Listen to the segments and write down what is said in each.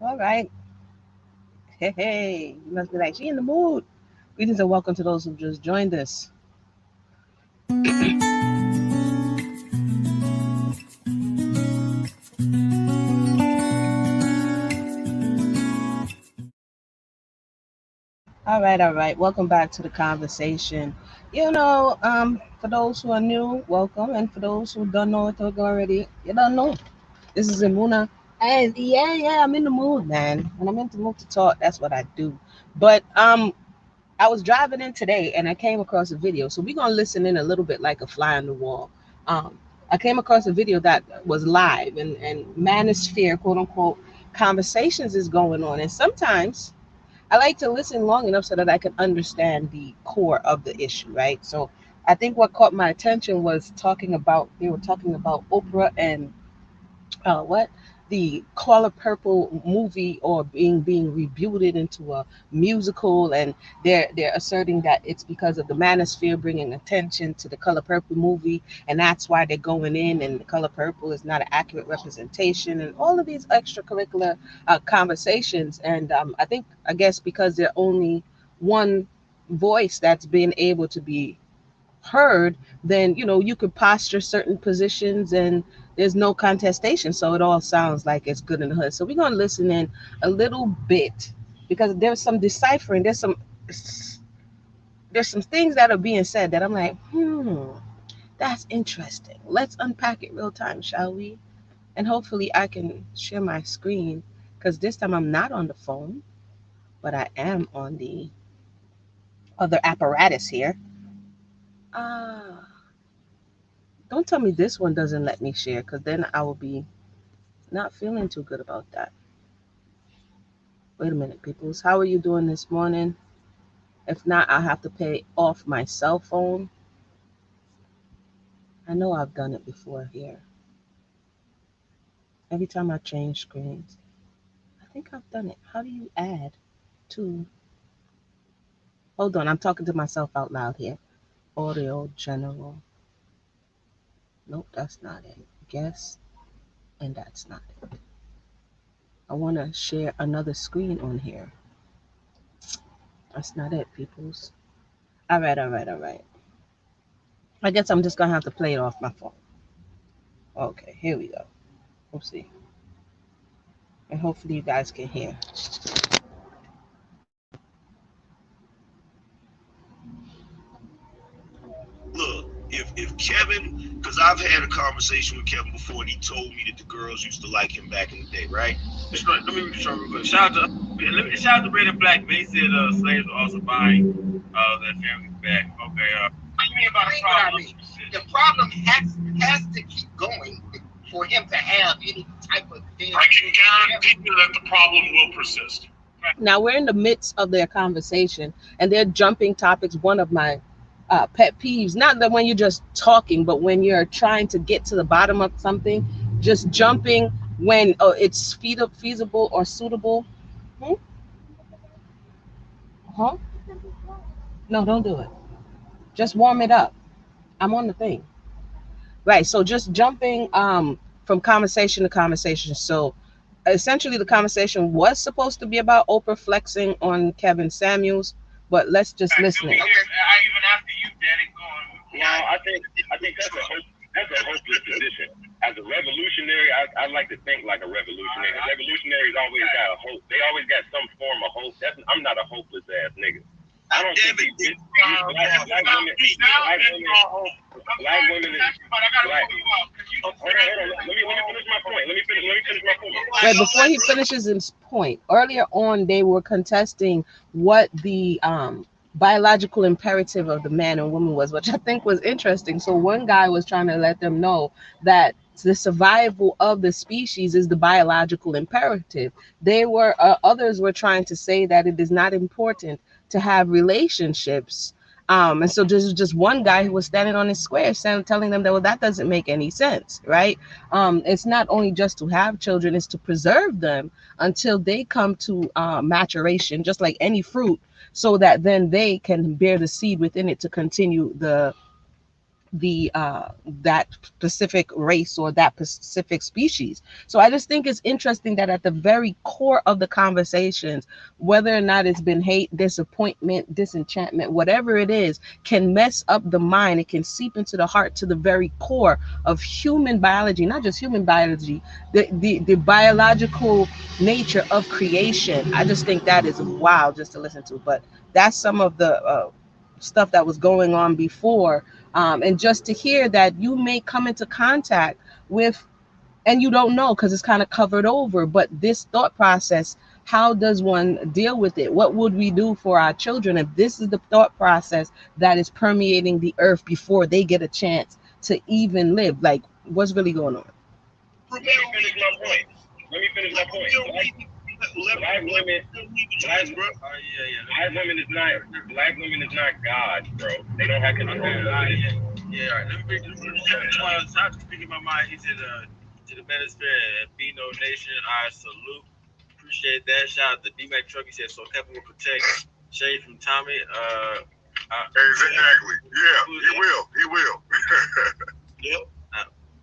All right. Hey, hey. You must be like, she in the mood. Greetings and welcome to those who just joined us. All right, all right. Welcome back to the conversation. For those who are new, welcome. And for those who don't know it already, you don't know. This is Imuna. And yeah, I'm in the mood, man. When I'm in the mood to talk, that's what I do. But I was driving in today and I came across a video. So we're gonna listen in a little bit like a fly on the wall. Um, I came across a video that was live and Manosphere, quote unquote, conversations is going on. And sometimes I like to listen long enough so that I can understand the core of the issue, right? So I think what caught my attention was they were talking about Oprah and what the Color Purple movie or being rebooted into a musical, and they're asserting that it's because of the Manosphere bringing attention to the Color Purple movie, and that's why they're going in, and the Color Purple is not an accurate representation, and all of these extracurricular conversations. And I guess because they're only one voice that's been able to be heard, then you could posture certain positions and there's no contestation. So it all sounds like it's good in the hood. So we're gonna listen in a little bit because there's some deciphering, there's some things that are being said that I'm like, that's interesting. Let's unpack it real time, shall we? And hopefully I can share my screen because this time I'm not on the phone, but I am on the other apparatus here. Ah, don't tell me this one doesn't let me share because then I will be not feeling too good about that. Wait a minute, peoples. How are you doing this morning? If not, I'll have to pay off my cell phone. I know I've done it before here. Every time I change screens. I think I've done it. How do you add to. Hold on, I'm talking to myself out loud here. Audio general. Nope, that's not it. Guess, and that's not it. I want to share another screen on here. That's not it, peoples. All right, all right, all right. I guess I'm just gonna have to play it off my phone. Okay, here we go. Oopsie. And hopefully you guys can hear. Look, if Kevin, because I've had a conversation with Kevin before, and he told me that the girls used to like him back in the day, right? Let me be sure real quick. Shout out to Red and Black. They said slaves were also buying their families back. Okay. What do you mean about a problem? The problem has to keep going for him to have any type of thing. I can guarantee you that the problem will persist. Now we're in the midst of their conversation and they're jumping topics. One of my pet peeves, not that when you're just talking, but when you're trying to get to the bottom of something, just jumping when it's feasible or suitable. Hmm? Huh? No, don't do it. Just warm it up. I'm on the thing. Right. So just jumping from conversation to conversation. So essentially the conversation was supposed to be about Oprah flexing on Kevin Samuels, but let's just listen in. Okay. Even after you, Daddy, going. No, I think that's a hopeless position. As a revolutionary, I like to think like a revolutionary. Revolutionaries always got a hope. They always got some form of hope. I'm not a hopeless ass nigga. I don't think these black women is black. Hold on. Let me finish my point. Let me finish my point. Right before he finishes his point, earlier on they were contesting what the biological imperative of the man and woman was, which I think was interesting. So one guy was trying to let them know that the survival of the species is the biological imperative. They were others were trying to say that it is not important to have relationships. And so there's just one guy who was standing on his square telling them that, well, that doesn't make any sense, right? It's not only just to have children, it's to preserve them until they come to maturation, just like any fruit, so that then they can bear the seed within it to continue the the that specific race or that specific species. So I just think it's interesting that at the very core of the conversations, whether or not it's been hate, disappointment, disenchantment, whatever it is, can mess up the mind. It can seep into the heart to the very core of human biology, not just human biology, the biological nature of creation. I just think that is wild just to listen to. But that's some of the stuff that was going on before, and just to hear that you may come into contact with, and you don't know because it's kind of covered over, but this thought process, how does one deal with it? What would we do for our children if this is the thought process that is permeating the earth before they get a chance to even live? Like, what's really going on? Let me finish my point. Let me finish my point. Black women, black women is not God, bro. They don't have control over it. Yeah, all right. Let me bring this. I was speaking my mind. He said, to the Manosphere and Bino Nation, I salute. Appreciate that. Shout out to D-Mac Truck. He said, so Kevin will protect Shade from Tommy. Exactly. Yeah, he will. He will. Yep.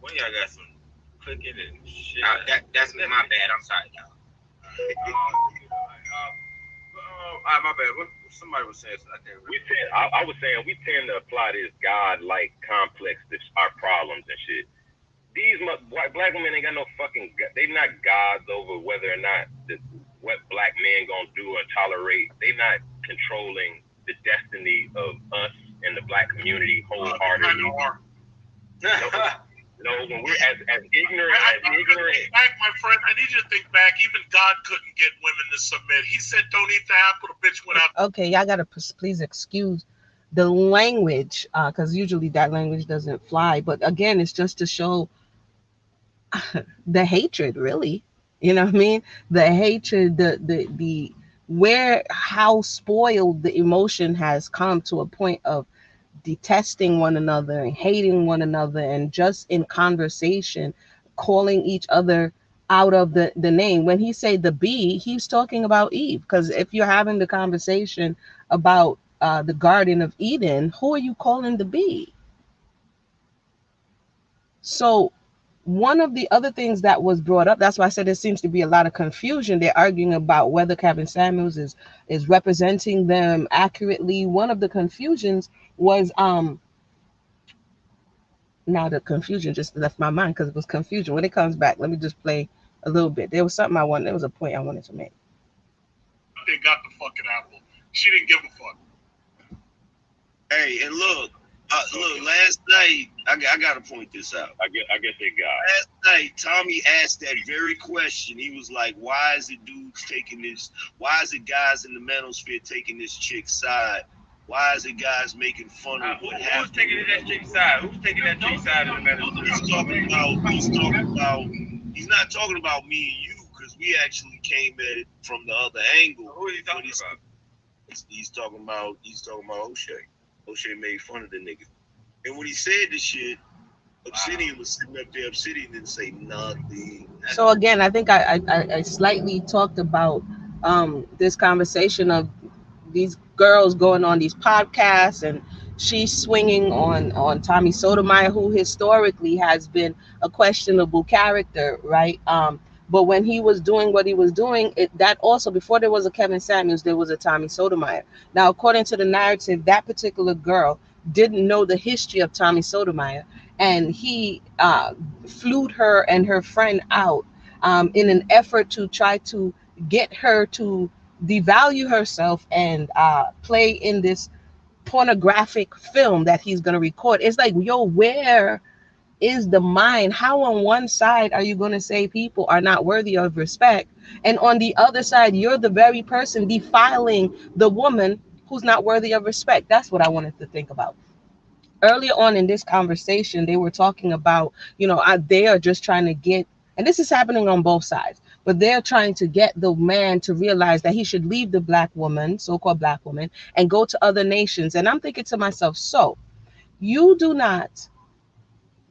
When y'all got some clicking and shit. That's my bad. I'm sorry, y'all. My bad. What somebody was saying? I think I was saying we tend to apply this God-like complex to our problems and shit. These black women ain't got no fucking. They not gods over whether or not what black men gonna do or tolerate. They not controlling the destiny of us and the black community wholeheartedly. No, when we're as ignorant as ignorant. Back, my friend, I need you to think back. Even God couldn't get women to submit. He said, "Don't eat the apple." The bitch went out. Okay, y'all gotta please excuse the language, because usually that language doesn't fly. But again, it's just to show the hatred, really. You know what I mean? The hatred, the where, how spoiled the emotion has come to a point of detesting one another and hating one another, and just in conversation calling each other out of the name. When he say the bee, he's talking about Eve, because if you're having the conversation about the Garden of Eden, who are you calling the bee? So one of the other things that was brought up, that's why I said there seems to be a lot of confusion. They're arguing about whether Kevin Samuels is representing them accurately. One of the confusions was now the confusion just left my mind because it was confusion. When it comes back, let me just play a little bit. There was something I wanted, there was a point I wanted to make. They got the fucking apple. She didn't give a fuck. Hey, and look, last night I gotta point this out. I guess they got. Last night, Tommy asked that very question. He was like, "Why is it dudes taking this? Why is it guys in the manosphere taking this chick's side? Why is it guys making fun of what who's happened?" taking that chick side? Who's taking that chick side in the Manosphere? He's talking about. He's talking about. He's not talking about me and you because we actually came at it from the other angle. Who are you talking about? He's talking about. He's talking about O'Shea. O'Shea made fun of the nigga. And when he said this shit, Obsidian was sitting up there. Obsidian didn't say nothing. So again, I think I slightly talked about this conversation of these girls going on these podcasts, and she's swinging on Tommy Sotomayor, who historically has been a questionable character, right? But when he was doing what he was doing, that also, before there was a Kevin Samuels, there was a Tommy Sotomayor. Now, according to the narrative, that particular girl didn't know the history of Tommy Sotomayor, and he flew her and her friend out in an effort to try to get her to devalue herself and play in this pornographic film that he's going to record. It's like, yo, where is the mind? How on one side are you going to say people are not worthy of respect, and on the other side you're the very person defiling the woman who's not worthy of respect? That's what I wanted to think about. Earlier on in this conversation, they were talking about, they are just trying to get, and this is happening on both sides, but they're trying to get the man to realize that he should leave the black woman, so-called black woman, and go to other nations. And I'm thinking to myself, so you do not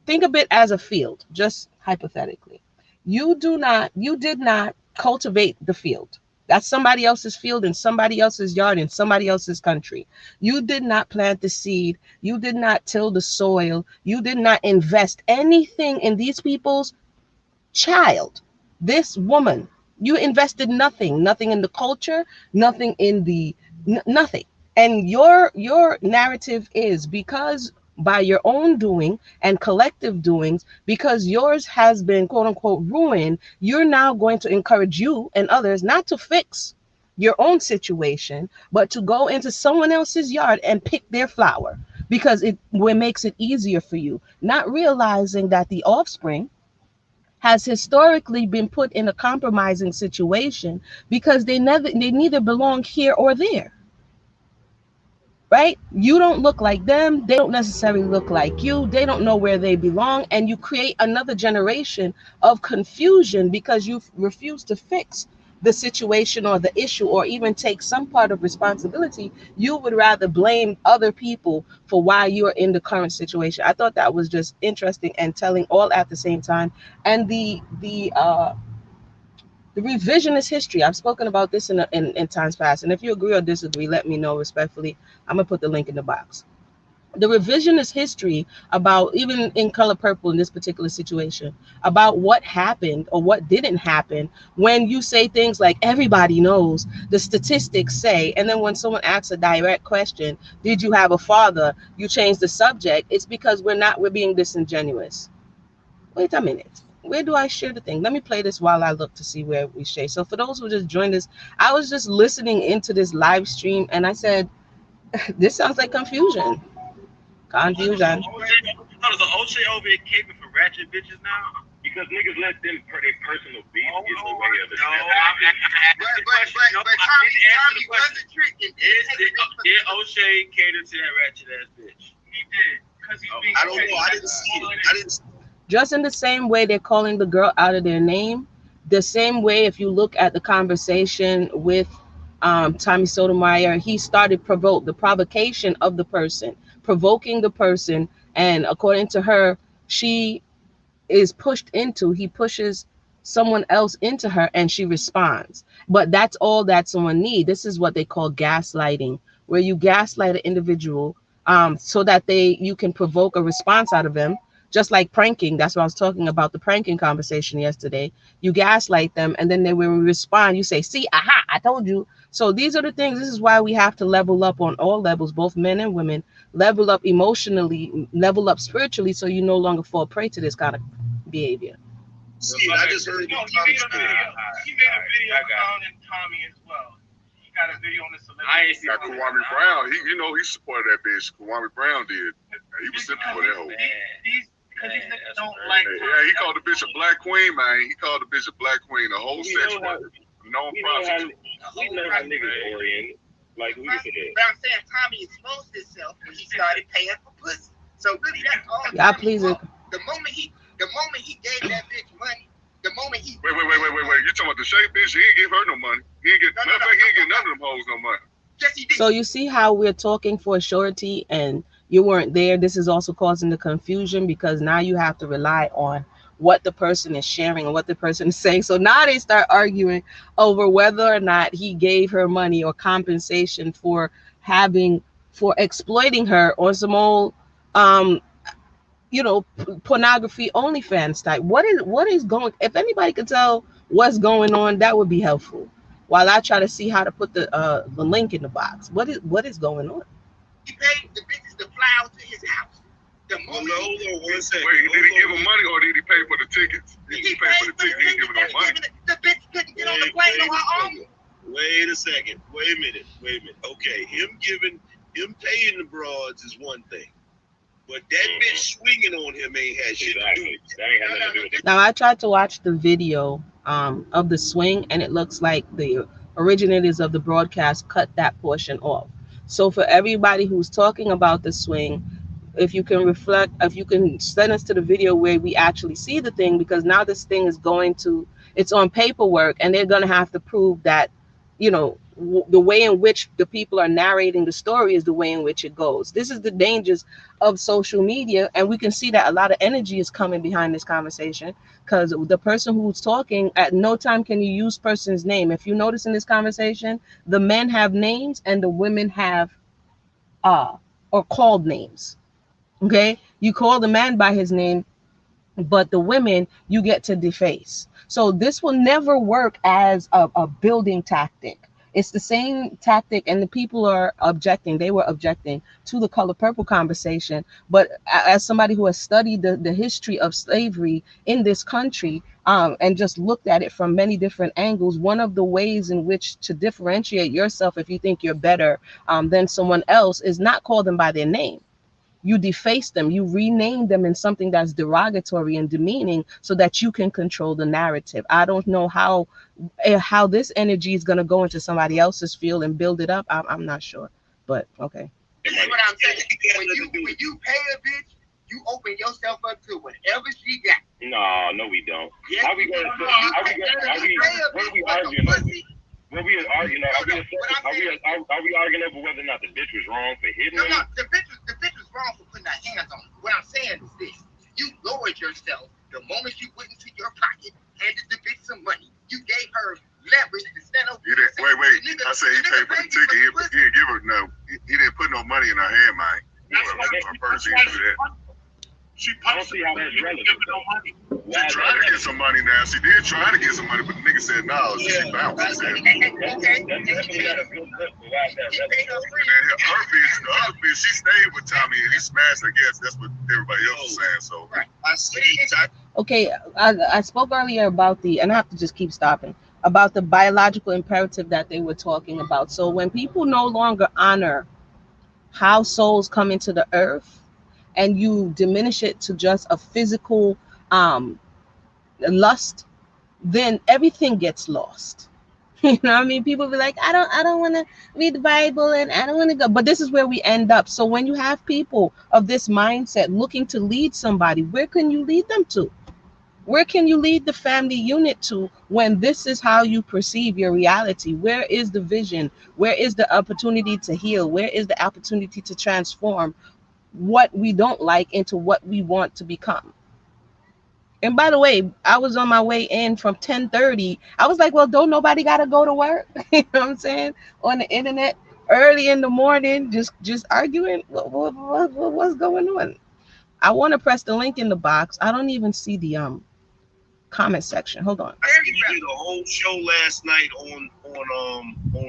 think of it as a field, just hypothetically. You did not cultivate the field. That's somebody else's field in somebody else's yard in somebody else's country. You did not plant the seed. You did not till the soil. You did not invest anything in these people's child, this woman. You invested nothing, nothing in the culture, nothing in the nothing. And your narrative is because by your own doing and collective doings, because yours has been quote unquote ruined, you're now going to encourage you and others not to fix your own situation, but to go into someone else's yard and pick their flower because it makes it easier for you, not realizing that the offspring has historically been put in a compromising situation because they neither belong here or there, right? You don't look like them, they don't necessarily look like you, they don't know where they belong, and you create another generation of confusion because you refuse to fix the situation or the issue or even take some part of responsibility. You would rather blame other people for why you're in the current situation. I thought that was just interesting and telling all at the same time. And the revisionist history, I've spoken about this in times past, and if you agree or disagree, let me know respectfully. I'm gonna put the link in the box. The revisionist history about, even in Color Purple in this particular situation, about what happened or what didn't happen, when you say things like everybody knows, the statistics say, and then when someone asks a direct question, did you have a father, you change the subject. It's because we're being disingenuous. Wait a minute. Where do I share the thing? Let me play this while I look to see where we share. So for those who just joined us, I was just listening into this live stream and I said, this sounds like confusion. Confusion. How does the O'Shea over here caping for ratchet bitches now? Because niggas let them their personal beef get in the way of it. Tommy wasn't tricking. Did O'Shea cater to that ratchet ass bitch? He did. Because he's being I don't know. I didn't see it. I didn't. Just in the same way they're calling the girl out of their name, the same way if you look at the conversation with Tommy Sotomayor, he started the provocation of the person, provoking the person, and according to her, she is pushed into, he pushes someone else into her and she responds. But that's all that someone needs. This is what they call gaslighting, where you gaslight an individual so that you can provoke a response out of them, just like pranking. That's what I was talking about, the pranking conversation yesterday. You gaslight them and then they will respond. You say, see, aha, I told you. So these are the things. This is why we have to level up on all levels, both men and women. Level up emotionally, level up spiritually, so you no longer fall prey to this kind of behavior. See, I just heard. He made a video clowning Tommy as well. He got a video on the celebrity. I ain't seen Got Kwame Brown. He supported that bitch. Kwame Brown did. He was simple for that hoe. Because these niggas don't like. Yeah, he called the bitch a black queen, man. He called the bitch a black queen, a whole sex worker, known prostitute. We know how niggas oriented. Like we said. But I'm saying Tommy exposed himself when he started paying for pussy. So really, that's all. Yeah, please. The moment he gave that bitch money, the moment he. Wait. You talking about the shape bitch? He didn't give her no money. He didn't get. Matter of fact, he didn't get none of them hoes no money. Yes, he did. So you see how we're talking for surety and you weren't there. This is also causing the confusion because now you have to rely on what the person is sharing and what the person is saying. So now they start arguing over whether or not he gave her money or compensation for exploiting her on some old pornography OnlyFans type. What is going, if anybody could tell what's going on, that would be helpful. While I try to see how to put the link in the box. What is going on? He paid the bitches to fly out to his house. The moment Hold on 1 second. Wait, did he give him money or did he pay for the tickets? Did he pay for the tickets? He didn't give him no money. The bitch couldn't get on the plane on her own. Wait a second. Wait a minute. Okay, him paying the broads is one thing, but that bitch swinging on him ain't had shit to do with it. That ain't had nothing to do with it. Now I tried to watch the video of the swing, and it looks like the originators of the broadcast cut that portion off. So for everybody who's talking about the swing, if you can send us to the video where we actually see the thing, because now this thing is it's on paperwork and they're going to have to prove that, the way in which the people are narrating the story is the way in which it goes. This is the dangers of social media, and we can see that a lot of energy is coming behind this conversation, because the person who's talking, at no time can you use person's name. If you notice in this conversation, the men have names and the women have or called names. Okay, you call the man by his name, but the women you get to deface. So this will never work as a building tactic. It's the same tactic, and the people are objecting. They were objecting to the color purple conversation. But as somebody who has studied the history of slavery in this country, and just looked at it from many different angles, one of the ways in which to differentiate yourself if you think you're better than someone else is not call them by their name. You deface them, you rename them in something that's derogatory and demeaning so that you can control the narrative. I don't know how this energy is going to go into somebody else's field and build it up. I'm not sure, but okay. This is what I'm saying. When you pay a bitch, you open yourself up to whatever she got. No, we don't. Yes, How we going to what are we arguing over? What we arguing over? Are we arguing over whether or not the bitch was wrong for hitting him? No, the bitch was wrong for putting her hands on him. What I'm saying is this: you lowered yourself the moment she went into your pocket, handed the bitch some money. You gave her leverage to stand over. Wait. I said he paid for the ticket. He didn't give her no. He didn't put no money in her hand, man. She I don't punched see him how and that's didn't relevant. give her no money. She tried to get some money now. She did try to get some money, but the nigga said no. So she bounced. That's definitely not a good look. But why is that relevant? And then her bitch, the other bitch, she stayed with Tommy and he smashed. I guess that's what everybody else was saying. So I see. Okay, I spoke earlier about and I have to just keep stopping, about the biological imperative that they were talking about. So when people no longer honor how souls come into the earth, and you diminish it to just a physical lust, then everything gets lost. You know what I mean? People be like, I don't want to read the Bible and I don't want to go. But this is where we end up. So when you have people of this mindset looking to lead somebody, where can you lead them to? Where can you lead the family unit to when this is how you perceive your reality? Where is the vision? Where is the opportunity to heal? Where is the opportunity to transform what we don't like into what we want to become? And by the way, I was on my way in from 10:30. I was like, well, don't nobody got to go to work? You know what I'm saying? On the internet early in the morning, just arguing. What's going on? I want to press the link in the box. I don't even see the comment section. Hold on. You did a whole show last night on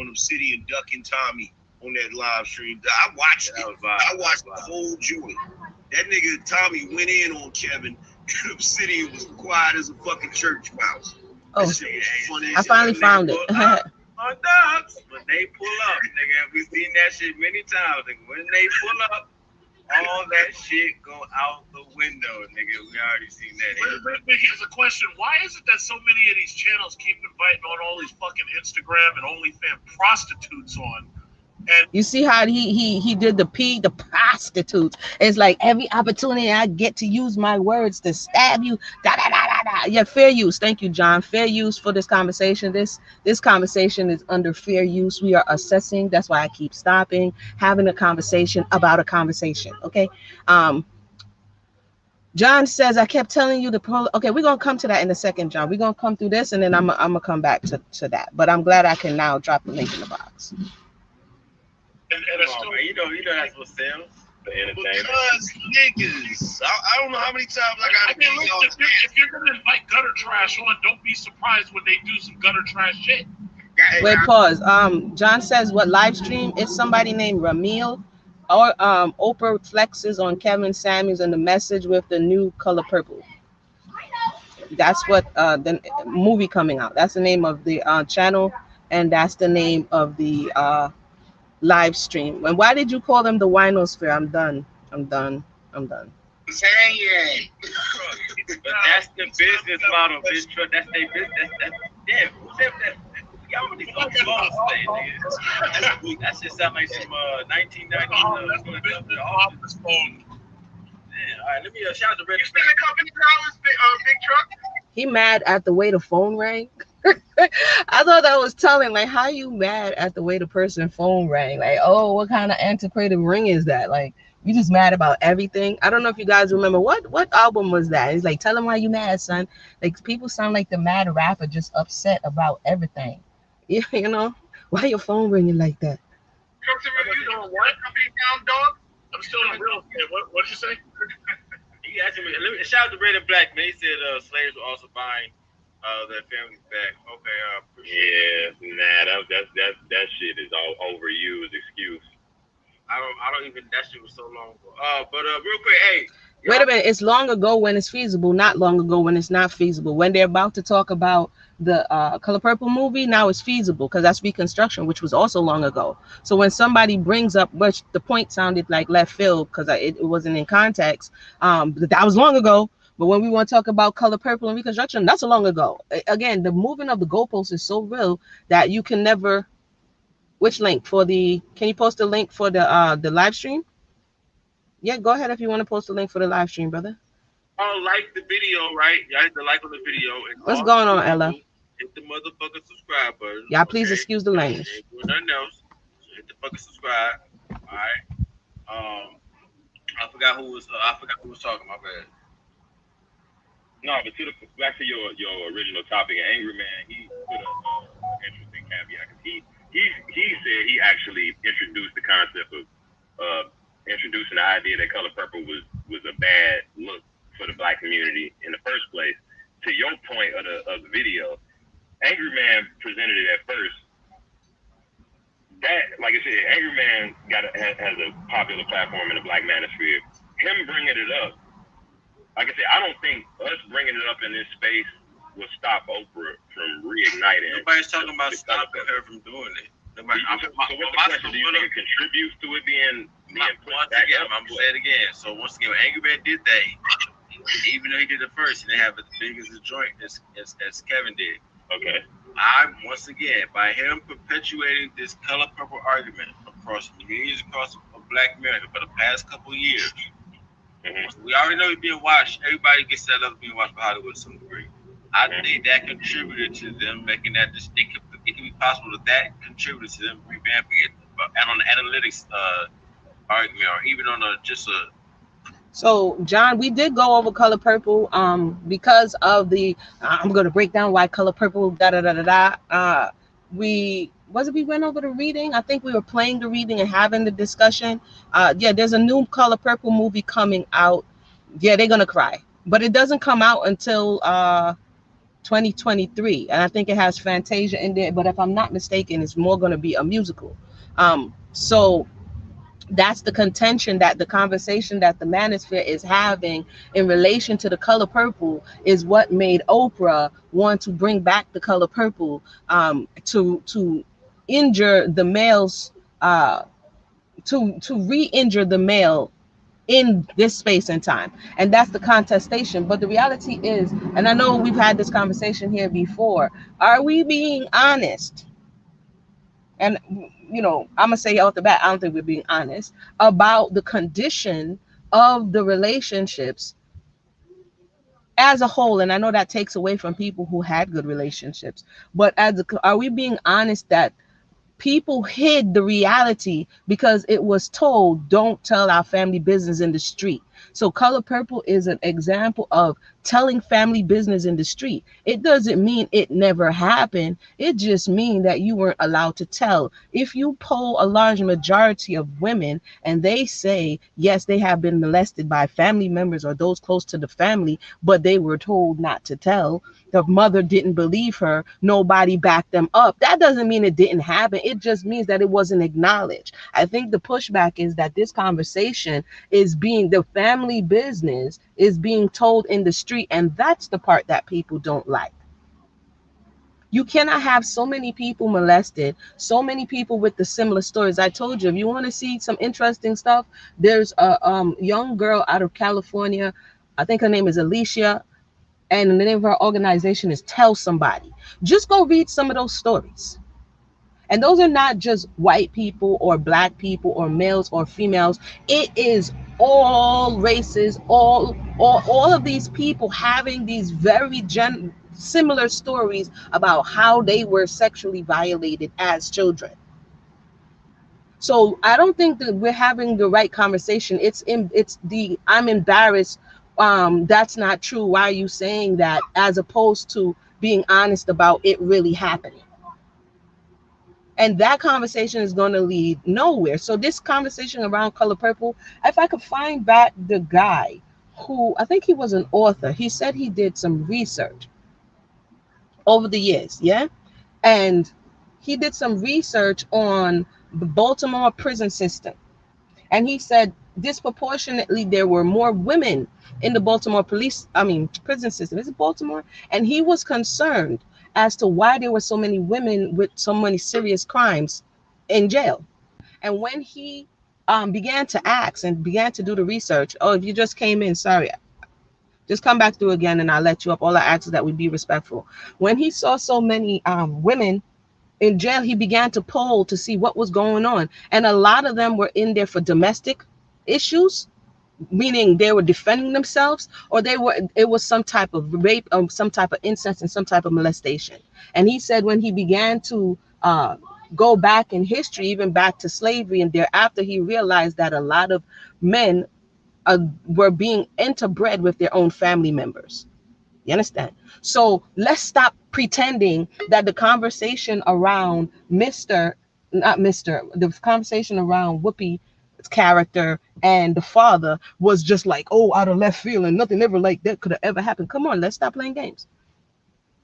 Obsidian Duck and Tommy on that live stream. I watched it. I watched the whole joint. That nigga Tommy went in on Kevin. Obsidian was quiet as a fucking church mouse. Oh, I finally found it. On dogs, when they pull up, nigga, we've seen that shit many times. Nigga. When they pull up, all that shit go out the window, nigga. We already seen that. But here's a question: why is it that so many of these channels keep inviting on all these fucking Instagram and OnlyFans prostitutes on? And you see how he did the prostitutes. It's like every opportunity I get to use my words to stab you. Da da da da da. Yeah, fair use. Thank you, John. Fair use for this conversation. This conversation is under fair use. We are assessing. That's why I keep stopping, having a conversation about a conversation. Okay. John says, I kept telling you okay, we're gonna come to that in a second, John. We're gonna come through this and then I'm gonna come back to that. But I'm glad I can now drop the link in the box. And man, you know that's what sells. The entertainment. Because niggas, I don't know how many times I gotta mean, look, if you're gonna invite gutter trash on, don't be surprised when they do some gutter trash shit. Wait, pause. John says what live stream is somebody named Ramil or Oprah flexes on Kevin Samuels and the message with the new color purple. That's what the movie coming out. That's the name of the channel, and that's the name of the live stream. And why did you call them the Winosphere? I'm done. Saying. But that's the business model, bitch. That's their business. Yeah. Y'all really so small today, nigga. That shit sound like some 1990s. Office phone. Yeah, all right, let me shout out to Red. You spend a company dollars, big truck. He mad at the way the phone rang. I thought thought that was telling. Like, how you mad at the way the person phone rang? Like, oh, what kind of antiquated ring is that? Like, you just mad about everything. I don't know if you guys remember what album was that. It's like, tell them why you mad, son. Like, people sound like the mad rapper, just upset about everything. Yeah, why your phone ringing like that? You know what? Company down, dog. I'm still in real estate. What did you say? He asked me. Shout out to Red and Black, man. He said slaves were also buying their families back. Okay, appreciate Yeah, nah, that shit is all overused excuse. I don't even. That shit was so long ago. But real quick, hey. Wait a minute. It's long ago when it's feasible, not long ago when it's not feasible. When they're about to talk about the Color Purple movie, now it's feasible because that's Reconstruction, which was also long ago. So when somebody brings up, which the point sounded like left field because it wasn't in context, that was long ago. But when we want to talk about Color Purple and Reconstruction, that's a long ago. Again, the moving of the goalposts is so real that you can never. Which link for the? Can you post a link for the live stream? Yeah, go ahead if you want to post a link for the live stream, brother. Like the video, right? Y'all hit the like on the video. And What's going on, Ella? Hit the motherfucking subscribe button. Yeah, please excuse the language. Ain't doing nothing else. So hit the fucking subscribe. All right. I forgot who was talking. My bad. No, but back to your original topic, Angry Man, he put a interesting caveat because he said he actually introduced the concept of introducing the idea that Color Purple was a bad look for the black community in the first place. To your point of the video, Angry Man presented it at first. That, like I said, Angry Man has a popular platform in the black manosphere. Him bringing it up, like I said, I don't think us bringing it up in this space will stop Oprah from reigniting. Nobody's talking about stopping her from doing it. So what's the question? Do you think it contributes to it being once again? I'm gonna say it again. So once again, when Angry Man did that, even though he did it first, he didn't have as big as a joint as Kevin did. Okay. Once again, by him perpetuating this Color Purple argument across millions across Black America for the past couple of years, we already know he's being watched. Everybody gets that love being watched by Hollywood to some degree. I think that contributed to them making that distinct. It can be possible that contributed to them revamping it, and on the analytics argument, or even on just a. So, John, we did go over Color Purple because of the. I'm going to break down why Color Purple. Da da da da da. We went over the reading. I think we were playing the reading and having the discussion. Yeah, there's a new Color Purple movie coming out. Yeah, they're gonna cry, but it doesn't come out until 2023, and I think it has Fantasia in there. But if I'm not mistaken, it's more going to be a musical. So that's the contention, that the conversation that the manosphere is having in relation to the Color Purple is what made Oprah want to bring back the Color Purple, to injure the males, to re-injure the male in this space and time. And that's the contestation. But the reality is, and I know we've had this conversation here before, are we being honest? And I'm gonna say off the bat, I don't think we're being honest about the condition of the relationships as a whole. And I know that takes away from people who had good relationships, but are we being honest that people hid the reality because it was told, don't tell our family business in the street? So Color Purple is an example of telling family business in the street. It doesn't mean it never happened. It just means that you weren't allowed to tell. If you poll a large majority of women and they say, yes, they have been molested by family members or those close to the family, but they were told not to tell, the mother didn't believe her, nobody backed them up, that doesn't mean it didn't happen. It just means that it wasn't acknowledged. I think the pushback is that this conversation is being, the family business is being told in the street, and that's the part that people don't like. You cannot have so many people molested, so many people with the similar stories. I told you, if you want to see some interesting stuff, there's a young girl out of California, I think her name is Alicia, and the name of her organization is Tell Somebody. Just go read some of those stories. And those are not just white people or black people or males or females. It is all races, all of these people having these very similar stories about how they were sexually violated as children. So I don't think that we're having the right conversation. It's the I'm embarrassed. That's not true. Why are you saying that? As opposed to being honest about it really happening. And that conversation is going to lead nowhere. So this conversation around Color Purple, if I could find back the guy who, I think he was an author, he said he did some research over the years, yeah, and he did some research on the Baltimore prison system, and he said disproportionately there were more women in the Baltimore prison system. Is it Baltimore? And he was concerned as to why there were so many women with so many serious crimes in jail. And when he began to ask and began to do the research, oh, if you just came in, sorry, just come back through again and I'll let you up. All I ask is that we be respectful. When he saw so many women in jail, he began to poll to see what was going on. And a lot of them were in there for domestic issues, meaning they were defending themselves, or it was some type of rape, some type of incest, and some type of molestation. And he said when he began to go back in history, even back to slavery and thereafter, he realized that a lot of men were being interbred with their own family members. You understand? So let's stop pretending that the conversation around the conversation around Whoopi's character and the father was just like, oh, out of left field and nothing ever like that could have ever happened. Come on, let's stop playing games.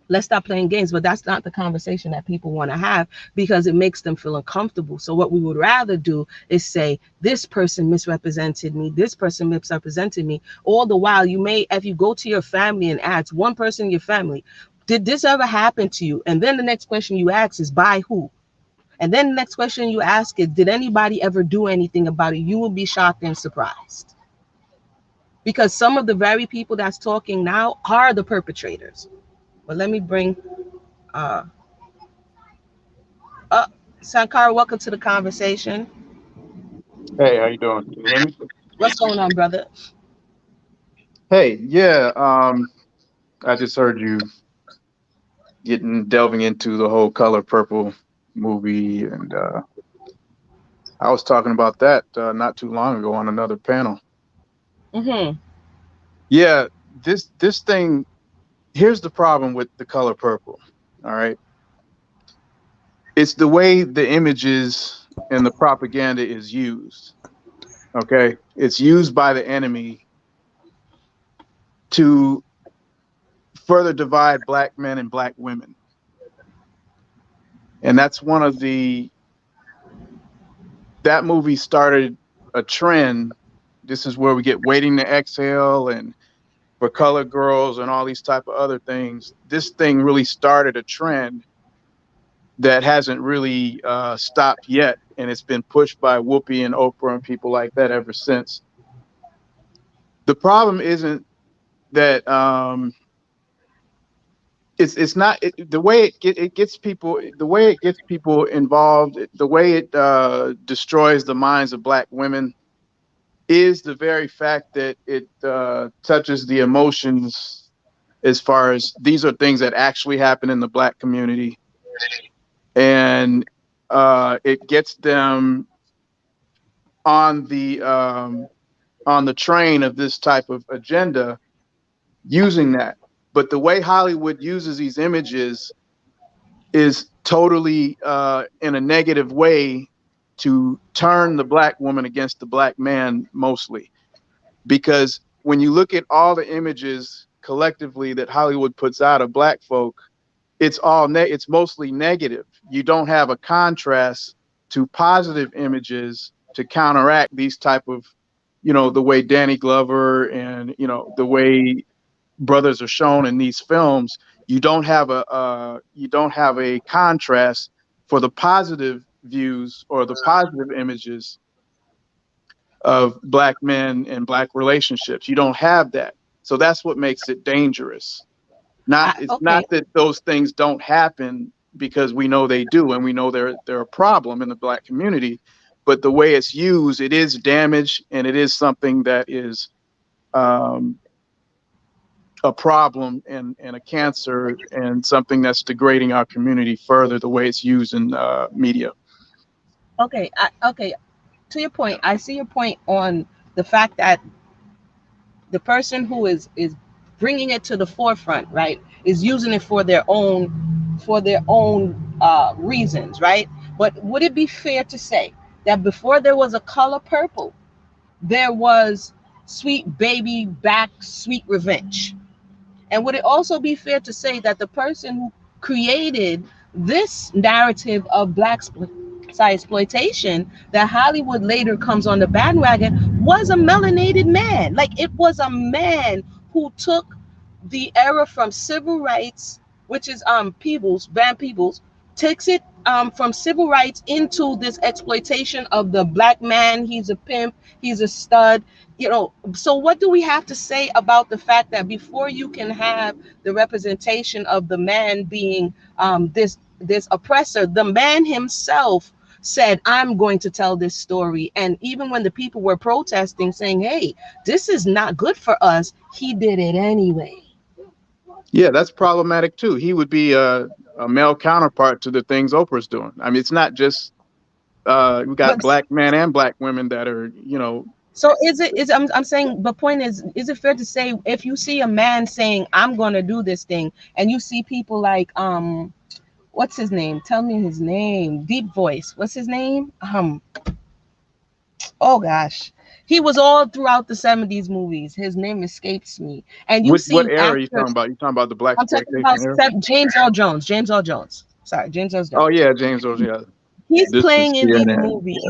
Let's stop playing games. But that's not the conversation that people want to have because it makes them feel uncomfortable. So what we would rather do is say, this person misrepresented me, this person misrepresented me. All the while, you may, if you go to your family and ask one person in your family, did this ever happen to you? And then the next question you ask is, by who? And then the next question you ask is, did anybody ever do anything about it? You will be shocked and surprised. Because some of the very people that's talking now are the perpetrators. But let me bring uh, Sankara, welcome to the conversation. Hey, how you doing? Can you hear me? What's going on, brother? Hey, yeah. I just heard you delving into the whole Color Purple movie, and I was talking about that not too long ago on another panel. Mm-hmm. Yeah, this thing. Here's the problem with the Color Purple. All right, it's the way the images and the propaganda is used. Okay, it's used by the enemy to further divide black men and black women, and that's one of the that movie started a trend. This is where we get Waiting to Exhale and For Colored Girls and all these type of other things. This thing really started a trend that hasn't really stopped yet, and it's been pushed by Whoopi and Oprah and people like that ever since. The problem isn't that it's not the way it gets people, the way it gets people involved, the way it destroys the minds of black women is the very fact that it touches the emotions, as far as these are things that actually happen in the black community, and it gets them on the train of this type of agenda using that. But the way Hollywood uses these images is totally in a negative way to turn the black woman against the black man mostly, because when you look at all the images collectively that Hollywood puts out of black folk, it's mostly negative. You don't have a contrast to positive images to counteract these type of, the way Danny Glover and the way brothers are shown in these films. You don't have a contrast for the positive views or the positive images of black men and black relationships. You don't have that. So that's what makes it dangerous. It's not Okay. that those things don't happen, because we know they do, and we know they're a problem in the black community, but the way it's used, it is damage, and it is something that is um, a problem and a cancer and something that's degrading our community further the way it's used in media. Okay, okay. To your point, I see your point on the fact that the person who is bringing it to the forefront, right, is using it for their own reasons, right? But would it be fair to say that before there was a color purple, there was sweet baby back, sweet revenge? And would it also be fair to say that the person who created this narrative of exploitation that Hollywood later comes on the bandwagon was a melanated man? Like, it was a man who took the era from civil rights, which is Peebles, Van Peebles, takes it from civil rights into this exploitation of the black man. He's a pimp, he's a stud, you know. So what do we have to say about the fact that before you can have the representation of the man being this oppressor, the man himself said, I'm going to tell this story. And even when the people were protesting saying, hey, this is not good for us, he did it anyway. Yeah, that's problematic too. He would be a male counterpart to the things Oprah's doing. I mean, it's not just we got But black men and black women that are, you know. so I'm saying the point is it fair to say if you see a man saying, I'm going to do this thing, and you see people like what's his name? Tell me his name. Deep Voice. What's his name? Oh gosh. He was all throughout the 70s movies. His name escapes me. And you What see era are you talking actors. about? You talking about the black I'm talking exploitation about era? James Earl Jones. James Earl Jones. Sorry, James Earl Oh Jones. yeah, James Earl. Yeah, He's this is playing in these CNN. movies,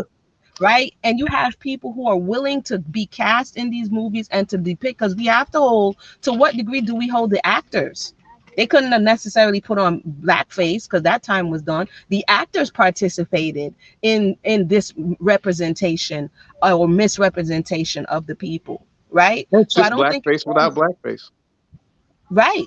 right? And you have people who are willing to be cast in these movies and to depict, because we have to hold, to what degree do we hold the actors? They couldn't have necessarily put on blackface because that time was done. The actors participated in this representation or misrepresentation of the people, right? It's So I just don't think blackface without blackface. right.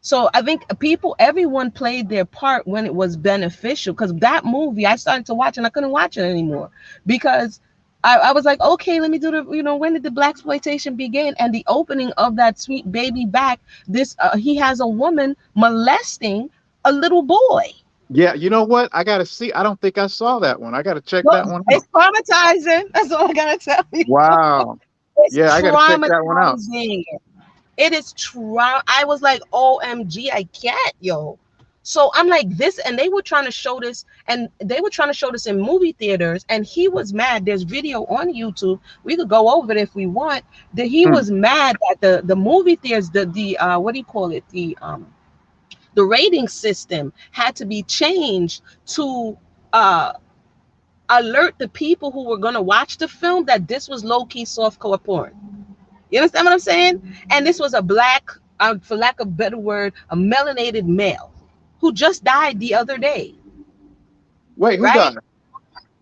So I think people, everyone played their part when it was beneficial. Because that movie, I started to watch and I couldn't watch it anymore because I was like, okay, let me do the, when did the black exploitation begin? And the opening of that sweet baby back, this he has a woman molesting a little boy. Yeah, you know what? I gotta see. I don't think I saw that one. I gotta check Look, that one out. it's traumatizing. That's all I gotta tell you. Wow. It's Yeah, I gotta check that one out. traumatizing. It is I was like, OMG, I can't, yo. So I'm like this, and they were trying to show this, and they were trying to show this in movie theaters, and he was mad. There's video on YouTube. We could go over it if we want. That he Hmm. was mad that the movie theaters, the what do you call it? The rating system had to be changed to uh alert the people who were gonna watch the film that this was low-key softcore porn. You understand what I'm saying? And this was a black, for lack of a better word, a melanated male who just died the other day, Wait, who right? died?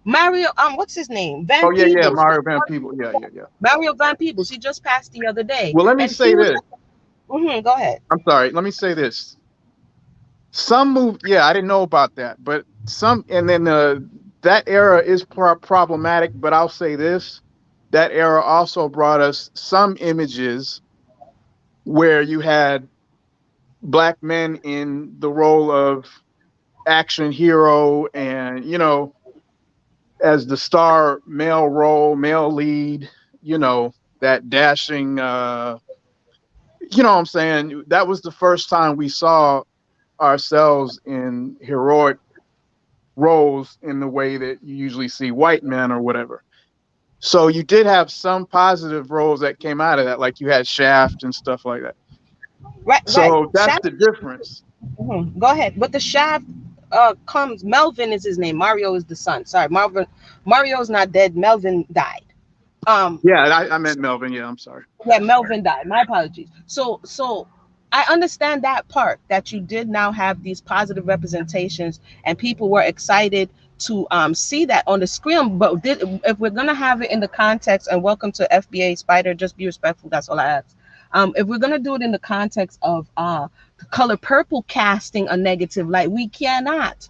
Mario, what's his name? Oh Van yeah, yeah, Peebles. Mario Van Peebles. Yeah, yeah, yeah. Mario Van Peebles. He just passed the other day, Well, let me and he say was. this. Go ahead. I'm sorry. Let me say this. Some move. Yeah, I didn't know about that, but some, and then that era is problematic. But I'll say this: that era also brought us some images where you had black men in the role of action hero and, as the star male role, male lead, that dashing, what I'm saying? That was the first time we saw ourselves in heroic roles in the way that you usually see white men or whatever. So you did have some positive roles that came out of that, like you had Shaft and stuff like that. Right, right. So that's Shaft. the difference. Go ahead. But the Shaft comes. Melvin is his name. Mario is the son. Sorry, Mario's not dead. Melvin died. Um, Yeah, I meant Melvin. Yeah, I'm sorry. Yeah, Melvin died. My apologies. So I understand that part, that you did now have these positive representations and people were excited to see that on the screen. But if we're gonna have it in the context, and welcome to FBA Spider, just be respectful. That's all I ask. If we're gonna do it in the context of the color purple casting a negative light, we cannot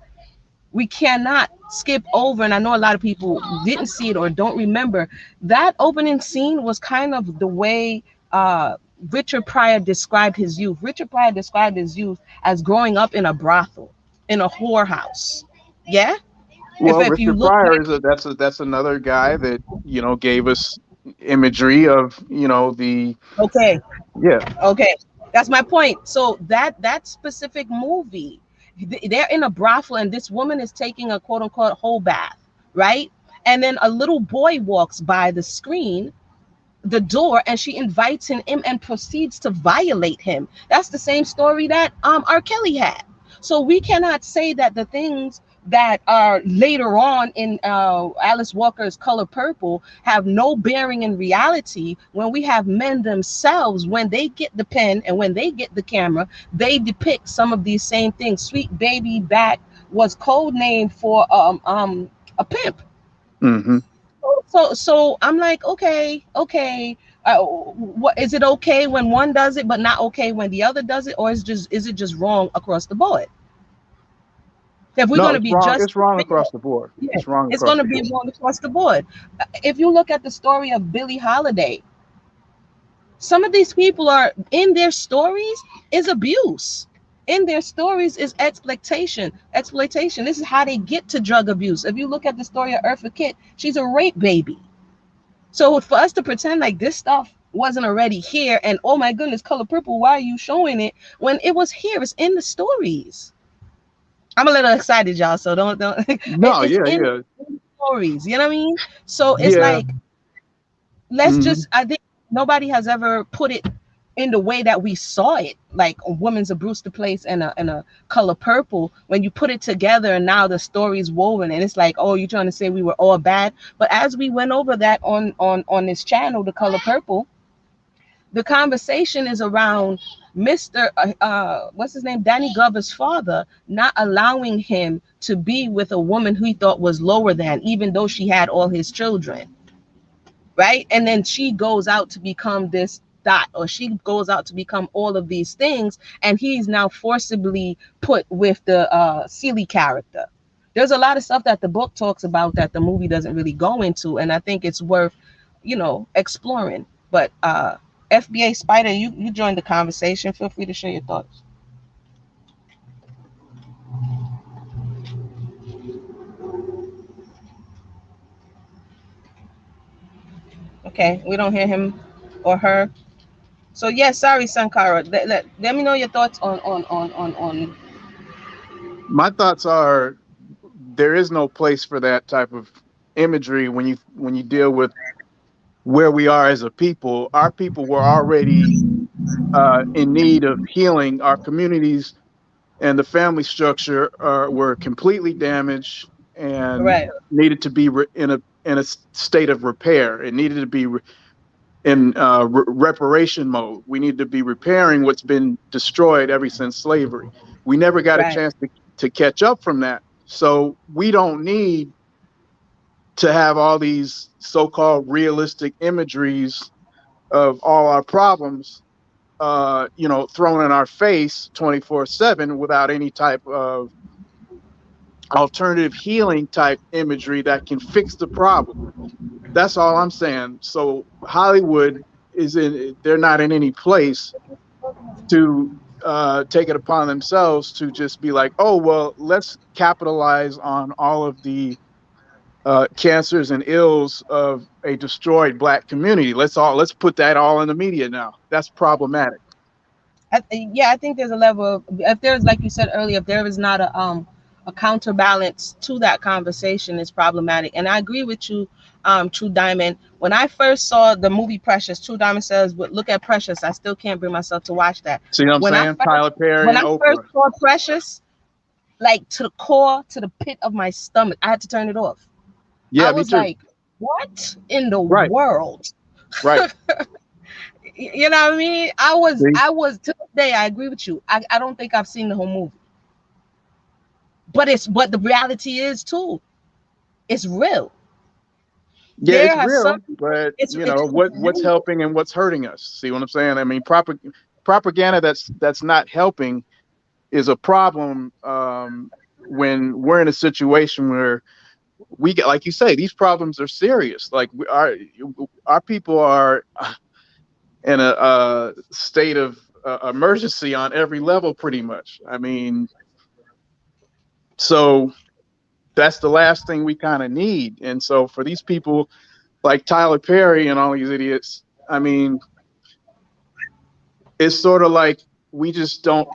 skip over, and I know a lot of people didn't see it or don't remember, that opening scene was kind of the way Richard Pryor described his youth. Richard Pryor described his youth as growing up in a brothel, in a whorehouse. Yeah. Well, If you Richard look Pryor at, is that's another guy that gave us imagery of the okay, yeah. okay, that's my point. So that specific movie, they're in a brothel, and this woman is taking a quote unquote whole bath, right? And then a little boy walks by the door, and she invites him in and proceeds to violate him. That's the same story that R. Kelly had. So we cannot say that the things that are later on in Alice Walker's Color Purple have no bearing in reality, when we have men themselves, when they get the pen and when they get the camera, they depict some of these same things. Sweet Baby Back was code name for a pimp. Hmm. So I'm like, okay, okay. What is it okay when one does it, but not okay when the other does it, or is it just wrong across the board? If we're No, going to it's be wrong. just It's wrong fair, across the board. yeah, It's wrong it's across going to the be board. wrong across the board. If you look at the story of Billie Holiday, some of these people are in their stories is abuse. In their stories is exploitation. Exploitation. This is how they get to drug abuse. If you look at the story of Eartha Kitt, she's a rape baby. So for us to pretend like this stuff wasn't already here, and oh my goodness, Color Purple, why are you showing it when it was here? It's in the stories. I'm a little excited, y'all. So don't. No, It's yeah, in yeah, the stories. You know what I mean? So it's yeah. like, let's Hmm. just. I think nobody has ever put it in the way that we saw it, like a Woman's a Brewster Place and a Color Purple. When you put it together, and now the story's woven, and it's like, oh, you're trying to say we were all bad. But as we went over that on this channel, the Color Purple, the conversation is around Mr. What's his name, Danny Glover's father, not allowing him to be with a woman who he thought was lower than, even though she had all his children, right? And then she goes out to become this dot, or she goes out to become all of these things, and he's now forcibly put with the Celie character. There's a lot of stuff that the book talks about that the movie doesn't really go into, and I think it's worth, exploring. But FBA Spider, you joined the conversation. Feel free to share your thoughts. Okay, we don't hear him or her. So yeah, sorry, Sankara. Let me know your thoughts on. My thoughts are there is no place for that type of imagery when you deal with where we are as a people. Our people were already in need of healing. Our communities and the family structure were completely damaged and Right, needed to be in a state of repair. It needed to be in reparation mode. We need to be repairing what's been destroyed ever since slavery. We never got a right. chance to catch up from that. So we don't need to have all these so-called realistic imageries of all our problems, thrown in our face 24/7 without any type of alternative healing type imagery that can fix the problem. That's all I'm saying. So Hollywood they're not in any place to take it upon themselves to just be like, oh, well, let's capitalize on all of the cancers and ills of a destroyed black community. Let's put that all in the media now. That's problematic. Yeah, I think there's a level of, if there's, like you said earlier, if there is not a counterbalance to that conversation, it's problematic. And I agree with you, True Diamond. When I first saw the movie Precious, True Diamond says, "But look at Precious." I still can't bring myself to watch that. See what I'm When I saying? first Tyler Perry when and I first Oprah. saw Precious, like to the core, to the pit of my stomach, I had to turn it off. I Yeah, me was too. like, "What in the Right, world?" right. You know what I mean? I was, See? I was to this day. I agree with you. I don't think I've seen the whole movie, but the reality is too. It's real. Yeah, There it's are some. real, but It's what's real. helping and what's hurting us? See what I'm saying? I mean, propaganda that's not helping is a problem when we're in a situation where we get, like you say, these problems are serious. Like our people are. in a state of emergency on every level, pretty much. I mean, so that's the last thing we kind of need. And so for these people like Tyler Perry and all these idiots, I mean, it's sort of like we just don't.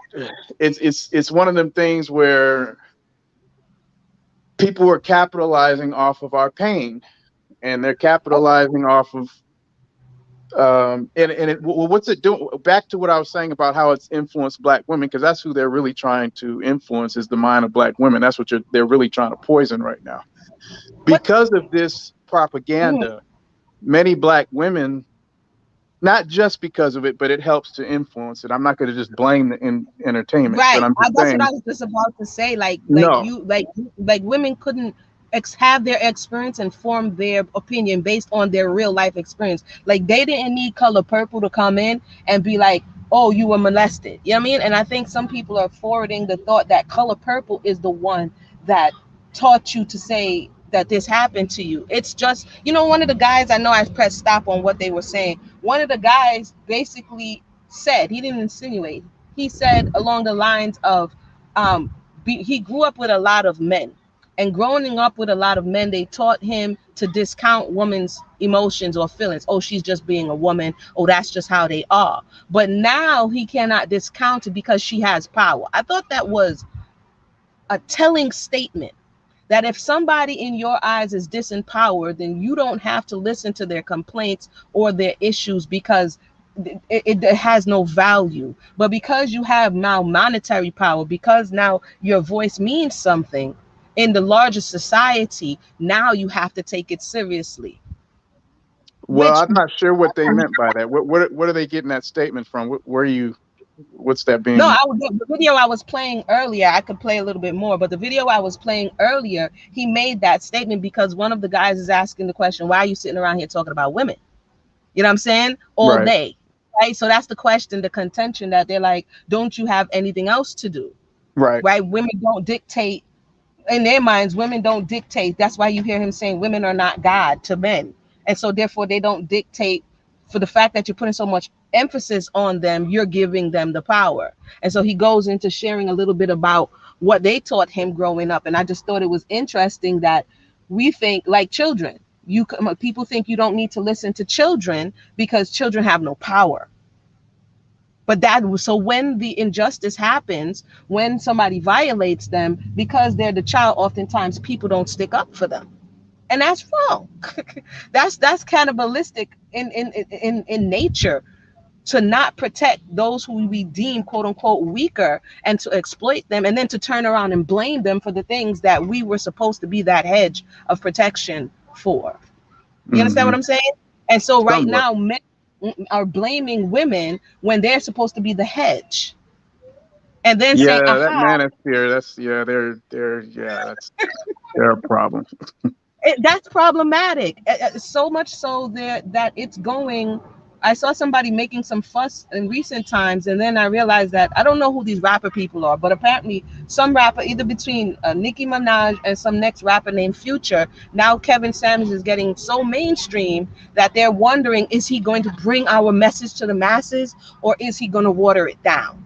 It's one of them things where people are capitalizing off of our pain, and they're capitalizing off of well, what's it doing? Back to what I was saying about how it's influenced black women, because that's who they're really trying to influence, is the mind of black women. That's what they're really trying to poison right now. What? Because of this Mhm. propaganda, many black women, not just because of it, but it helps to influence it. I'm not going to just blame the entertainment, but Right. I'm just That's what I saying, was just about to say. no. Like women couldn't have their experience and form their opinion based on their real life experience. Like they didn't need Color Purple to come in and be like, "Oh, you were molested." You know what I mean? And I think some people are forwarding the thought that Color Purple is the one that taught you to say that this happened to you. It's just, one of the guys, I know I pressed stop on what they were saying. One of the guys basically said, he didn't insinuate, he said along the lines of, he grew up with a lot of men, and growing up with a lot of men, they taught him to discount women's emotions or feelings. Oh, she's just being a woman. Oh, that's just how they are. But now he cannot discount it because she has power. I thought that was a telling statement, that if somebody in your eyes is disempowered, then you don't have to listen to their complaints or their issues, because it has no value. But because you have now monetary power, because now your voice means something in the larger society, now you have to take it seriously. Well, Which, I'm not sure what they meant by that. What are they getting that statement from? Where are you? What's that no, being? the video I was playing earlier, I could play a little bit more, but the video I was playing earlier, he made that statement because one of the guys is asking the question, why are you sitting around here talking about women? You know what I'm saying? All Right, day. Right. So that's the question, the contention, that they're like, don't you have anything else to do? right. Right. Women don't dictate, in their minds, women don't dictate. That's why you hear him saying women are not God to men. And so therefore they don't dictate. For the fact that you're putting so much emphasis on them, you're giving them the power. And so he goes into sharing a little bit about what they taught him growing up. And I just thought it was interesting that we think like children. People think you don't need to listen to children because children have no power. But that, so when the injustice happens, when somebody violates them, because they're the child, oftentimes people don't stick up for them, and that's wrong. That's cannibalistic in nature, to not protect those who we deem quote unquote weaker, and to exploit them, and then to turn around and blame them for the things that we were supposed to be that hedge of protection for. You understand Hmm. what I'm saying? And so right Somewhat. now men are blaming women when they're supposed to be the hedge, and then saying, Yeah, that aha, manosphere. That's yeah. They're yeah. They're a problem. that's problematic. So much so there that it's going. I saw somebody making some fuss in recent times, and then I realized that I don't know who these rapper people are, but apparently some rapper, either between Nicki Minaj and some next rapper named Future. Now Kevin Samuels is getting so mainstream that they're wondering, is he going to bring our message to the masses, or is he going to water it down?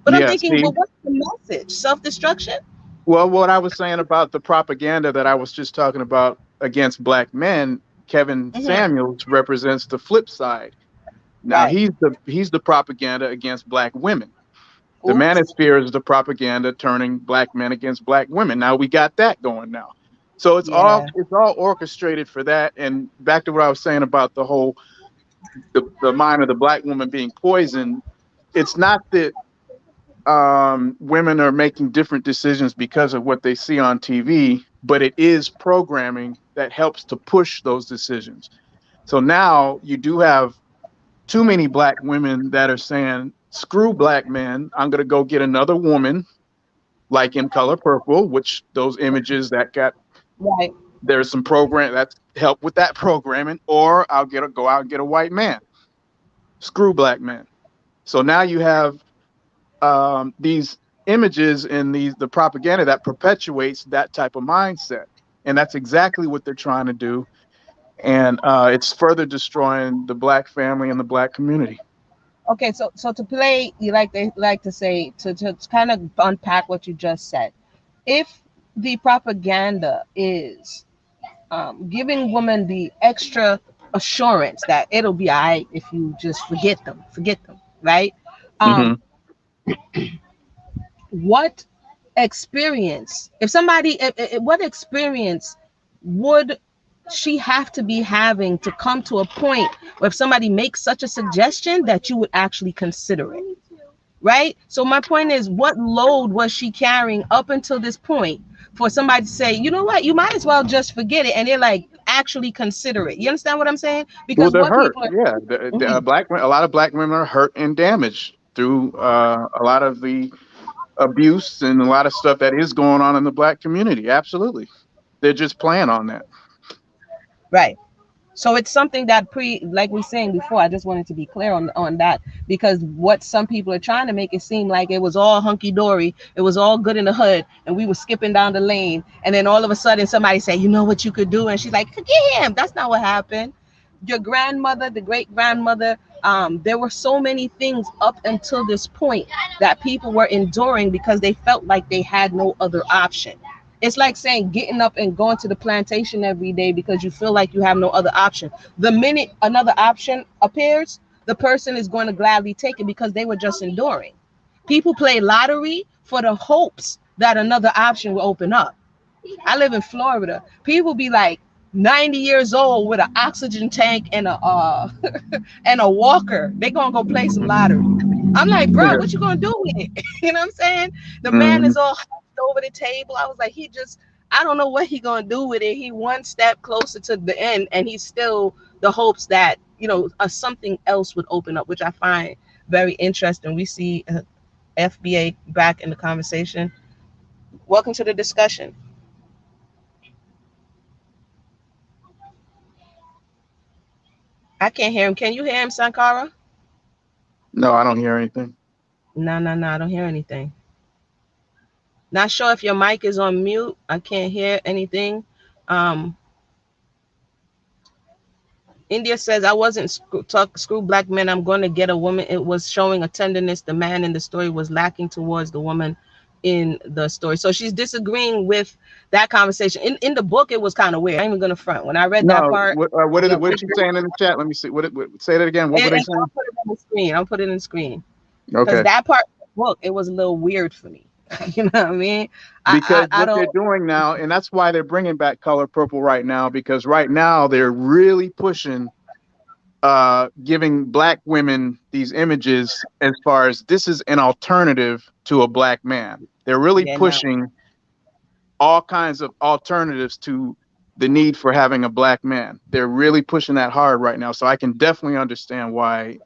But I'm Yeah. thinking, See, well, what's the message? Self destruction? well, what I was saying about the propaganda that I was just talking about against black men, Kevin Hmm. Samuels represents the flip side. Now Right. he's the propaganda against black women. The Oops. manosphere is the propaganda turning black men against black women. Now we got that going now. So Yeah. it's all orchestrated for that. And back to what I was saying about the mind of the black woman being poisoned. It's not that women are making different decisions because of what they see on TV, but it is programming that helps to push those decisions. So now you do have too many black women that are saying, screw black men, I'm going to go get another woman like in Color Purple, which those images that got, Right. there's some program that's help with that programming, or go out and get a white man, screw black men. So now you have these images and the propaganda that perpetuates that type of mindset, and that's exactly what they're trying to do. and it's further destroying the black family and the black community. Okay, so to play, you like they like to say to kind of unpack what you just said. If the propaganda is giving women the extra assurance that it'll be all right if you just forget them, right? Hmm. Um, what experience, if somebody, what experience would she have to be having to come to a point where if somebody makes such a suggestion that you would actually consider it? Right? So my point is, what load was she carrying up until this point for somebody to say, you know what, you might as well just forget it, and they're like actually consider it? You understand what I'm saying? Well, Because they're what hurt. people are Yeah, Mhm. a lot of black women are hurt and damaged through a lot of the abuse and a lot of stuff that is going on in the black community. Absolutely, they're just playing on that. right. So it's something that like we saying before, I just wanted to be clear on that, because what some people are trying to make it seem like it was all hunky dory, it was all good in the hood, and we were skipping down the lane, and then all of a sudden somebody say, you know what you could do, and she's like, forget him. That's not what happened. Your grandmother, the great grandmother, there were so many things up until this point that people were enduring because they felt like they had no other option. It's like saying getting up and going to the plantation every day because you feel like you have no other option. The minute another option appears, the person is going to gladly take it because they were just enduring. People play lottery for the hopes that another option will open up. I live in Florida. People be like 90 years old with an oxygen tank and a and a walker. They gonna go play some lottery. I'm like, bro, what you gonna do with it? You know what I'm saying? The man Hmm. is all hunched over the table. I was like, I don't know what he gonna do with it. He one step closer to the end, and he's still the hopes that something else would open up, which I find very interesting. We see FBA back in the conversation. Welcome to the discussion. I can't hear him. Can you hear him, Sankara? No, I don't hear anything. No, no, no. I don't hear anything. Not sure if your mic is on mute. I can't hear anything. Um, India says, I wasn't screw black men. I'm going to get a woman. It was showing a tenderness the man in the story was lacking towards the woman in the story. So she's disagreeing with that conversation. In the book, it was kind of weird. I'm even going to front. When I read that No, part, the what is she saying in the chat? Let me see. Say that again. What were they and I'll saying? put it on the screen. I'll put it in the screen. Because Okay. that part of the book, it was a little weird for me. You know what I mean? Because I what don't. they're doing now, and that's why they're bringing back Color Purple right now, because right now they're really pushing giving black women these images as far as this is an alternative to a black man. They're really Yeah, no. pushing all kinds of alternatives to the need for having a black man. They're really pushing that hard right now. So I can definitely understand why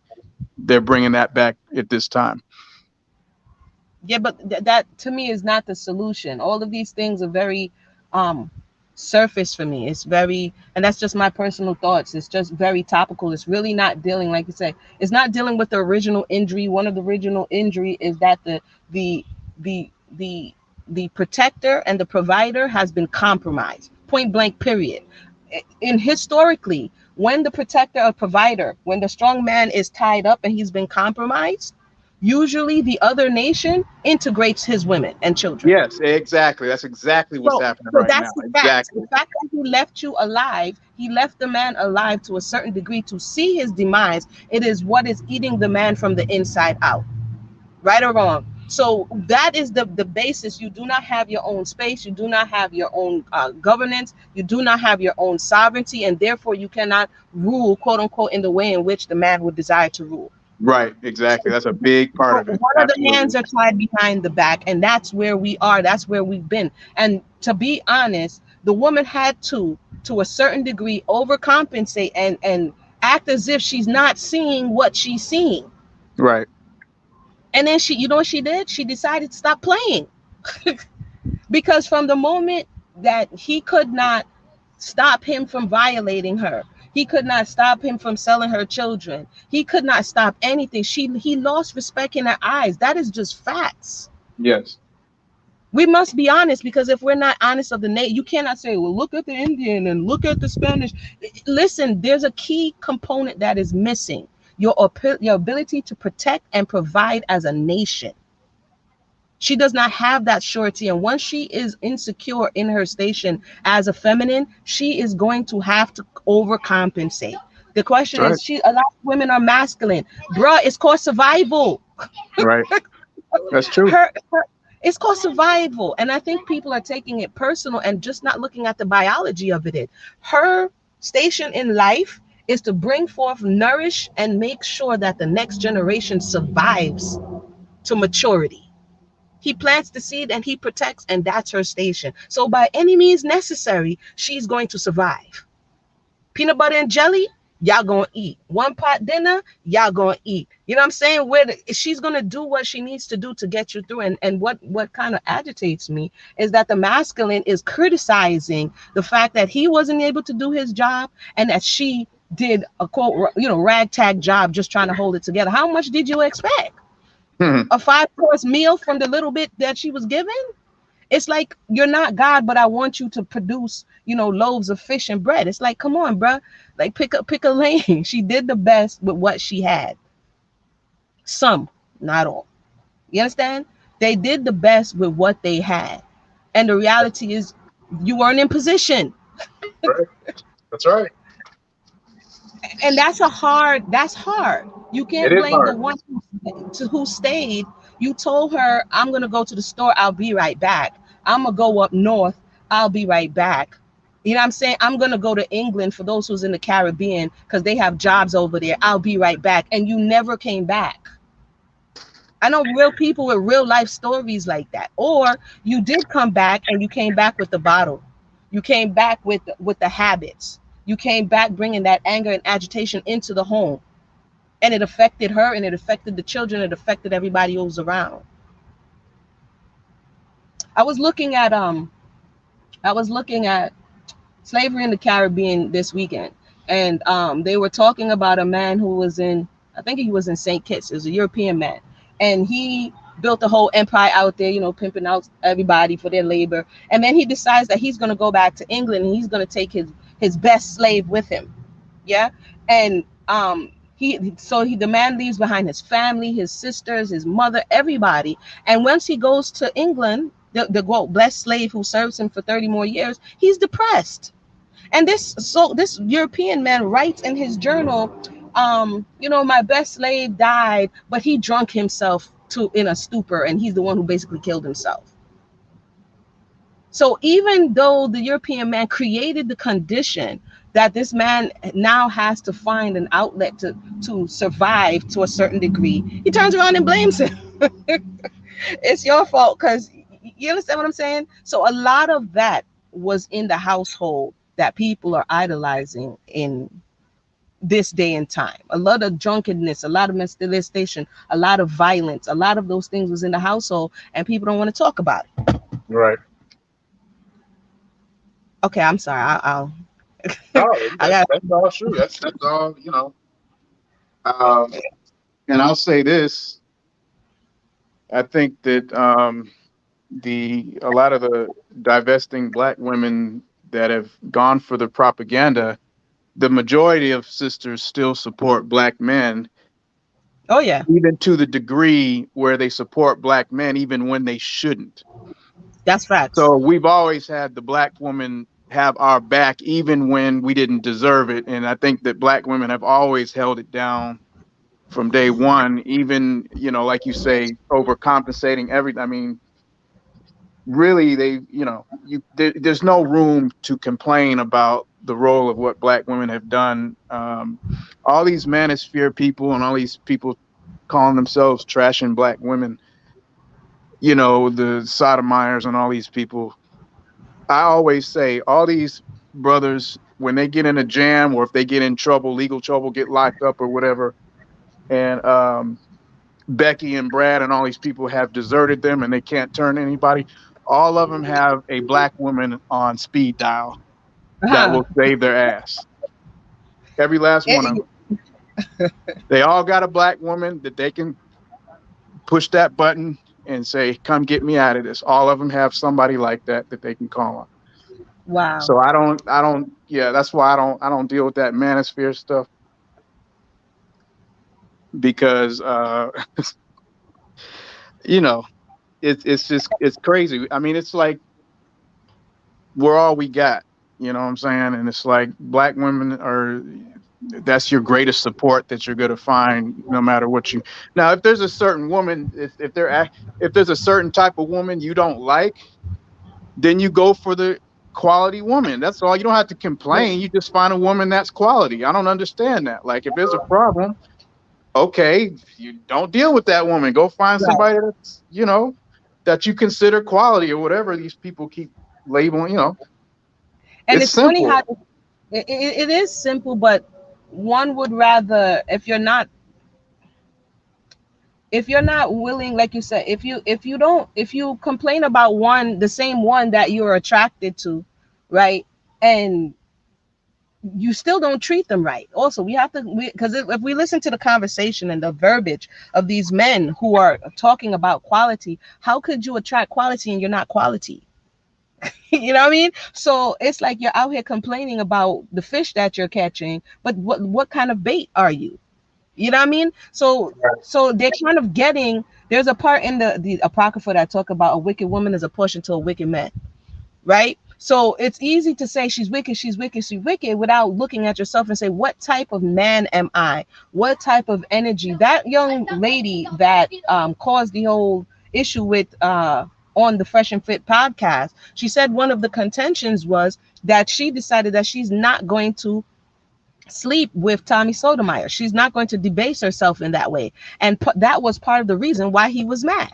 they're bringing that back at this time. Yeah, but that to me is not the solution. All of these things are very um surface for me. It's very, and that's just my personal thoughts. It's just very topical. It's really not dealing, like you say, it's not dealing with the original injury. One of the original injury is that the the the the protector and the provider has been compromised. Point blank, period. In historically, when the protector or provider, when the strong man is tied up and he's been compromised, usually the other nation integrates his women and children. Yes, exactly. That's exactly what's So, happening so right now. that's the fact. The Exactly. fact that he left you alive, he left the man alive to a certain degree to see his demise. It is what is eating the man from the inside out, right or wrong. So that is the basis. You do not have your own space. You do not have your own governance. You do not have your own sovereignty, and therefore you cannot rule, quote unquote, in the way in which the man would desire to rule. Right. Exactly. That's a big part So of it. one of the Absolutely. hands are tied behind the back, and that's where we are. That's where we've been. And to be honest, the woman had to a certain degree, overcompensate and act as if she's not seeing what she's seeing. Right. And then you know what she did? She decided to stop playing because from the moment that he could not stop him from violating her, he could not stop him from selling her children, he could not stop anything. He lost respect in her eyes. That is just facts. Yes. We must be honest, because if we're not honest of the name, you cannot say, well, look at the Indian and look at the Spanish. Listen, there's a key component that is missing: your ability to protect and provide as a nation. She does not have that surety. And once she is insecure in her station as a feminine, she is going to have to overcompensate. The question That's right. is, a lot of women are masculine. Bruh, it's called survival. Right. That's true. Her it's called survival. And I think people are taking it personal and just not looking at the biology of it. Her station in life is to bring forth, nourish, and make sure that the next generation survives to maturity. He plants the seed and he protects, and that's her station. So, by any means necessary, she's going to survive. Peanut butter and jelly, y'all gonna eat. One pot dinner, y'all gonna eat. You know what I'm saying? She's gonna do what she needs to do to get you through. And what kind of agitates me is that the masculine is criticizing the fact that he wasn't able to do his job, and that she did a quote, ragtag job just trying to hold it together. How much did you expect? Hmm. A 5 course meal from the little bit that she was given? It's like, you're not God, but I want you to produce, loaves of fish and bread. It's like, come on, bruh. Like, pick a lane. She did the best with what she had. Some, not all. You understand? They did the best with what they had. And the reality is, you weren't in position. Right. That's right. And that's hard. You It can't is blame the hard. one who stayed. You told her, I'm gonna go to the store, I'll be right back. I'm gonna go up north, I'll be right back. You know what I'm saying? I'm gonna go to England, for those who's in the Caribbean, because they have jobs over there. I'll be right back. And you never came back. I know real people with real life stories like that. Or you did come back, and you came back with the bottle. You came back with the habits. You came back bringing that anger and agitation into the home, and it affected her, and it affected the children, it affected everybody who was around. I was looking at slavery in the Caribbean this weekend, and they were talking about a man who was in, I think he was in St. Kitts. It was a European man, and he built a whole empire out there, pimping out everybody for their labor. And then he decides that he's going to go back to England, and he's going to take his best slave with him. Yeah. And the man leaves behind his family, his sisters, his mother, everybody. And once he goes to England, the quote blessed slave who serves him for 30 more years, he's depressed. And this European man writes in his journal, my best slave died, but he drunk himself to in a stupor, and he's the one who basically killed himself. So even though the European man created the condition that this man now has to find an outlet to survive to a certain degree, he turns around and blames him. It's your fault, because you understand what I'm saying? So a lot of that was in the household that people are idolizing in this day and time. A lot of drunkenness, a lot of molestation, a lot of violence, a lot of those things was in the household, and people don't want to talk about it. Right. Okay, I'm sorry. I'll No, I got. that's all true. That's all, you know. Um, and I'll say this: I think that the a lot of the divesting black women that have gone for the propaganda, the majority of sisters still support black men, Oh yeah, even to the degree where they support black men even when they shouldn't. that's facts. So we've always had the black woman have our back even when we didn't deserve it. And I think that black women have always held it down from day one, even, like you say, overcompensating everything. I mean, really, there's no room to complain about the role of what black women have done. All these manosphere people and all these people calling themselves trashing black women, the sodomizers and all these people. I always say all these brothers, when they get in a jam or if they get in trouble, legal trouble, get locked up or whatever, and Becky and Brad and all these people have deserted them and they can't turn to anybody. All of them have a black woman on speed dial that Uh-huh. will save their ass. Every last one of It- them. They all got a black woman that they can push that button and say, "Come get me out of this." All of them have somebody like that that they can call on. Wow. So yeah, that's why I don't deal with that manosphere stuff because, you know, it's crazy. I mean, it's like we're all we got. You know what I'm saying? And it's like black women are that's your greatest support that you're going to find no matter what you. Now, if there's a certain woman, if there's a certain type of woman you don't like, then you go for the quality woman. That's all. You don't have to complain. You just find a woman that's quality. I don't understand that. Like if there's a problem, okay, you don't deal with that woman. Go find Right. somebody that's, that you consider quality or whatever these people keep labeling, And it's it's funny how simple. it is simple, but one would rather, if you're not willing, like you said, if you complain about the same one that you're attracted to, right, and you still don't treat them right. Also, we have to, because if we listen to the conversation and the verbiage of these men who are talking about quality, how could you attract quality and you're not quality? You know what I mean? So it's like you're out here complaining about the fish that you're catching, but what kind of bait are you? You know what I mean? So they're kind of getting. There's a part in the apocrypha that talk about a wicked woman is a portion to a wicked man, right? So it's easy to say she's wicked, she's wicked, she's wicked without looking at yourself and say, what type of man am I? What type of energy? That young lady that caused the whole issue with on the Fresh and Fit podcast, she said one of the contentions was that she decided that she's not going to sleep with Tommy Sotomayor. She's not going to debase herself in that way. And that was part of the reason why he was mad,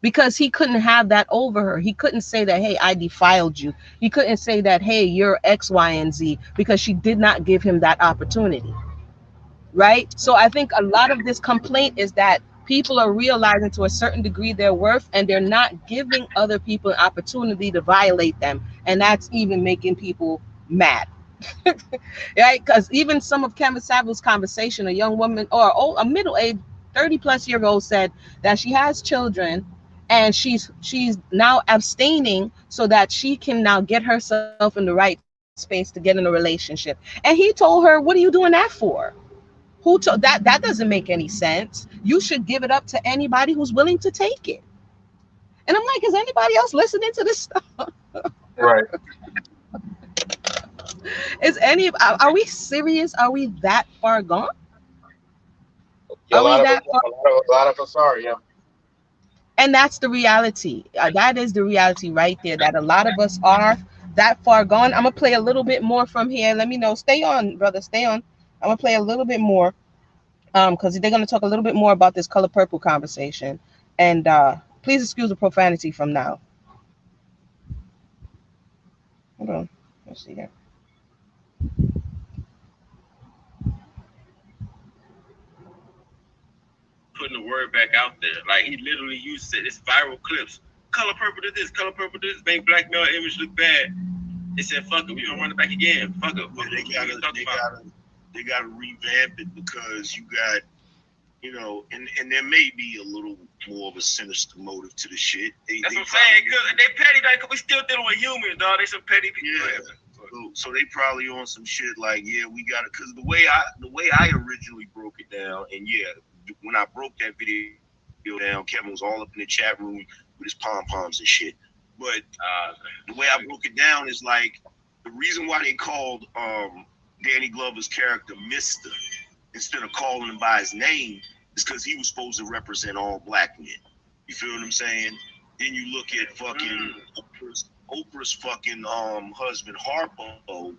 because he couldn't have that over her. He couldn't say that, hey, I defiled you. He couldn't say that, hey, you're X, Y, and Z, because she did not give him that opportunity. Right. So I think a lot of this complaint is that people are realizing to a certain degree their worth, and they're not giving other people an opportunity to violate them. And that's even making people mad. Right? Because even some of Kevin Samuel's conversation, a young woman or a middle-aged 30-plus-year-old said that she has children and she's now abstaining so that she can now get herself in the right space to get in a relationship. And he told her, what are you doing that for? Who told that doesn't make any sense. You should give it up to anybody who's willing to take it. And I'm like, is anybody else listening to this stuff? Right. Is any are we serious? Are we that far gone? Yeah, Are we that far? a lot of us are. Yeah. And that's the reality. That is the reality right there, that a lot of us are that far gone. I'm gonna play a little bit more from here. Let me know. Stay on, brother. Stay on. I'm gonna play a little bit more, because they're gonna talk a little bit more about this color purple conversation. And please excuse the profanity from now. Hold on. Let's see here. Putting the word back out there. Like he literally used it. It's viral clips. Color purple to this, color purple to this, make black male image look bad. They said, fuck it, we gonna run it back again. Fuck it. Yeah, they gotta revamp it because you got, and there may be a little more of a sinister motive to the shit. That's what I'm saying. Cause they petty, like we still dealing with humans, dog. They some petty people. Yeah. So they probably on some shit like, yeah, we got it. Cause the way I originally broke it down, and yeah, when I broke that video down, Kevin was all up in the chat room with his pom poms and shit. But the way I broke it down is like the reason why they called Danny Glover's character Mister instead of calling him by his name is because he was supposed to represent all black men. You feel what I'm saying? Then you look at fucking Oprah's fucking husband Harpo.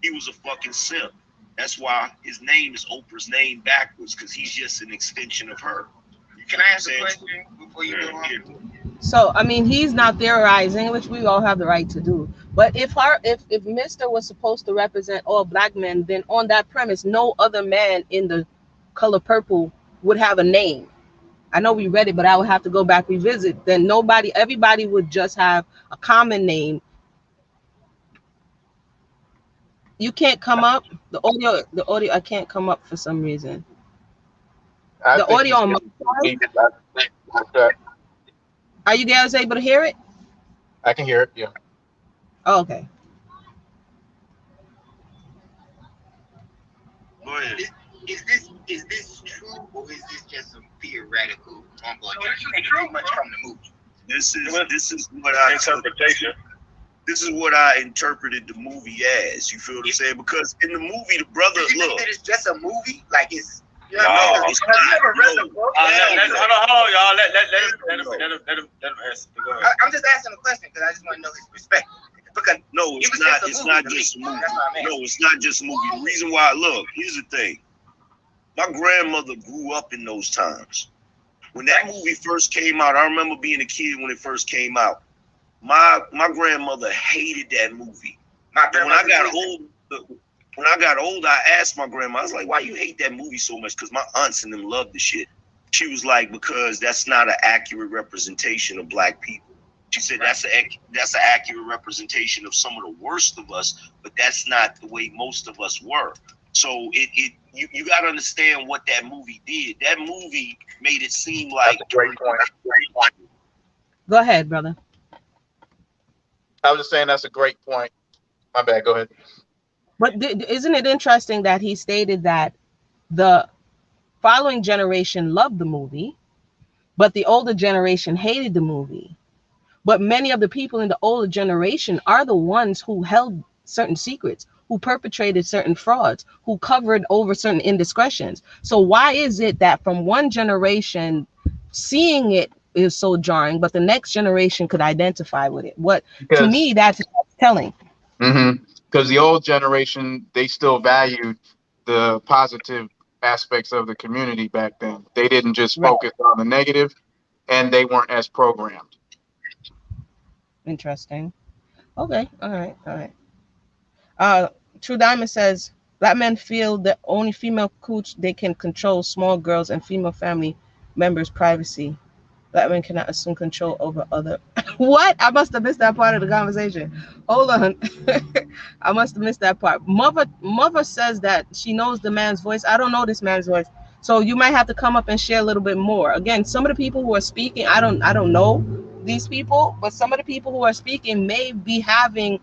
He was a fucking simp. That's why his name is Oprah's name backwards, because he's just an extension of her. Can I ask a question before you go on? So I mean, he's not theorizing, which we all have the right to do. But if Mister was supposed to represent all black men, then on that premise, no other man in the color purple would have a name. I know we read it, but I would have to go back revisit. Then everybody would just have a common name. You can't come up. The audio, I can't come up for some reason. I The think audio on my side. okay. Are you guys able to hear it? I can hear it. Yeah. Oh, okay. Go ahead. Is this true or is this just some theoretical mumbo? You take too much from the movie. This is what I Interpretation. This is what I interpreted the movie as. You feel what I'm saying? Because in the movie, the brother Do you think look. that it's just a movie? Like it's. You No. know, because It's have you not. ever read the No. book? Hold on, y'all. Let him answer. Go ahead. I'm just asking a question because I just want to know his perspective. Because No, it it's was not. just a It's movie not to me. just a movie. That's what I'm asking. No, it's not just a movie. The reason why, look, here's the thing. My grandmother grew up in those times. When that movie first came out, I remember being a kid when it first came out. My grandmother hated that movie. My And when I grandmother got older, I asked my grandma, I was like, why you hate that movie so much? Because my aunts and them loved the shit. She was like, because that's not an accurate representation of black people. She said that's an accurate representation of some of the worst of us, but that's not the way most of us were. So you got to understand what that movie did. That movie made it seem like That's a great point. Go ahead, brother. I was just saying that's a great point. My bad. Go ahead. But isn't it interesting that he stated that the following generation loved the movie, but the older generation hated the movie? But many of the people in the older generation are the ones who held certain secrets, who perpetrated certain frauds, who covered over certain indiscretions. So why is it that from one generation seeing it is so jarring, but the next generation could identify with it? What, to Because me, that's telling. because the old generation, they still valued the positive aspects of the community back then. They didn't just Right. focus on the negative, and they weren't as programmed. Interesting. Okay. All right. All right. Uh, True Diamond says black men feel the only female coach they can control small girls and female family members' privacy. Black men cannot assume control over other. What? I must have missed that part of the conversation. Hold on. I must have missed that part. Mother says that she knows the man's voice. I don't know this man's voice. So you might have to come up and share a little bit more. Again, some of the people who are speaking, I don't know these people, but some of the people who are speaking may be having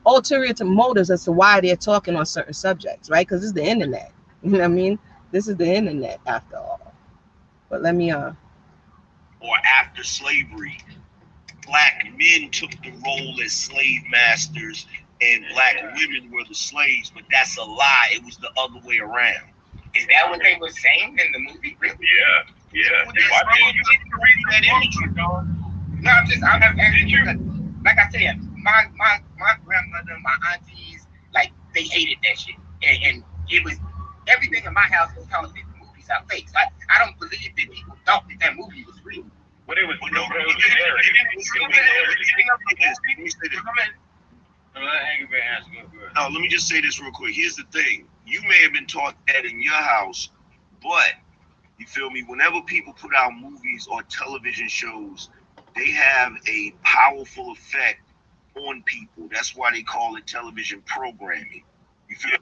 ulterior motives as to why they're talking on certain subjects, right? Because this is the internet. You know what I mean? This is the internet after all. But let me or after slavery, black men took the role as slave masters and black women were the slaves, but that's a lie. It was the other way around. Is that what they were saying in the movie? Really? Yeah. Well, you need to read that imagery, dog. No, I'm asking you because, like I said, my grandmother, my aunties, like they hated that shit, and it was everything in my house was telling me the movies are fake. So I don't believe that people thought that movie was real. But it was Let me just say this real quick. Here's the thing. You may have been taught that in your house, but you feel me? Whenever people put out movies or television shows, they have a powerful effect on people. That's why they call it television programming. You feel me?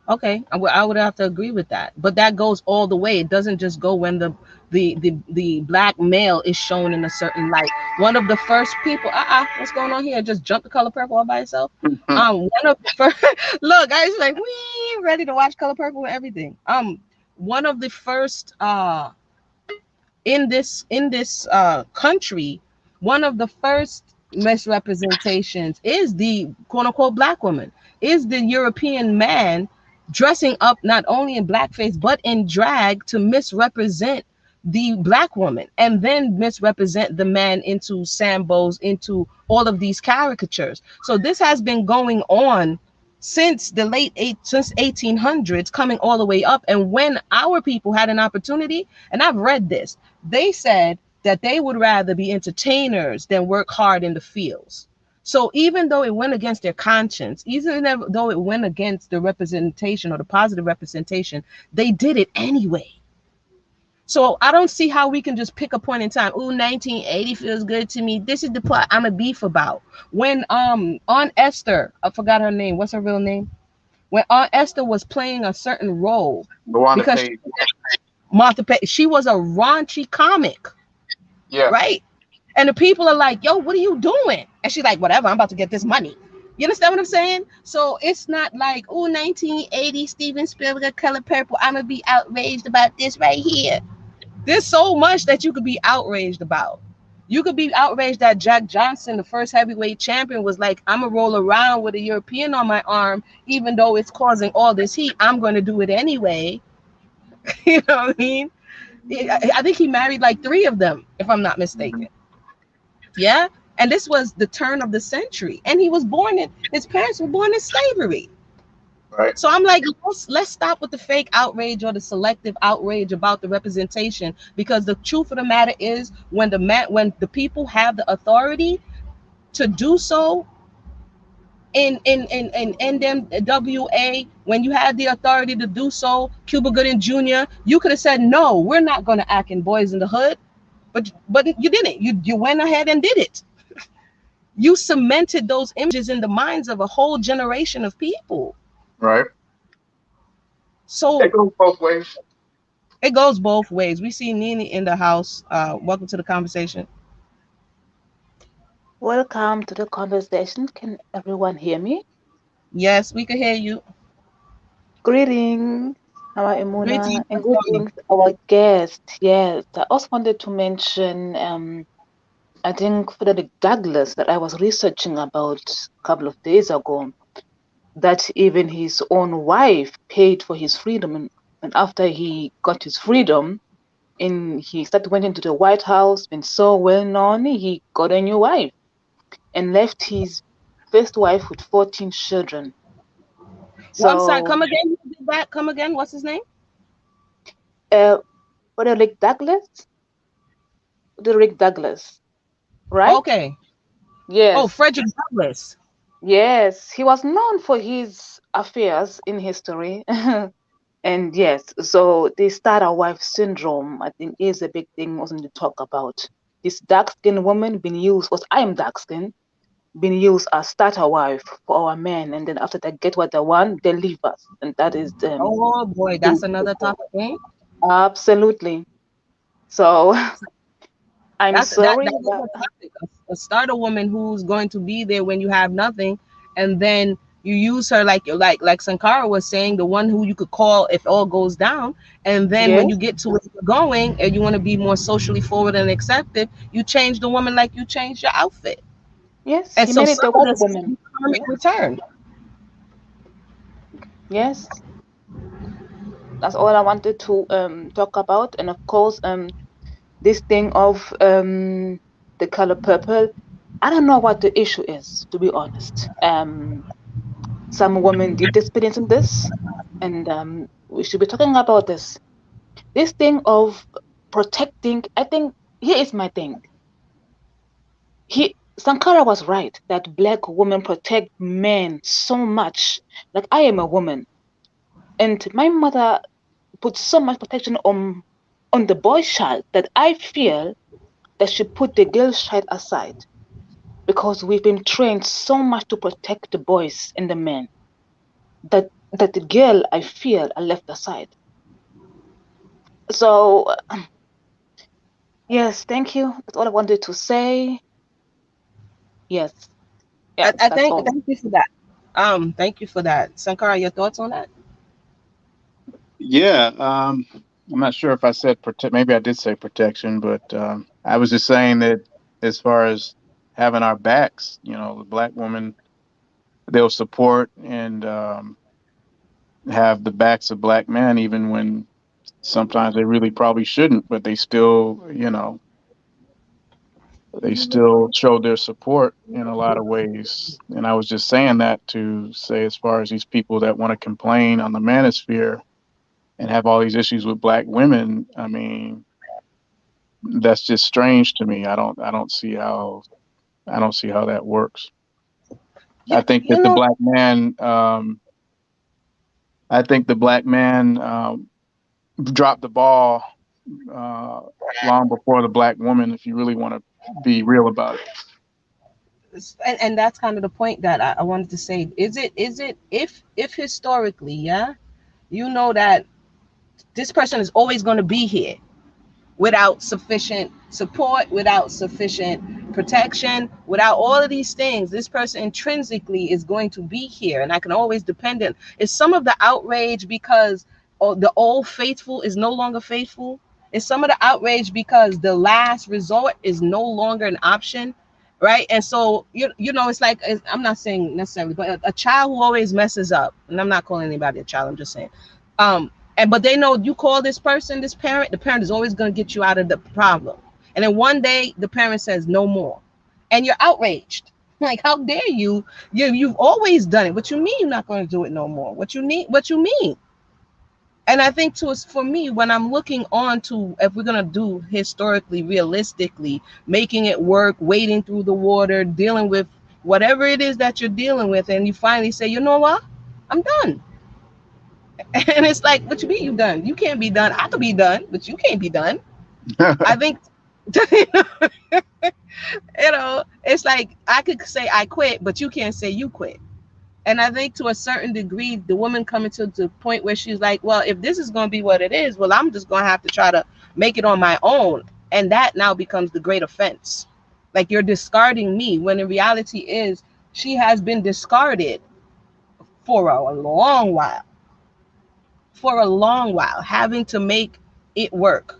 Okay, I would have to agree with that, but that goes all the way. It doesn't just go when the black male is shown in a certain light. One of the first people, what's going on here? Just jump the Color Purple all by itself. One of the first, look, I was like, we ready to watch Color Purple and everything. One of the first in this country, one of the first misrepresentations is the quote unquote black woman, is the European man dressing up not only in blackface but in drag to misrepresent the black woman and then misrepresent the man into sambos, into all of these caricatures. So this has been going on since since 1800s, coming all the way up. And when our people had an opportunity, and I've read this, they said that they would rather be entertainers than work hard in the fields. So even though it went against their conscience, even though it went against the representation or the positive representation, they did it anyway. So I don't see how we can just pick a point in time. Ooh, 1980 feels good to me. This is the part I'm a beef about. When Aunt Esther, I forgot her name. What's her real name? When Aunt Esther was playing a certain role, Luana because Page. Martha Page, she was a raunchy comic, Yeah. right? And the people are like, yo, what are you doing? And she's like, whatever, I'm about to get this money. You understand what I'm saying? So it's not like, oh, 1980 Steven Spielberg, Color Purple. I'm gonna be outraged about this right here. There's so much that you could be outraged about. You could be outraged that Jack Johnson, the first heavyweight champion, was like, I'm gonna roll around with a European on my arm, even though it's causing all this heat. I'm gonna do it anyway. You know what I mean? I think he married like three of them, if I'm not mistaken. Yeah. And this was the turn of the century. And he was born in, his parents were born in slavery. Right. So I'm like, let's stop with the fake outrage or the selective outrage about the representation, because the truth of the matter is, when the people have the authority to do so in NWA, when you had the authority to do so, Cuba Gooding Jr., you could have said, no, we're not going to act in Boys in the Hood, but you didn't. You went ahead and did it. You cemented those images in the minds of a whole generation of people. Right. So It goes both ways. it goes both ways. We see Nini in the house. Welcome to the conversation. Welcome to the conversation. Can everyone hear me? Yes, we can hear you. Greetings, our Greetings. Emuna, and greetings, our guest. Yes, I also wanted to mention, I think Frederick Douglass that I was researching about a couple of days ago, that even his own wife paid for his freedom, and after he got his freedom, and he started went into the White House, been so well known, he got a new wife and left his first wife with 14 children. Well, I'm sorry. So, Come again. Who did that? Come again. What's his name? uh, Frederick Douglass, Frederick Douglass, right? Okay. Oh, Yes, Frederick Douglass. yes, he was known for his affairs in history. And yes, so the starter wife syndrome, I think, is a big thing also to talk about. This dark skinned woman being used, because I am dark skinned, being used as starter wife for our men, and then after they get what they want, they leave us. And that is Oh boy, the that's another topic. Eh? absolutely. So I'm That sorry, is but a topic. A starter woman who's going to be there when you have nothing, and then you use her like Sankara was saying, the one who you could call if all goes down. And then when you yes, get to where you're going and you want to be more socially forward and accepted, you change the woman like you changed your outfit. yes, And he so married some the of white this is woman. karmic Yes, return. yes, that's all I wanted to talk about. And of course, this thing of the color purple. I don't know what the issue is, to be honest. Some women did experience in this, and we should be talking about this. This thing of protecting. I think here is my thing. He Sankara was right that black women protect men so much. Like I am a woman, and my mother put so much protection on the boy child that I feel that she put the girl child aside because we've been trained so much to protect the boys and the men that the girl I feel are left aside. So yes, thank you. That's all I wanted to say. Yes, yeah, I that's think all. thank you for that. Thank you for that. Sankara, your thoughts on that? Yeah. I'm not sure if I said protect. Maybe I did say protection, but I was just saying that as far as having our backs, the black woman, they'll support and have the backs of black men, even when sometimes they really probably shouldn't, but they still show their support in a lot of ways. And I was just saying that to say, as far as these people that want to complain on the manosphere and have all these issues with black women, I mean, that's just strange to me. I don't see how that works. You, I think you that the know, black man, I think the black man dropped the ball uh, long before the black woman. If you really want to be real about it. and that's kind of the point that I wanted to say. Is it if historically, yeah, that this person is always going to be here without sufficient support, without sufficient protection, without all of these things, this person intrinsically is going to be here, and I can always depend on. Is some of the outrage because the old faithful is no longer faithful? Is some of the outrage because the last resort is no longer an option? Right. And so it's like, I'm not saying necessarily, but a child who always messes up, and I'm not calling anybody a child, I'm just saying, and but they know you call this person, this parent, the parent is always going to get you out of the problem. And then one day the parent says no more, and you're outraged. Like, how dare you? You've always done it. What you mean you're not going to do it no more? What you need? What you mean? And I think to us, for me, when I'm looking on to, if we're gonna do historically, realistically, making it work, wading through the water, dealing with whatever it is that you're dealing with, and you finally say, you know what, I'm done. And it's like, what you mean you done? You can't be done. I could be done, but you can't be done. I think, it's like I could say I quit, but you can't say you quit. And I think to a certain degree, the woman coming to the point where she's like, well, if this is going to be what it is, well, I'm just going to have to try to make it on my own. And that now becomes the great offense. Like, you're discarding me, when in reality is she has been discarded for a long while, having to make it work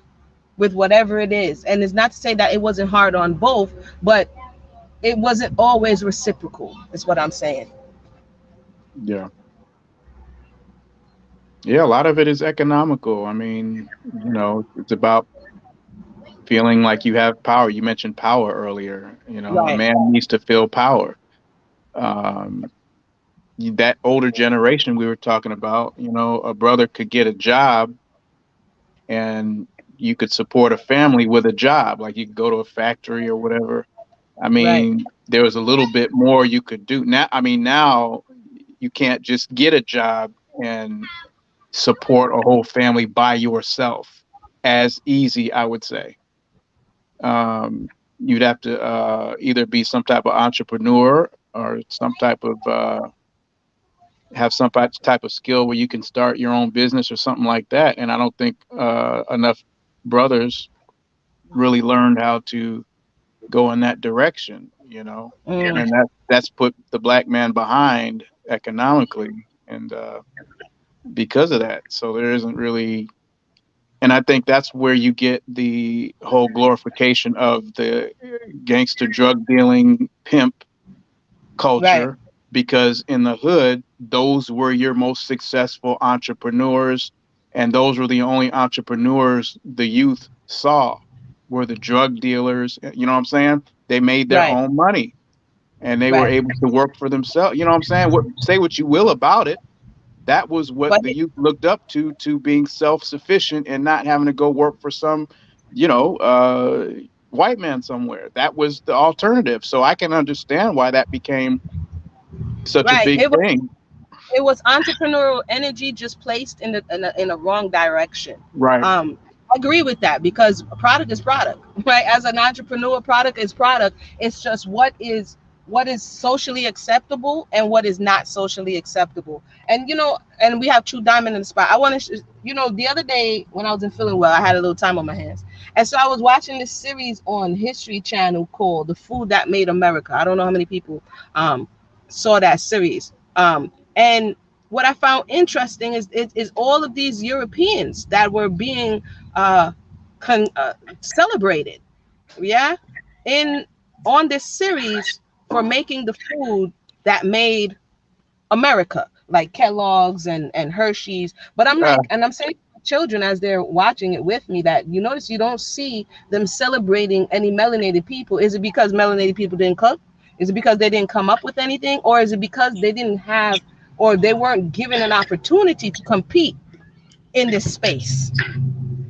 with whatever it is. And it's not to say that it wasn't hard on both, but it wasn't always reciprocal, is what I'm saying. Yeah. Yeah, a lot of it is economical. I mean, it's about feeling like you have power. You mentioned power earlier. A Right, man needs to feel power. Um, that older generation we were talking about, a brother could get a job and you could support a family with a job. Like, you could go to a factory or whatever. I right, mean, there was a little bit more you could do. Now, I mean, now you can't just get a job and support a whole family by yourself as easy, I would say. You'd have to either be some type of entrepreneur or some type of have some type of skill where you can start your own business or something like that. And I don't think enough brothers really learned how to go in that direction, mm, and that's put the black man behind economically, and because of that, so there isn't really. And I think that's where you get the whole glorification of the gangster drug dealing pimp right, culture, because in the hood, those were your most successful entrepreneurs, and those were the only entrepreneurs the youth saw, were the drug dealers. You know what I'm saying? They made their right, own money and they were right. able to work for themselves. You know what I'm saying? Say what you will about it. That was what But the youth looked up to being self-sufficient and not having to go work for some, you know, uh, white man somewhere. That was the alternative. So I can understand why that became such a right, big thing. it was entrepreneurial energy just placed in a wrong direction. Right. I agree with that, because product is product, right? As an entrepreneur, product is product. It's just what is socially acceptable and what is not socially acceptable. And and we have True Diamond in the spot. I want to, the other day when I wasn't feeling well, I had a little time on my hands, and so I was watching this series on History Channel called "The Food That Made America." I don't know how many people saw that series. And what I found interesting is all of these Europeans that were being uh, celebrated, yeah, in on this series for making the food that made America, like Kellogg's and Hershey's. But I'm Uh, like, and I'm saying to children as they're watching it with me, that you notice you don't see them celebrating any melanated people. Is it because melanated people didn't cook? Is it because they didn't come up with anything? Or is it because they didn't have, or they weren't given an opportunity to compete in this space?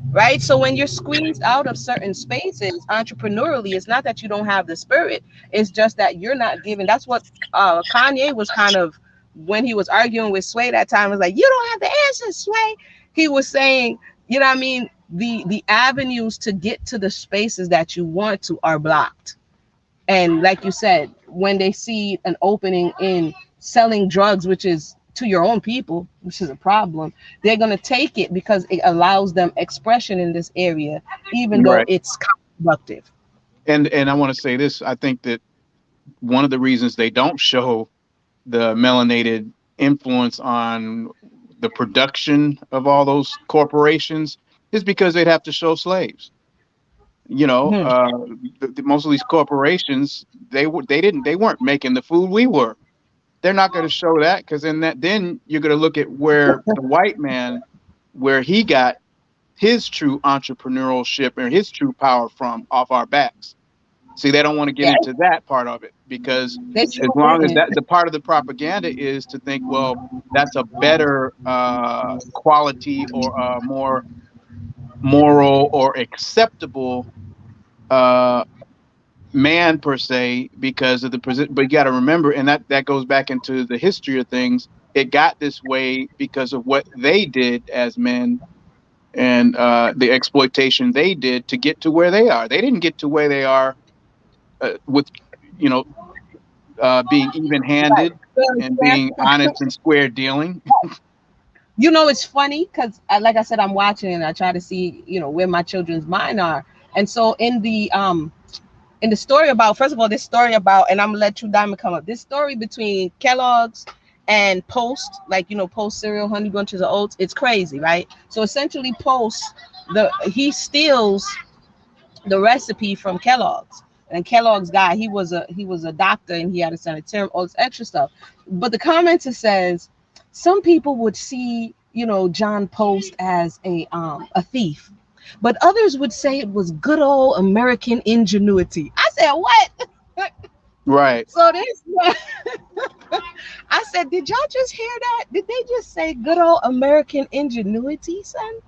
Right? So when you're squeezed out of certain spaces entrepreneurially, it's not that you don't have the spirit. It's just that you're not given. That's what Kanye was kind of, when he was arguing with Sway that time, was like, you don't have the answers, Sway. He was saying, you know what I mean? The avenues to get to the spaces that you want to are blocked. And like you said, when they see an opening in selling drugs, which is to your own people, which is a problem, they're going to take it because it allows them expression in this area, even though right. it's productive. And I want to say this. I think that one of the reasons they don't show the melanated influence on the production of all those corporations is because they'd have to show slaves. You know, Hmm. most of these corporations, they weren't making the food we were. They're not going to show that, because then you're going to look at where the white man, where he got his true entrepreneurship and his true power from, off our backs. See, they don't want to get Yeah, into that part of it, because they as sure long as didn't. that, the part of the propaganda is to think, well, that's a better quality, or a more moral or acceptable uh, man per se, because of the position. But you got to remember, and that goes back into the history of things. It got this way because of what they did as men, and the exploitation they did to get to where they are. They didn't get to where they are with, you know, being Right. even-handed Fair and and being square. honest and square dealing. You know, it's funny because, like I said, I'm watching and I try to see, where my children's mind are. And so in the story about, first of all, this story about, and I'm gonna let True Diamond come up. This story between Kellogg's and Post, like Post cereal, Honey Bunches of Oats. It's crazy, right? So essentially, Post, he steals the recipe from Kellogg's. And Kellogg's guy, he was a doctor and he had a sanitarium, all this extra stuff. But the commenter says some people would see, John Post as a thief, but others would say it was good old American ingenuity. I said, what? Right. So this, I said, did y'all just hear that? Did they just say good old American ingenuity, son?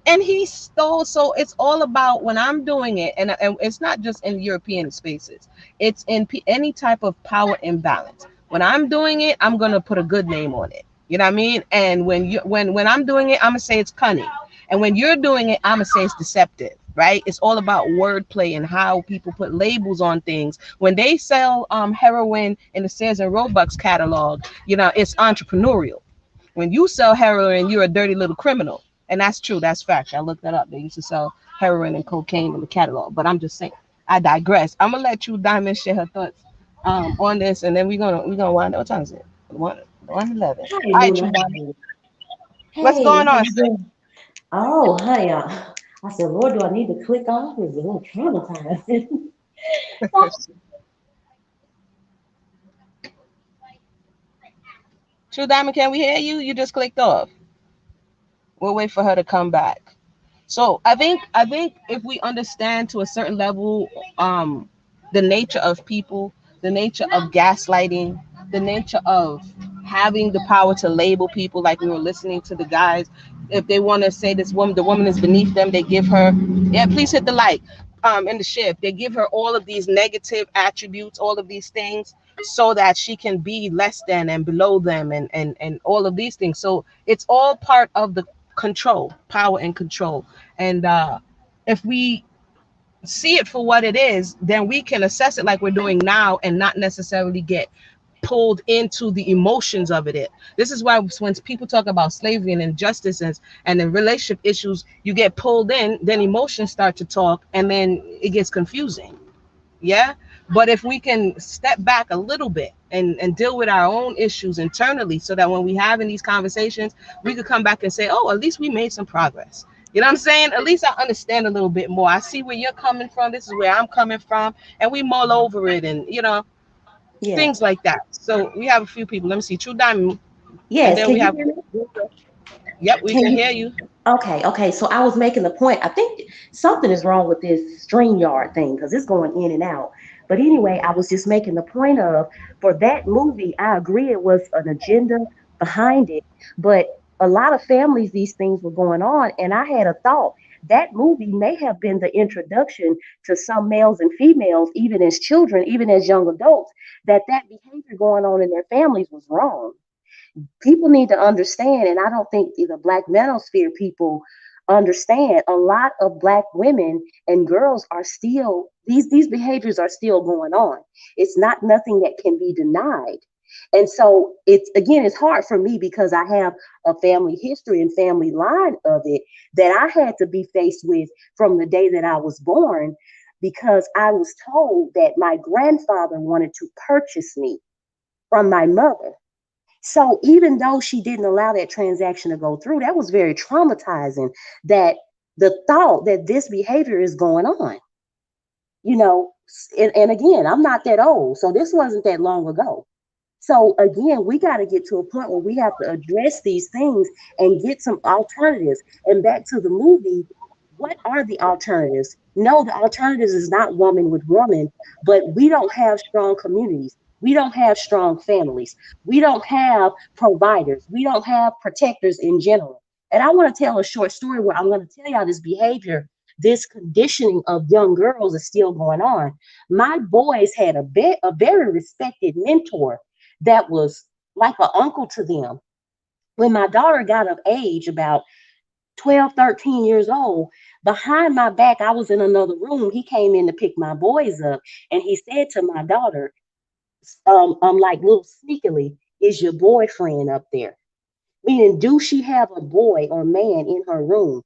And he stole. So it's all about when I'm doing it, and it's not just in European spaces, it's in any type of power imbalance. When I'm doing it, I'm gonna put a good name on it, you know what I mean? And when I'm doing it, I'm gonna say it's cunning, and when you're doing it, I'm gonna say it's deceptive, right? It's all about wordplay and how people put labels on things. When they sell heroin in the Sears and Roebuck's catalog, it's entrepreneurial. When you sell heroin, you're a dirty little criminal. And that's true. That's fact. I looked that up. They used to sell heroin and cocaine in the catalog. But I'm just saying. I digress. I'm gonna let you Diamond share her thoughts on this, and then we're gonna wind up. What time is it? 1:11. Hi, All right, Mona. true Diamond. What's Hey, going how on, you sis? doing? Oh, honey, I said, Lord, do I need to click off? It's a little traumatized. True Diamond, can we hear you? You just clicked off. We'll wait for her to come back. So I think if we understand to a certain level, the nature of people, the nature of gaslighting, the nature of having the power to label people, like we were listening to the guys. If they want to say the woman is beneath them, they give her, yeah, please hit the like, in the shift. They give her all of these negative attributes, all of these things, so that she can be less than and below them, and all of these things. So it's all part of the control, power and control. And if we see it for what it is, then we can assess it like we're doing now and not necessarily get pulled into the emotions of it. This is why when people talk about slavery and injustices and the relationship issues, you get pulled in, then emotions start to talk, and then it gets confusing. Yeah. But if we can step back a little bit and deal with our own issues internally, so that when we have in these conversations, we could come back and say, oh, at least we made some progress. You know what I'm saying? At least I understand a little bit more. I see where you're coming from. This is where I'm coming from. And we mull over it, and Yeah. things like that. So we have a few people. Let me see. True Diamond. And Yes, then can we you have, hear me? yep, we Can can you? hear you. Okay, okay. So I was making the point. I think something is wrong with this StreamYard thing because it's going in and out. But anyway, I was just making the point of for that movie, I agree it was an agenda behind it. But a lot of families, these things were going on. And I had a thought that movie may have been the introduction to some males and females, even as children, even as young adults, that behavior going on in their families was wrong. People need to understand, and I don't think the Black manosphere people understand. A lot of Black women and girls are still these behaviors are still going on. It's not nothing that can be denied. And so it's again, it's hard for me because I have a family history and family line of it that I had to be faced with from the day that I was born. because I was told that my grandfather wanted to purchase me from my mother. So even though she didn't allow that transaction to go through, that was very traumatizing, that the thought that this behavior is going on, and again, I'm not that old, so this wasn't that long ago. So again, we got to get to a point where we have to address these things and get some alternatives. And back to the movie, what are the alternatives? No, the alternatives is not woman with woman, but we don't have strong communities. We don't have strong families. We don't have providers. We don't have protectors in general. And I want to tell a short story where I'm going to tell y'all this behavior, this conditioning of young girls is still going on. My boys had a very respected mentor that was like an uncle to them. When my daughter got of age, about 12, 13 years old, behind my back, I was in another room. He came in to pick my boys up, and he said to my daughter, like little sneakily, is your boyfriend up there? Meaning, do she have a boy or man in her room?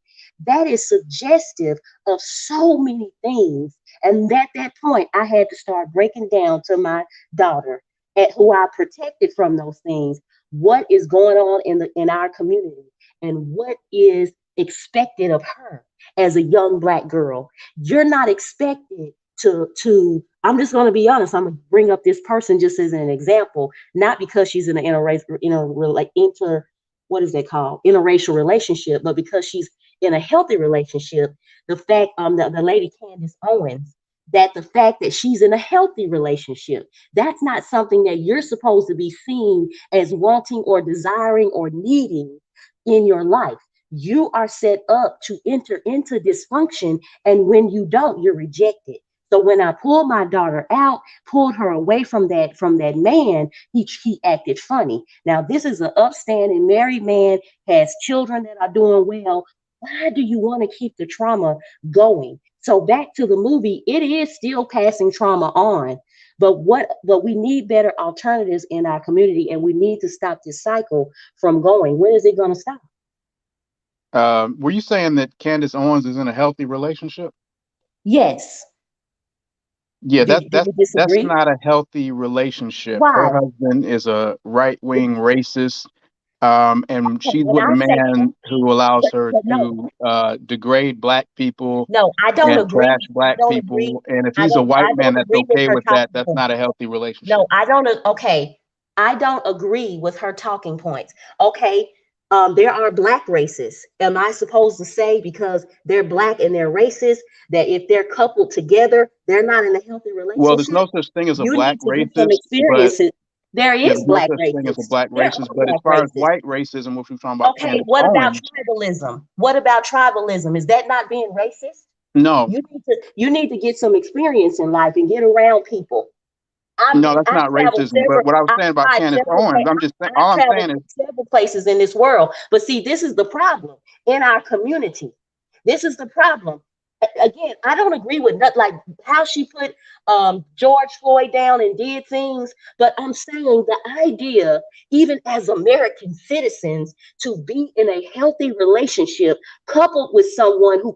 That is suggestive of so many things. And at that point, I had to start breaking down to my daughter, at who I protected from those things, what is going on in our community and what is expected of her as a young black girl. You're not expected to I'm just going to be honest. I'm going to bring up this person just as an example, not because she's in an inter what is that called, interracial relationship, but because she's in a healthy relationship. The fact the lady Candace Owens, that the fact that she's in a healthy relationship, that's not something that you're supposed to be seen as wanting or desiring or needing in your life. You are set up to enter into dysfunction, and when you don't, you're rejected. So when I pulled my daughter out, pulled her away from that man, he acted funny. Now this is an upstanding married man, has children that are doing well. Why do you want to keep the trauma going? So back to the movie, it is still passing trauma on. But we need better alternatives in our community, and we need to stop this cycle from going. When is it going to stop? Were you saying that Candace Owens is in a healthy relationship? Yes. Yeah, Do you that's disagree? not a healthy relationship. Her Why? husband is a right wing racist, and Okay, she's when with a I say that, man who allows her but no, to degrade black people no, I don't and agree. trash I black don't agree. people. And if he's a I white man don't that's agree with okay her with that, talking that's points. not a healthy relationship. No, I don't. Okay, I don't agree with her talking points. Okay, there are black racists. Am I supposed to say because they're black and they're racist that if they're coupled together, they're not in a healthy Well, there's relationship? no such thing as a You black need to get some racist, but experiences. There yeah, is there's no black such thing as a racists. black There racist. are But as black far as racists. white racism, which we're talking about Okay, Candace what about Owens, tribalism? What about tribalism? Is that not being racist? no, You need to get some experience in life and get around people. no, that's I've not traveled racism. But several. what I was I've saying about tried Candace several Owens, places. all I've I'm traveled saying is, to several places in this world. But see, this is the problem in our community. This is the problem. Again, I don't agree with not like how she put George Floyd down and did things, but I'm saying the idea, even as American citizens, to be in a healthy relationship coupled with someone who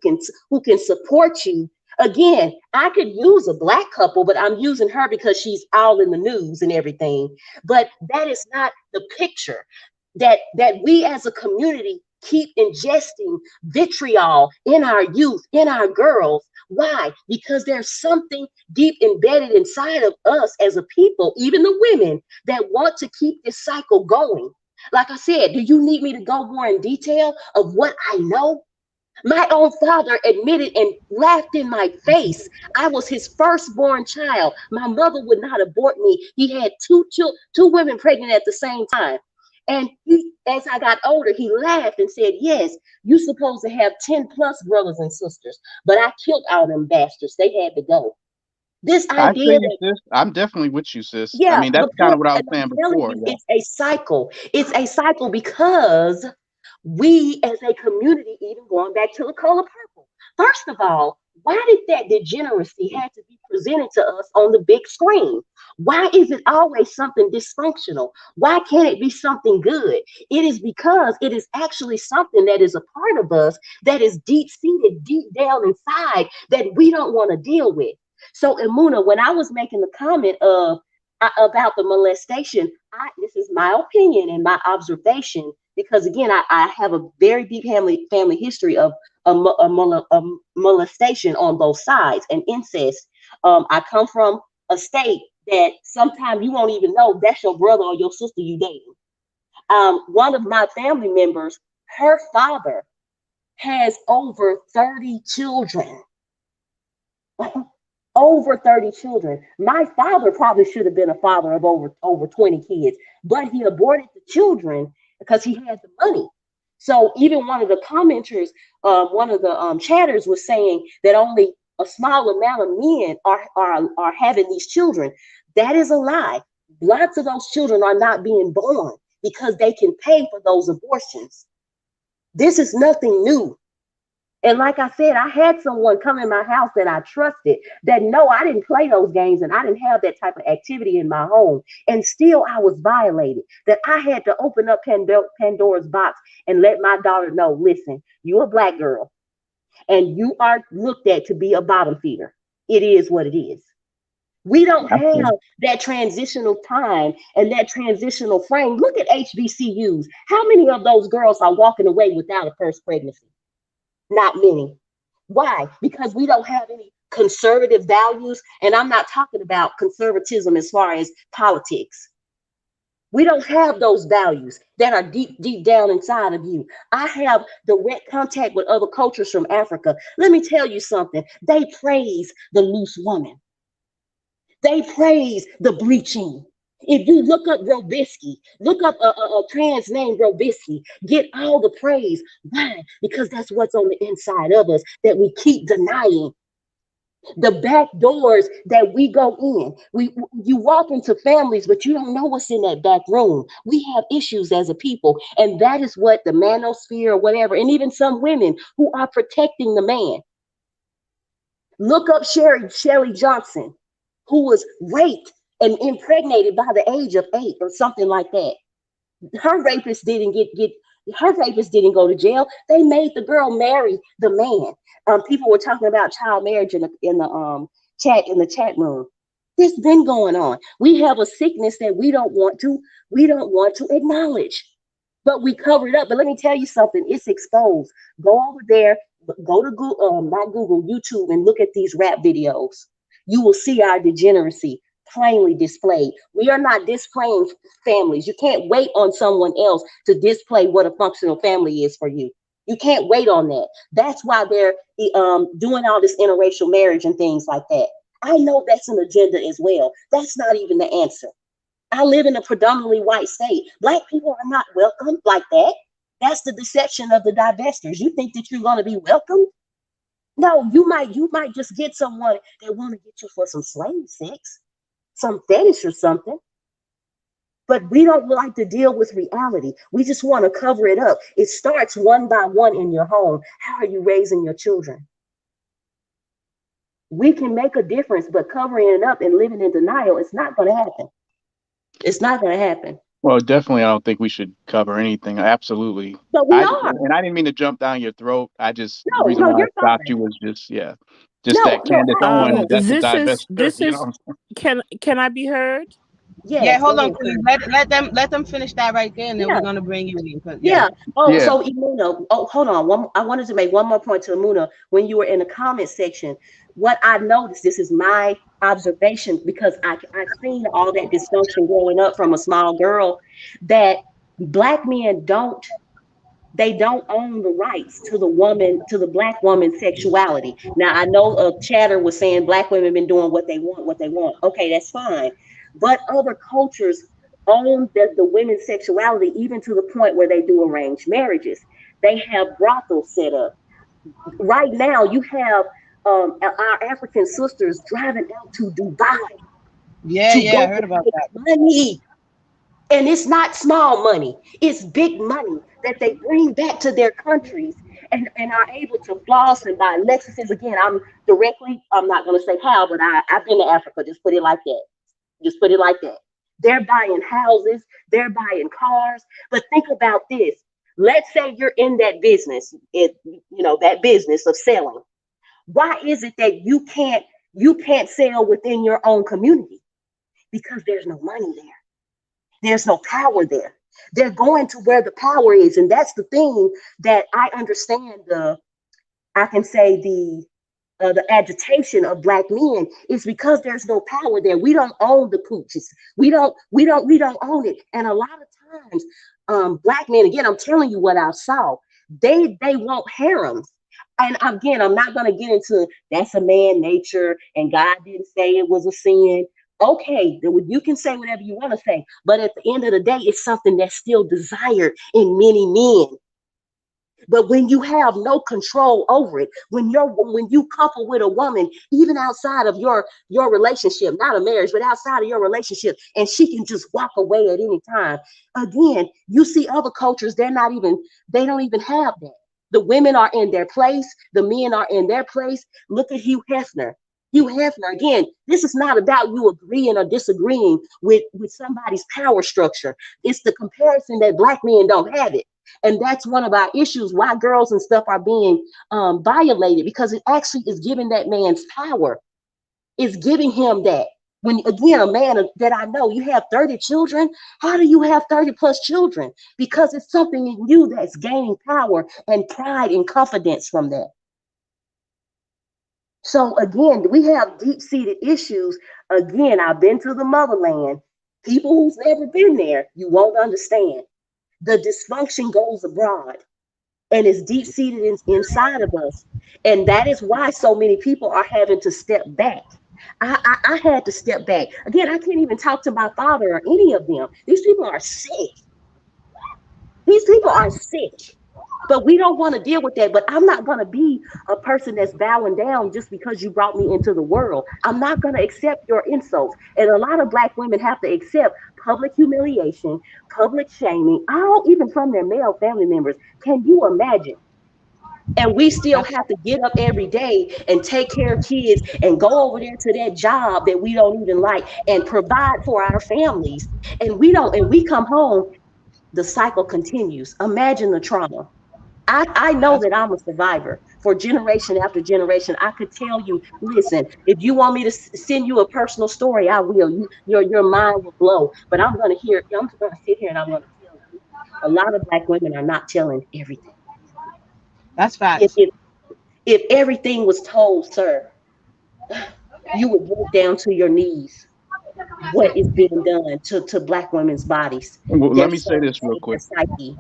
can support you. Again, I could use a black couple, but I'm using her because she's all in the news and everything. But that is not the picture that we as a community keep ingesting vitriol in our youth, in our girls. Why? Because there's something deep embedded inside of us as a people, even the women, that want to keep this cycle going. Like I said, do you need me to go more in detail of what I know? My own father admitted and laughed in my face. I was his firstborn child. My mother would not abort me. He had two women pregnant at the same time. And as I got older, he laughed and said, yes, you're supposed to have 10 plus brothers and sisters. But I killed all them bastards. They had to go. This I idea feel you, that, sis. I'm definitely with you, sis. I yeah, mean, the that's kind point, of what I was and I'm saying telling before. you, Yeah. it's a cycle. It's a cycle because we as a community, even going back to the color purple, first of all, Why did that degeneracy have to be presented to us on the big screen? Why is it always something dysfunctional? Why can't it be something good? It is because it is actually something that is a part of us that is deep seated, deep down inside that we don't want to deal with. So, Imuna, when I was making the comment of about the molestation, this is my opinion and my observation because again, I have a very deep family history of a molestation on both sides and incest. I come from a state that sometimes you won't even know that's your brother or your sister you dating. One of my family members, her father has over 30 children. Over 30 children. My father probably should have been a father of over 20 kids, but he aborted the children because he had the money. So even one of the commenters, one of the chatters was saying that only a small amount of men are having these children. That is a lie. Lots of those children are not being born because they can pay for those abortions. This is nothing new. And like I said, I had someone come in my house that I trusted that no, I didn't play those games and I didn't have that type of activity in my home. And still I was violated. That I had to open up Pandora's box and let my daughter know, listen, you're a black girl and you are looked at to be a bottom feeder. It is what it is. We don't have that transitional time and that transitional frame. Look at HBCUs. How many of those girls are walking away without a first pregnancy? Not many. Why? Because we don't have any conservative values. And I'm not talking about conservatism as far as politics. We don't have those values that are deep, deep down inside of you. I have direct contact with other cultures from Africa. Let me tell you something. They praise the loose woman. They praise the bleaching. If you look up Robisky, look up a trans named Robisky, get all the praise. Why? Because that's what's on the inside of us that we keep denying. The back doors that we go in. You walk into families, but you don't know what's in that back room. We have issues as a people, and that is what the manosphere or whatever, and even some women who are protecting the man. Look up Sherry Johnson, who was raped and impregnated by the age of 8 or something like that. Her rapist didn't get her rapist didn't go to jail. They made the girl marry the man. People were talking about child marriage in the chat room. This been going on. We have a sickness that we don't want to acknowledge, but we cover it up. But let me tell you something, it's exposed. Go over there, go to Google, not Google, YouTube, and look at these rap videos. You will see our degeneracy plainly displayed. We are not displaying families. You can't wait on someone else to display what a functional family is for you. You can't wait on that. That's why they're doing all this interracial marriage and things like that. I know that's an agenda as well. That's not even the answer. I live in a predominantly white state. Black people are not welcome like that. That's the deception of the divestors. You think that you're going to be welcome? No, you might just get someone that want to get you for some slave sex, some fetish or something. But we don't like to deal with reality. We just want to cover it up. It starts one by one in your home. How are you raising your children? We can make a difference, but covering it up and living in denial, it's not going to happen. It's not going to happen. Well, definitely, I don't think we should cover anything. Absolutely. But we are. And I didn't mean to jump down your throat. The No, reason no, why I you're stopped fine. you was just, yeah, just No, that no, Candace I Owens, that's a divestiture, This is can I be heard? Yeah, yes, go hold on, ahead, please. Queen. Let them finish that right there, and then we're Yeah, gonna bring you in. Cause yeah, yeah. Oh, Yeah. so Imuna, oh, hold on. I wanted to make one more point to Imuna. When you were in the comment section, what I noticed, this is my observation because I've seen all that dysfunction growing up from a small girl, that black men don't own the rights to the woman, to the black woman's sexuality. Now I know a chatter was saying black women been doing what they want. Okay, that's fine. But other cultures own the women's sexuality even to the point where they do arranged marriages. They have brothels set up. Right now, you have our African sisters driving out to Dubai yeah, to yeah. I go heard to about make that. money. And it's not small money, it's big money that they bring back to their countries. and are able to floss and buy Lexuses. Again, I'm not going to say how, but I've been to Africa. Just put it like that. Just put it like that. They're buying houses, they're buying cars. But think about this. Let's say you're in that business, that business of selling. Why is it that you can't sell within your own community? Because there's no money there. There's no power there. They're going to where the power is, and that's the thing that I understand. I can say the agitation of black men is because there's no power there. We don't own the coochies. We don't own it. And a lot of times, black men, again, I'm telling you what I saw. They want harems. And again, I'm not gonna get into that's a man nature and God didn't say it was a sin. Okay, you can say whatever you want to say, but at the end of the day, it's something that's still desired in many men. But when you have no control over it, when you couple with a woman, even outside of your relationship, not a marriage, but outside of your relationship, and she can just walk away at any time. Again, you see other cultures, they don't even have that. The women are in their place, the men are in their place. Look at Hugh Hefner. Hugh Hefner, again, this is not about you agreeing or disagreeing with somebody's power structure. It's the comparison that black men don't have it. And that's one of our issues why girls and stuff are being violated, because it actually is giving that man's power. It's giving him that. When again, a man that I know, you have 30 children. How do you have 30 plus children? Because it's something in you that's gaining power and pride and confidence from that. So again, we have deep-seated issues. Again, I've been to the motherland. People who's never been there, you won't understand. The dysfunction goes abroad and is deep seated inside of us. And that is why so many people are having to step back. I had to step back. Again, I can't even talk to my father or any of them. These people are sick. These people are sick. But we don't want to deal with that. But I'm not going to be a person that's bowing down just because you brought me into the world. I'm not going to accept your insults. And a lot of black women have to accept public humiliation, public shaming, all even from their male family members. Can you imagine? And we still have to get up every day and take care of kids and go over there to that job that we don't even like and provide for our families. And we come home, the cycle continues. Imagine the trauma. I know That's that I'm a survivor for generation after generation. I could tell you, listen, if you want me to send you a personal story, I will. Your mind will blow. But I'm gonna sit here and I'm gonna tell you, a lot of black women are not telling everything. that's If facts. if, if everything was told, sir, you would break down to your knees. What is being done to black women's bodies, Well, their let me say soul, this real their quick. psyche?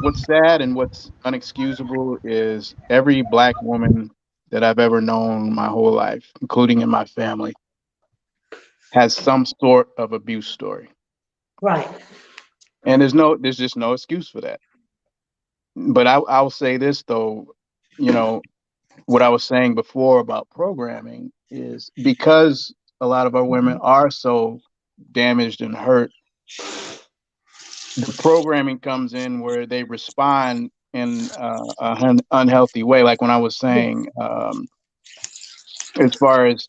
What's sad and what's unexcusable is every black woman that I've ever known my whole life, including in my family, has some sort of abuse story. Right. And there's just no excuse for that. But I'll say this though, you know, what I was saying before about programming is because a lot of our women are so damaged and hurt, the programming comes in where they respond in unhealthy way. Like when I was Yes. saying, as far as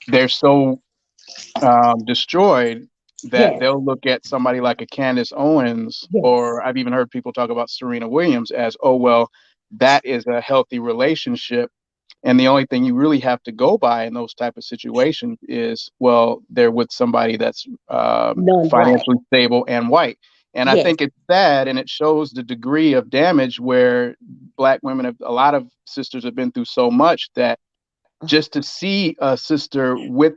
they're so destroyed that Yes. they'll look at somebody like a Candace Owens, Yes. or I've even heard people talk about Serena Williams as, oh, well, that is a healthy relationship. And the only thing you really have to go by in those type of situations is, well, they're with somebody that's Non-black. financially stable and white. And I Yes. think it's sad, and it shows the degree of damage where black women have, a lot of sisters have been through so much that just to see a sister with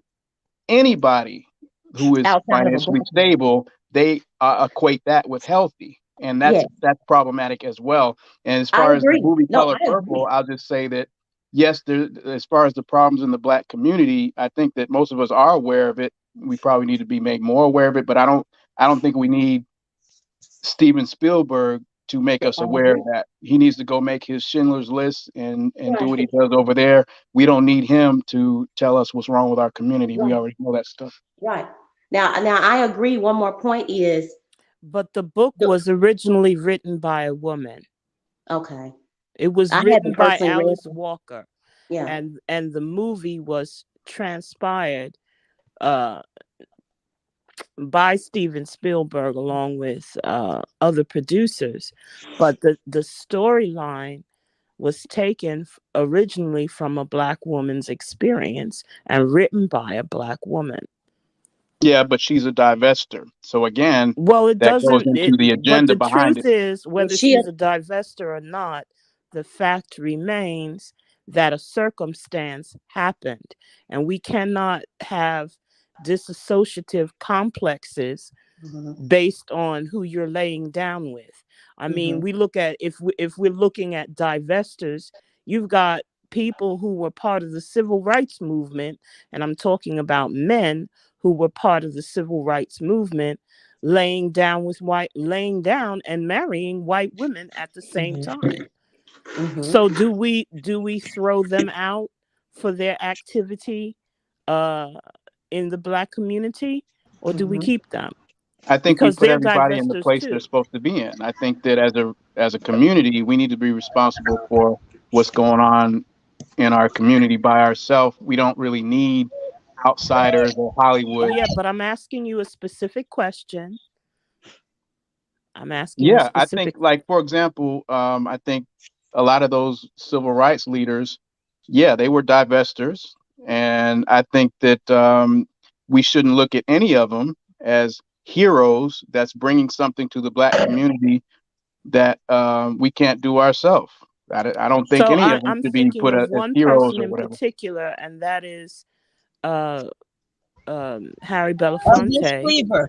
anybody who is Outside of a financially black man. stable, they equate that with healthy, and Yes. that's problematic as well. And as I far as the agree. movie No, Color I Purple, agree. I'll just say that yes, there, as far as the problems in the black community, I think that most of us are aware of it. We probably need to be made more aware of it, but I don't think we need Steven Spielberg to make us I aware of agree. that. He needs to go make his Schindler's List and do what he Right. does over there. We don't need him to tell us what's wrong with our community. We Right. already know that stuff. Right. Now I agree. One more point is But the book The- was originally written by a woman. Okay. It was I written haven't by personally read Alice them. Walker, Yeah. and the movie was transpired uh by Steven Spielberg along with other producers, but the storyline was taken originally from a black woman's experience and written by a black woman. Yeah, but she's a divester. So again, Well, it that goes doesn't. into the But agenda the behind truth it. is, Is whether she a she's a divester or not, the fact remains that a circumstance happened, and we cannot have disassociative complexes Mhm. based on who you're laying down with. I mean, Mhm. we look at if we're looking at divestors, you've got people who were part of the civil rights movement, and I'm talking about men who were part of the civil rights movement, laying down and marrying white women at the same Mhm. time. Mhm. So do we throw them out for their activity uh in the black community, or do we Mhm. keep them? I think we Because put they're everybody in the divestors place they're too. supposed to be in. I think that as a community, we need to be responsible for what's going on in our community by ourselves. We don't really need outsiders or Hollywood. Yeah, but I'm asking you a specific question. I'm asking you a Yeah, I think, specific. like, for example, I think a lot of those civil rights leaders, yeah, they were divestors, and I think that we shouldn't look at any of them as heroes that's bringing something to the black community that we can't do ourselves. I don't think So any of them I'm should be thinking put of as one heroes person or in whatever. particular, and that is uh Harry Eldridge Belafonte. Cleaver.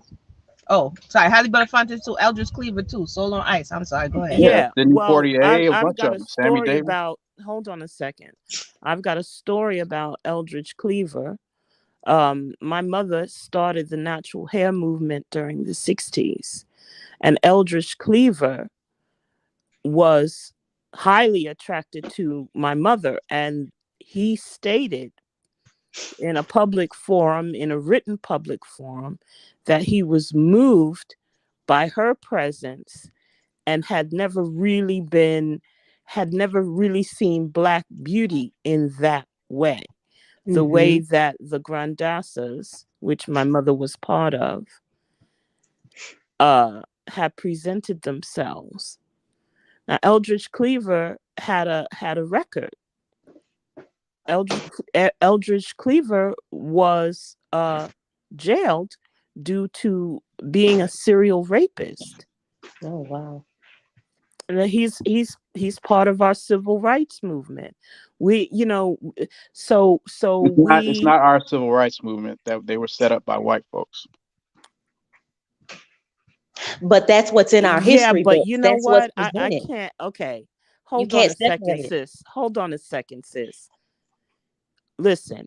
Oh, sorry. Halle Belafonte too. Eldridge Cleaver too. Soul on Ice. I'm sorry. Go ahead. Yeah, Yeah, Sidney well, Poitier, a I've bunch got of a them, Sammy story Davis. about. Hold on a second. I've got a story about Eldridge Cleaver. My mother started the natural hair movement during the '60s, and Eldridge Cleaver was highly attracted to my mother, and he stated in a public forum, in a written public forum, that he was moved by her presence and had never really seen black beauty in that way, the way Mhm. that the Grandasas, which my mother was part of, had presented themselves. Now, Eldridge Cleaver had a record. Eldridge Cleaver was jailed due to being a serial rapist. Oh wow. And he's part of our civil rights movement. We, so It's we, not our civil rights movement that they were set up by white folks. But that's what's in our yeah, history but books. you know That's what's what? I presented. can't. Okay, You hold on can't a second, separate it. sis. Hold on a second, sis. Listen,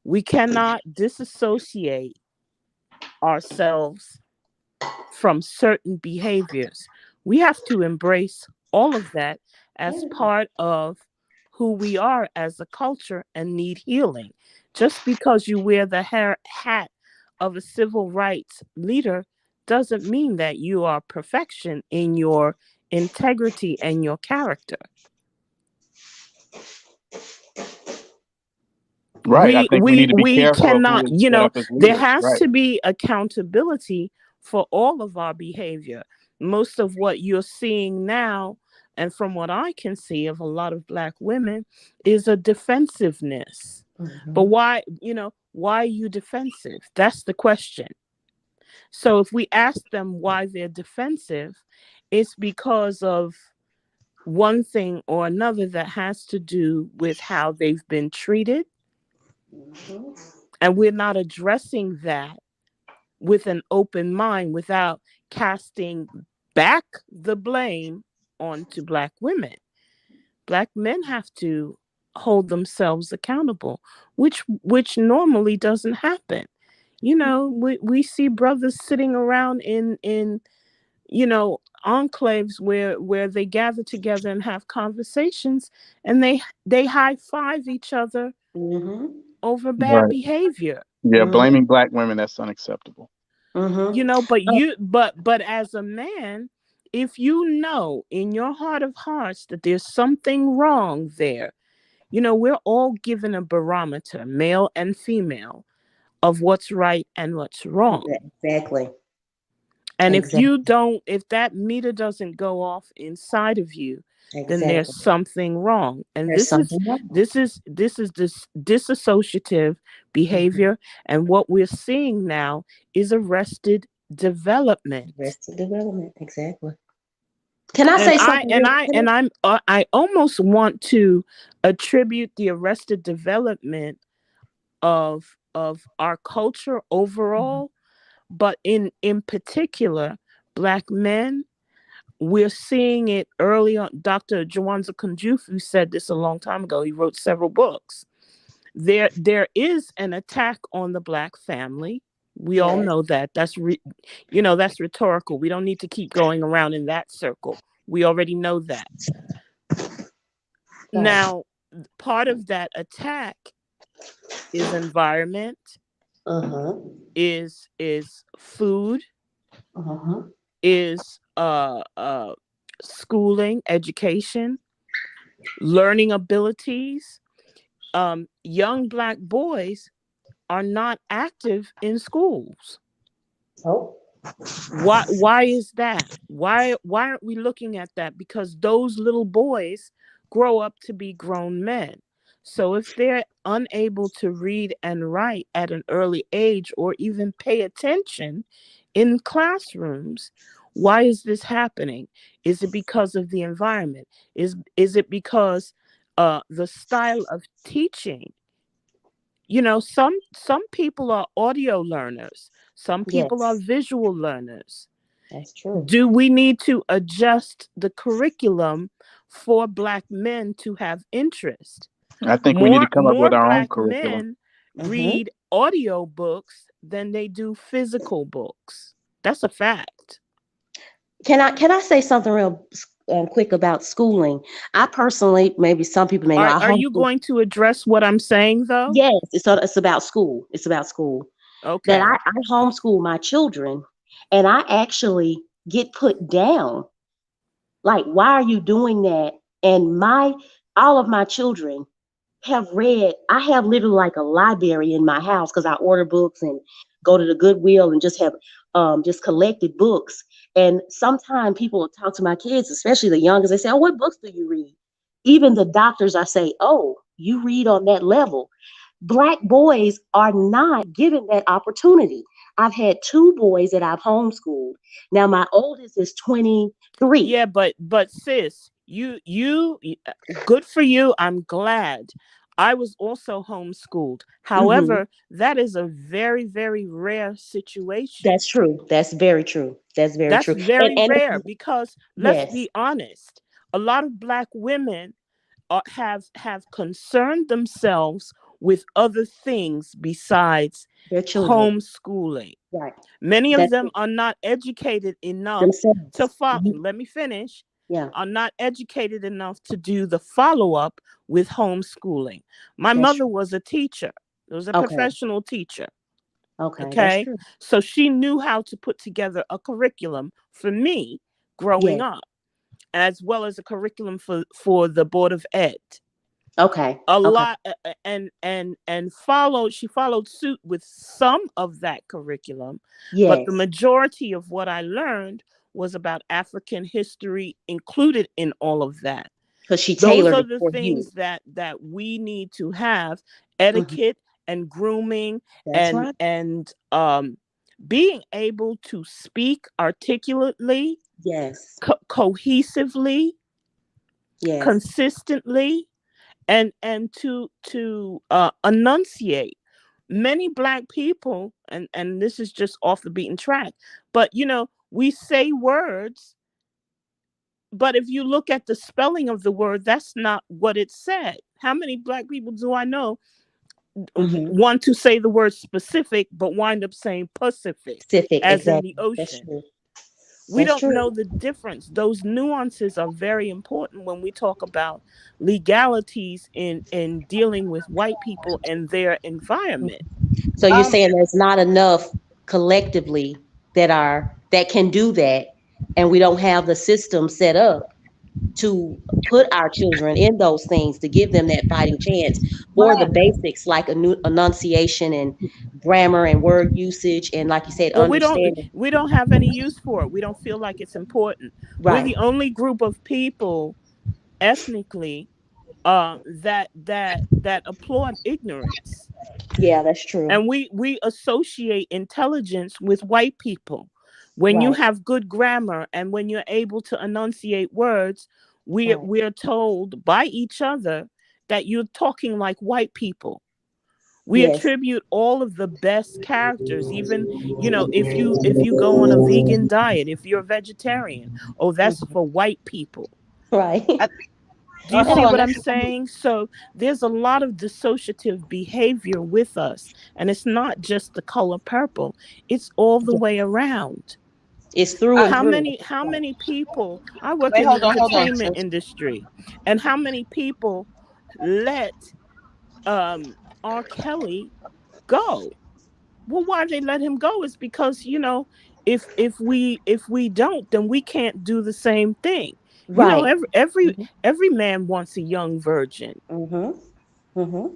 we cannot disassociate ourselves from certain behaviors. We have to embrace all of that as part of who we are as a culture and need healing. Just because you wear the hat of a civil rights leader doesn't mean that you are perfection in your integrity and your character. Right. I think we need to be We careful of who cannot, is set up as there leaders. has Right. to be accountability for all of our behavior. Most of what you're seeing now, and from what I can see of a lot of black women, is a defensiveness. But Mhm. why are you defensive? That's the question. So if we ask them why they're defensive, it's because of one thing or another that has to do with how they've been treated, Mhm. and we're not addressing that with an open mind without casting back the blame onto black women. Black men have to hold themselves accountable, which normally doesn't happen. We see brothers sitting around in enclaves where they gather together and have conversations, and they high five each other Mhm. over bad Right. behavior. Yeah. Mhm. Blaming black women, that's unacceptable. Mm-hmm. But as a man, if you know in your heart of hearts that there's something wrong there, we're all given a barometer, male and female, of what's right and what's wrong. Exactly. And Exactly. if that meter doesn't go off inside of you, then there's Exactly. something wrong. And There's this is something wrong. this disassociative Mm-hmm. behavior. And what we're seeing now is arrested development. Arrested development. Exactly. Can I And say I something and real I quick? and I'm I almost want to attribute the arrested development of our culture Mhm. overall, but in particular black men. We're seeing it early on. Dr. Jawanza Kunjufu said this a long time ago. He wrote several books. There is an attack on the black family. We all Yes. know that. That's rhetorical. We don't need to keep going around in that circle. We already know that. Right. Now, part of that attack is environment, Uh-huh. is food, Uh-huh. is schooling, education, learning abilities. Young black boys are not active in schools. Oh. Why is that? Why aren't we looking at that? Because those little boys grow up to be grown men. So if they're unable to read and write at an early age or even pay attention in classrooms, why is this happening? Is it because of the environment? Is it because the style of teaching? Some people are audio learners, some people are Yes. visual learners. That's true. Do we need to adjust the curriculum for black men to have interest? I think we need to come up More with our own black curriculum. men Mm-hmm. read audio books than they do physical books. That's a fact. Can I say something real quick about schooling? I personally, maybe some people may know, are I are you homeschool. going to address what I'm saying though? Yes, it's about school. It's about school. That Okay. I homeschool my children, and I actually get put down. Like, why are you doing that? And my all of my children have read. I have literally like a library in my house because I order books and go to the Goodwill and just have just collected books. And sometimes people will talk to my kids, especially the youngest. They say, "Oh, what books do you read?" Even the doctors, I say, "Oh, you read on that level." Black boys are not given that opportunity. I've had two boys that I've homeschooled. Now my oldest is 23. Yeah, but sis, good for you. I'm glad. I was also homeschooled. Hmm. However, that is a very, very rare situation. That's true. That's very true. That's very That's true. And very and rare because let's yes, be honest. A lot of black women have concerned themselves with other things besides their children. homeschooling. Right. Many of That's them are not educated enough to themselves. follow. Mhm. Let me finish. Yeah, Are not educated enough to do the follow up with homeschooling. My that's mother true. was a teacher, was a Okay. professional teacher. Okay, that's Okay. true. So she knew how to put together a curriculum for me growing Yes. up, as well as a curriculum for the Board of Ed. Okay. A Okay. lot and followed she followed suit with some of that curriculum, but the Yes. majority of what I learned was about African history included in all of that. Because she Those tailored are it the for you. things that we need to have: Hmm. etiquette and grooming, That's and right. being able to speak articulately, Yes. cohesively, Yes. consistently, and to enunciate. Many black people, and this is just off the beaten track, but we say words, but if you look at the spelling of the word, that's not what it said. How many black people do I know Hmm. want to say the word specific but wind up saying Pacific, Pacific. as in the Exactly. That's ocean? true. We That's don't true. know the difference. Those nuances are very important when we talk about legalities in dealing with white people and their environment. So you're Um, saying there's not enough collectively that can do that, and we don't have the system set up to put our children in those things to give them that fighting chance for the Right. basics like a new enunciation and grammar and word usage and, like you said, Well, understanding. we don't have any use for it. We don't feel like it's important. We're Right. the only group of people ethnically that applaud ignorance. Yeah, that's true. And we associate intelligence with white people. When you Right. have good grammar and when you're able to enunciate words, Right. we're told by each other that you're talking like white people. We Yes. attribute all of the best characters, even, if you go on a vegan diet, if you're a vegetarian, oh, that's Mhm. for white people. Right. I, Do you hold see on. what Let I'm me, saying? So there's a lot of dissociative behavior with us. And it's not just the color purple, it's all the way around. It's through I, and through. How many people, I work wait, in the hold on, entertainment sis. industry, and how many people let R. Kelly go? Well, why they let him go is because, if we don't, then we can't do the same thing. Right. Mhm. Every man wants a young virgin. Mhm. Mhm.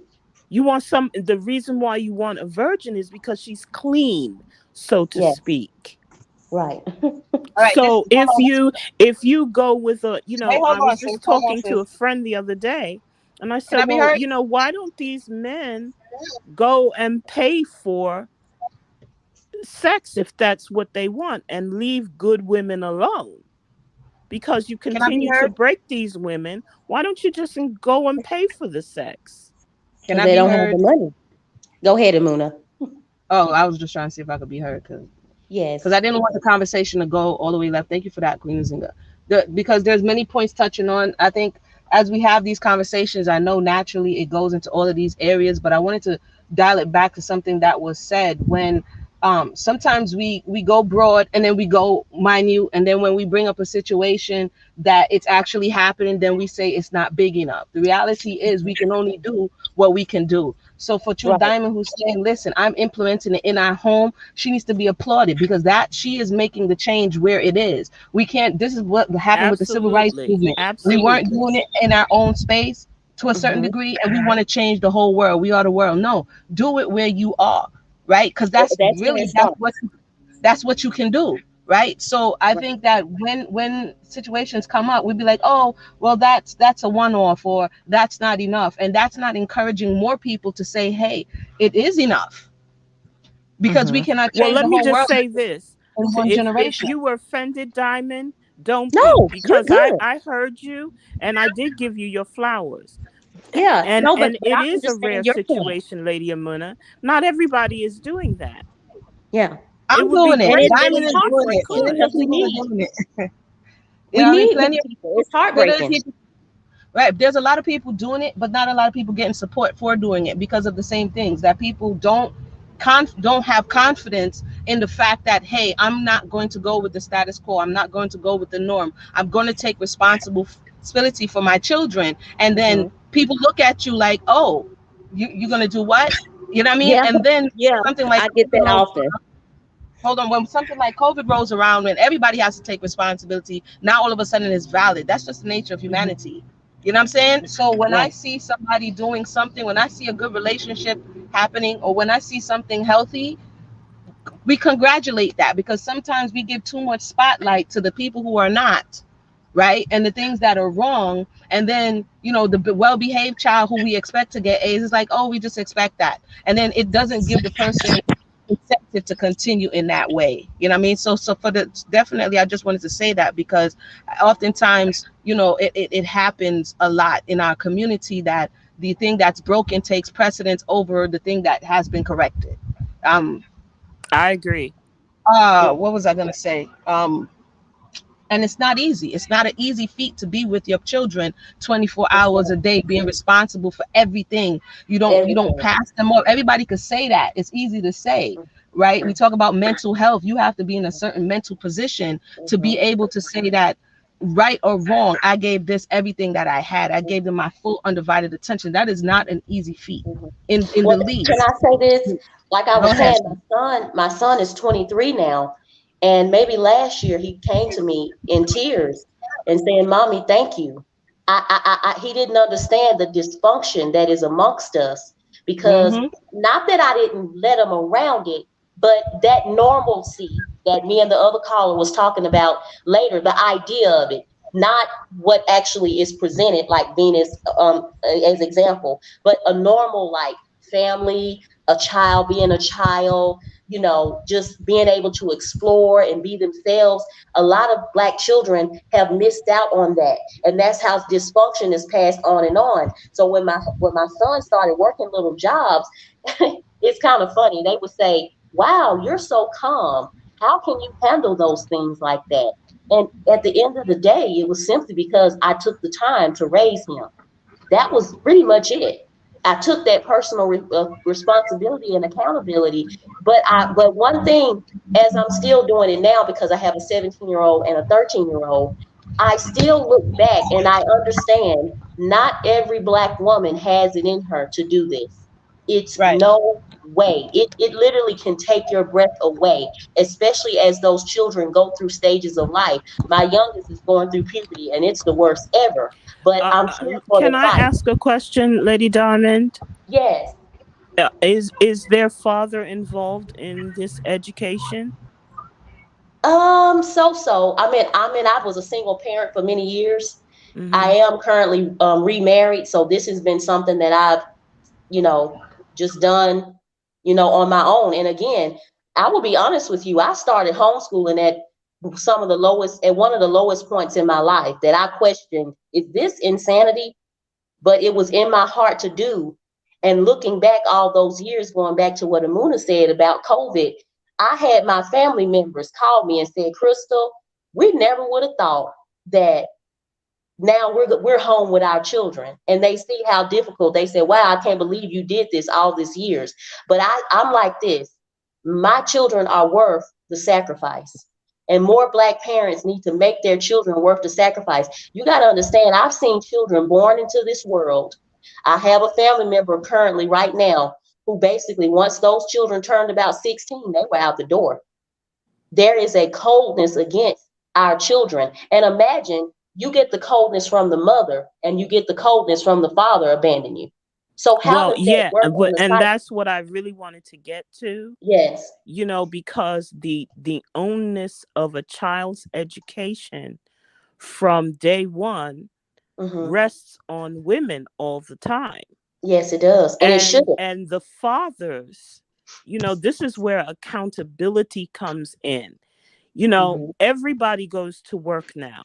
You want some The reason why you want a virgin is because she's clean, so to Yes. speak. Right. All right, this So hold on. if you go with Wait, hold I on, was sis. just Hold on, talking to a sis. friend the other day, and I Can I said, be well, heard? why don't these men go and pay for sex if that's what they want and leave good women alone? Because you Can I be continue to heard? break these women, why don't you just go and pay for the sex? Can Because I they be don't have the heard? money. Go ahead, Amuna. Oh, I was just trying to see if I could be heard because Yes. I didn't want the conversation to go all the way left. Thank you for that, Queen Zinga. Because there's many points touching on. I think as we have these conversations, I know naturally it goes into all of these areas, but I wanted to dial it back to something that was said when sometimes we go broad and then we go minute, and then when we bring up a situation that it's actually happening, then we say it's not big enough. The reality is Mhm. we can only do what we can do. So for True Right. Diamond, who's saying, "Listen, I'm implementing it in our home," she needs to be applauded because that she is making the change where it is. We can't. This is what happened with the civil rights Absolutely. movement. We weren't Absolutely. doing it in our own space to a certain Mhm. degree, and we want to change the whole world. We are the world. No, do it where you are, right? Because that's That's where it really starts. that's what you can do, right? So I Right. think that when situations come up, we'd be like, oh, well, that's a one-off, or that's not enough, and that's not encouraging more people to say, hey, it is enough, because we Mhm. cannot Well, change let the me whole just world say this. in To one if generation. you were offended, Diamond, don't be, No, you're because good. I heard you and I did give you your flowers. Yeah. And No, and but it I is a rare understand your point. situation, Lady Amuna. Not everybody is doing that. Yeah. It I'm would be doing it. And great and Diamond it's is if doing we it. heartbreaking could. Millions because of people are doing it. You we know what I mean? need Plenty more of people. It's there's heartbreaking. people. Right. There's a lot of people doing it, but not a lot of people getting support for doing it because of the same things that people don't have confidence in the fact that, hey, I'm not going to go with the status quo. I'm not going to go with the norm. I'm going to take responsibility for my children. And then Mhm. people look at you like, oh, you're going to do what? You know what I mean? Yeah. And then Yeah. something like I get COVID that rolls often. hold on, when something like COVID rolls around, when everybody has to take responsibility, now all of a sudden it's valid. That's just the nature of Mhm. humanity. You know what I'm saying? So when I Right. see somebody doing something, when I see a good relationship happening, or when I see something healthy, we congratulate that, because sometimes we give too much spotlight to the people who are not right, and the things that are wrong, and then the well-behaved child who we expect to get A's is like, oh, we just expect that, and then it doesn't give the person incentive to continue in that way. You know what I mean? So for the definitely, I just wanted to say that, because oftentimes it happens a lot in our community that the thing that's broken takes precedence over the thing that has been corrected. um I agree. Yeah. what was I going to say? And it's not easy. It's not an easy feat to be with your children 24 It's hours not a day, being responsible for everything. You don't everything. pass them off. Everybody could say that. It's easy to say, right? We talk about mental health. You have to be in a certain mental position to be Mhm. able to say that right or wrong, I gave this everything that I had. I gave them my full undivided attention. That is not an easy feat Mhm. in Well, the can least. I say this? Like I Go was ahead. saying, my son is 23 now, and maybe last year he came to me in tears and saying, "Mommy, thank you." He didn't understand the dysfunction that is amongst us because Mm-hmm. not that I didn't let him around it, but that normalcy that me and the other caller was talking about later, the idea of it, not what actually is presented, like Venus as example, but a normal like family, a child being a child, just being able to explore and be themselves. A lot of Black children have missed out on that, and that's how dysfunction is passed on and on. So when my son started working little jobs, it's kind of funny. They would say, "Wow, you're so calm. How can you handle those things like that?" And at the end of the day, it was simply because I took the time to raise him. That was pretty much it. I took that personal responsibility and accountability. But one thing, as I'm still doing it now because I have a 17-year-old and a 13-year-old, I still look back and I understand not every Black woman has it in her to do this. It's Right. no way. It literally can take your breath away, especially as those children go through stages of life. My youngest is going through puberty and it's the worst ever, but I'm here for the Can I fight. ask a question, Lady Diamond? Yes. Is their father involved in this education? So. I mean, I was a single parent for many years. Mm-hmm. I am currently remarried, so this has been something that I've, you know, just done, on my own. And again, I will be honest with you, I started homeschooling at one of the lowest points in my life that I questioned, is this insanity? But it was in my heart to do. And looking back all those years, going back to what Amuna said about COVID, I had my family members call me and said, Crystal, we never would have thought that now we're home with our children, and they see how difficult. They say, wow, I can't believe you did this all these years. But I'm like this: my children are worth the sacrifice, and more Black parents need to make their children worth the sacrifice. You got to understand, I've seen children born into this world. I have a family member currently right now who basically, once those children turned about 16, they were out the door. There is a coldness against our children. And imagine you get the coldness from the mother and you get the coldness from the father abandon you. So how Well, does that yeah, work in the and cycle? that's what I really wanted to get to. Yes. Because the onus of a child's education from day one Hmm. rests on women all the time. Yes, it does. And it and shouldn't. and the fathers, this is where accountability comes in. Hmm. Everybody goes to work now,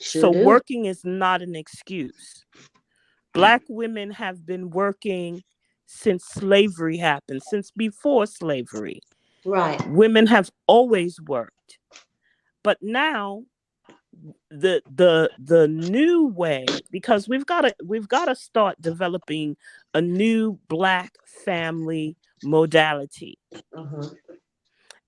Sure so do. working is not an excuse. Black women have been working since slavery happened, since before slavery. Right. Women have always worked, but now the new way, because we've got to start developing a new Black family modality. Hmm.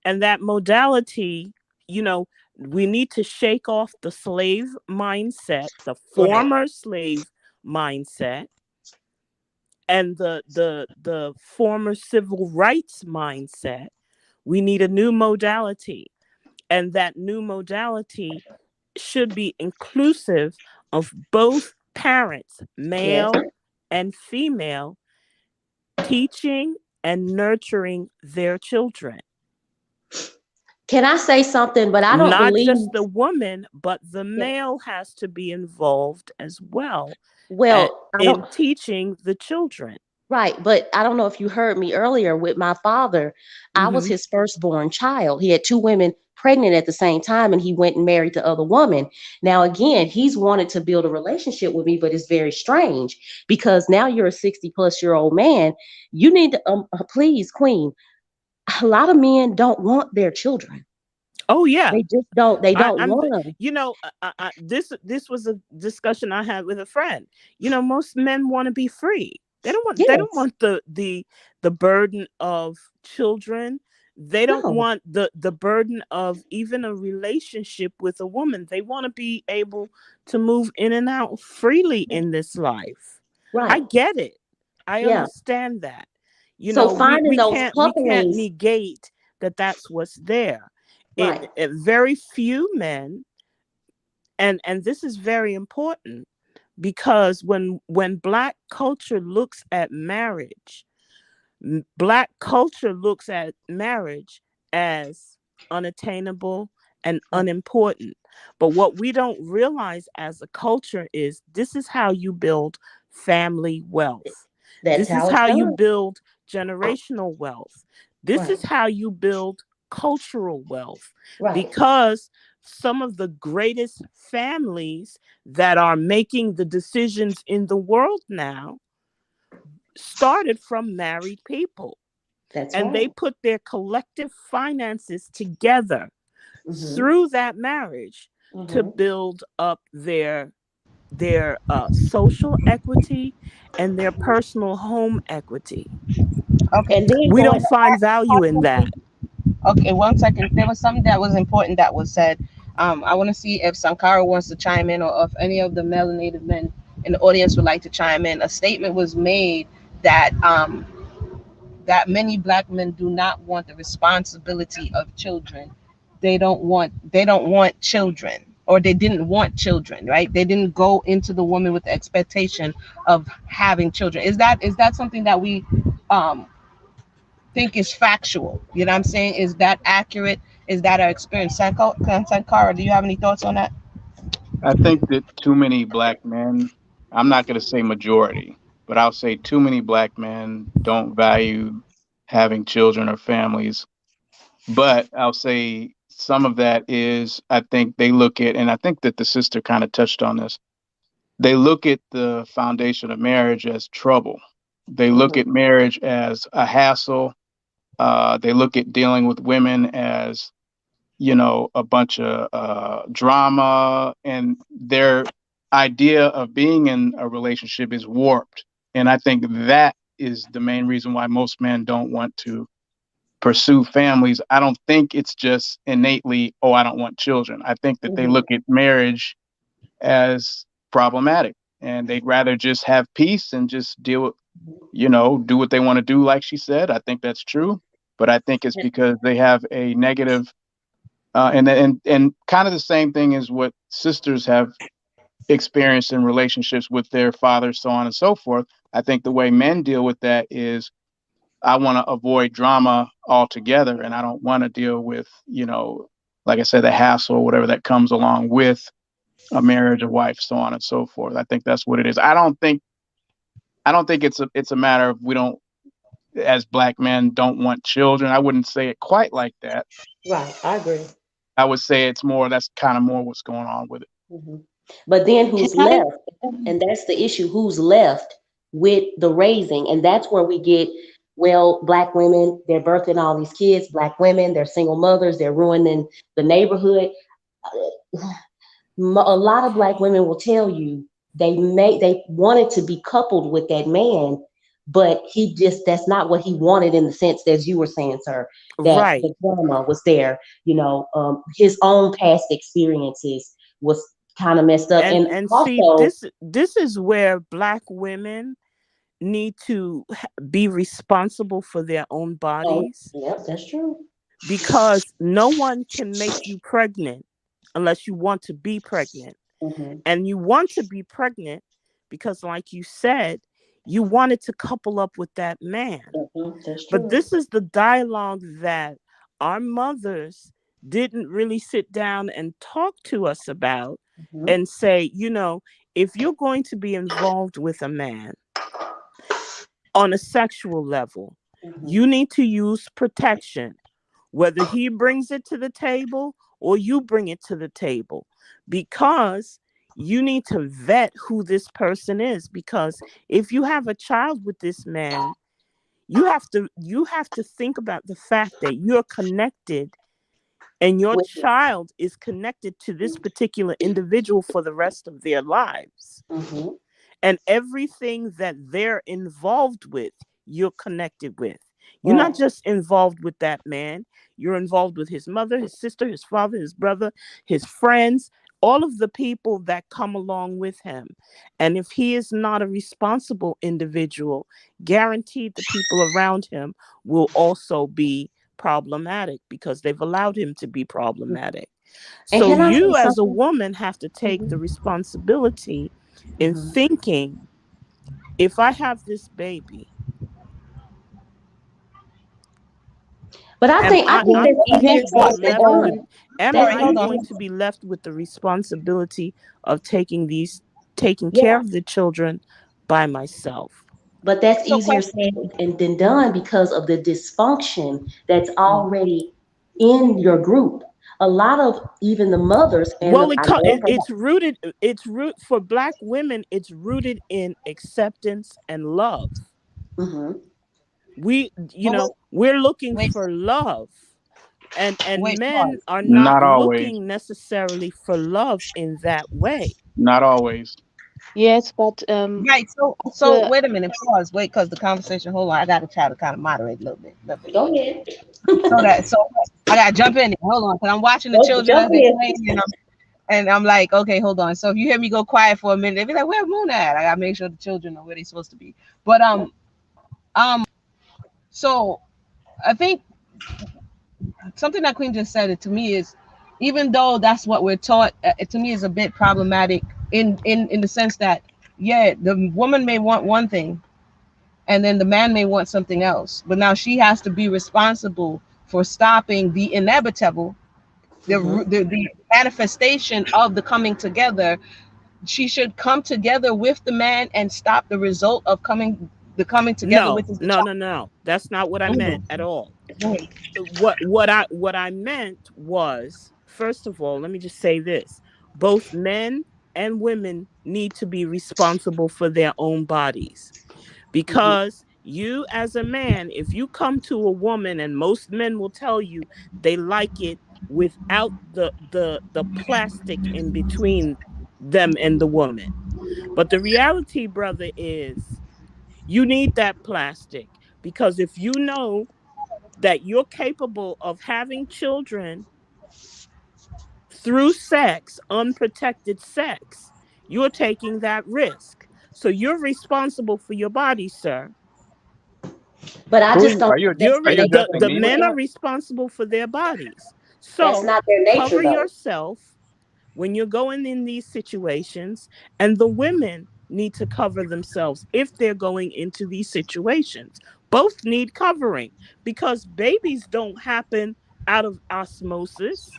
And that modality, you know we need to shake off the slave mindset, the Right. former slave mindset, and the former civil rights mindset. We need a new modality, and that new modality should be inclusive of both parents, Yes. male and female, teaching and nurturing their children. Can I say something? But I don't Not believe. just the woman, but the Yeah. male has to be involved as well Well, I in don't. teaching the children. Right, but I don't know if you heard me earlier with my father. I was Hmm. his firstborn child. He had two women pregnant at the same time, and he went and married the other woman. Now, again, he's wanted to build a relationship with me, but it's very strange because now you're a 60-plus-year-old man. You need to, please, Queen. A lot of men don't want their children. Oh yeah, They just don't. They I, don't I'm. want them. This was a discussion I had with a friend. Most men want to be free. They don't want Yes. the burden of children. They don't No. want the burden of even a relationship with a woman. They want to be able to move in and out freely in this life. I Right. get it. I Yeah. understand that. So finding those We can't couplings, negate that that's what's there. right. Very few men, and this is very important, because when black culture looks at marriage, black culture looks at marriage as unattainable and Right. unimportant. But what we don't realize as a culture is this is how you build family wealth. That's This is how it's how you done. build generational wealth. This Right. is how you build cultural wealth, Right. because some of the greatest families that are making the decisions in the world now started from married people, That's and right. they put their collective finances together Mhm. through that marriage to Mhm. build up their social equity and their personal home equity. Okay. And then We going don't find back to value in that. something. Okay, 1 second. There was something that was important that was said. I want to see if Sankara wants to chime in, or if any of the melanated men in the audience would like to chime in. A statement was made that that many black men do not want the responsibility of children. They don't want children, or they didn't want children, right? They didn't go into the woman with the expectation of having children. Is that something that we um think is factual? You know what I'm saying? Is that accurate? Is that our experience? Sankara, do you have any thoughts on that? I think that too many black men, I'm not going to say majority, but I'll say too many black men don't value having children or families. But I'll say some of that is, I think they look at, and I think that the sister kind of touched on this, they look at the foundation of marriage as trouble. They look Mhm. at marriage as a hassle. They look at dealing with women as, a bunch of drama, and their idea of being in a relationship is warped. And I think that is the main reason why most men don't want to pursue families. I don't think it's just innately, oh, I don't want children. I think that they Mhm. look at marriage as problematic, and they'd rather just have peace and just deal with, do what they want to do, like she said. I think that's true. But I think it's because they have a negative, and kind of the same thing as what sisters have experienced in relationships with their fathers, so on and so forth. I think the way men deal with that is, I want to avoid drama altogether, and I don't want to deal with, like I said, the hassle or whatever that comes along with a marriage, a wife, so on and so forth. I think that's what it is. I don't think it's a matter of we don't, as black men, don't want children. I wouldn't say it quite like that. Right. I agree. I would say it's more, that's kind of more what's going on with it. Mhm. But then Can who's I? left? And that's the issue. Who's left with the raising? And that's where we get, well, black women, they're birthing all these kids, black women, they're single mothers, they're ruining the neighborhood. A lot of black women will tell you they wanted to be coupled with that man, but he just, that's not what he wanted, in the sense that, as you were saying, sir, that Right. the drama was there. His own past experiences was kind of messed up, And and and see, also, this is where black women need to be responsible for their own oh, bodies, yep, that's true. because no one can make you pregnant unless you want to be pregnant. Hmm. And you want to be pregnant because, like you said, you wanted to couple up with that man. That's But true. this is the dialogue that our mothers didn't really sit down and talk to us about Hmm. and say, if you're going to be involved with a man on a sexual level, Hmm. you need to use protection, whether he brings it to the table or you bring it to the table, because you need to vet who this person is. Because if you have a child with this man, you have to think about the fact that you're connected, and your With child is connected to this particular individual for the rest of their lives, hmm and everything that they're involved with, you're connected with. You're not Right. just involved with that man, you're involved with his mother, his sister, his father, his brother, his friends, all of the people that come along with him. And if he is not a responsible individual, guaranteed the people around him will also be problematic because they've allowed him to be problematic. And So can I say you as a something? woman have to take the Hmm. responsibility in Hmm. thinking, if I have this baby, But I am think I I think Yes, I'm that's going easier yes, to be but said than left with done. am That's Corey, I hold easier. on. going to be left with the responsibility of taking care Yeah. of the children by myself? But that's So, easier question. said than done because of the dysfunction that's Mm. already in your group. A lot of even the mothers and Well, the, I know it's rooted, for black women, it's rooted in acceptance and love. hmm You But know, we're looking wait, for love, and men pause. are not Not always. looking necessarily for love in that way. Not always. yes, but Right. So the wait a minute. Pause. Wait, because the conversation. Hold on. I got to try to kind of moderate a little bit. Little bit. Go ahead. So I got to jump in. Hold on, because I'm watching the Go children jump as they in. play, and I'm like, okay, hold on. So if you hear me go quiet for a minute, they be like, "Where's Moon at?" I gotta make sure the children know where they're supposed to be. But um. So I think something that Queen just said it to me is, even though that's what we're taught, it to me is a bit problematic in the sense that, yeah, the woman may want one thing and then the man may want something else, but now she has to be responsible for stopping the inevitable, Hmm. the manifestation of the coming together. She should come together with the man and stop the result of coming together No, with the no, child. no, no. That's not what I meant Mhm. at all. Mhm. What I meant was, first of all, let me just say this. Both men and women need to be responsible for their own bodies, Hmm. because you as a man, if you come to a woman, and most men will tell you they like it without the plastic in between them and the woman. But the reality, brother, is you need that plastic, because if you know that you're capable of having children through sex, unprotected sex, you're taking that risk. So you're responsible for your body, sir. But I Who just don't think that's are the you nature addressing of The me? men are women. responsible for their bodies. That's So not their nature, cover though. yourself when you're going in these situations, and the women need to cover themselves if they're going into these situations. Both need covering, because babies don't happen out of osmosis.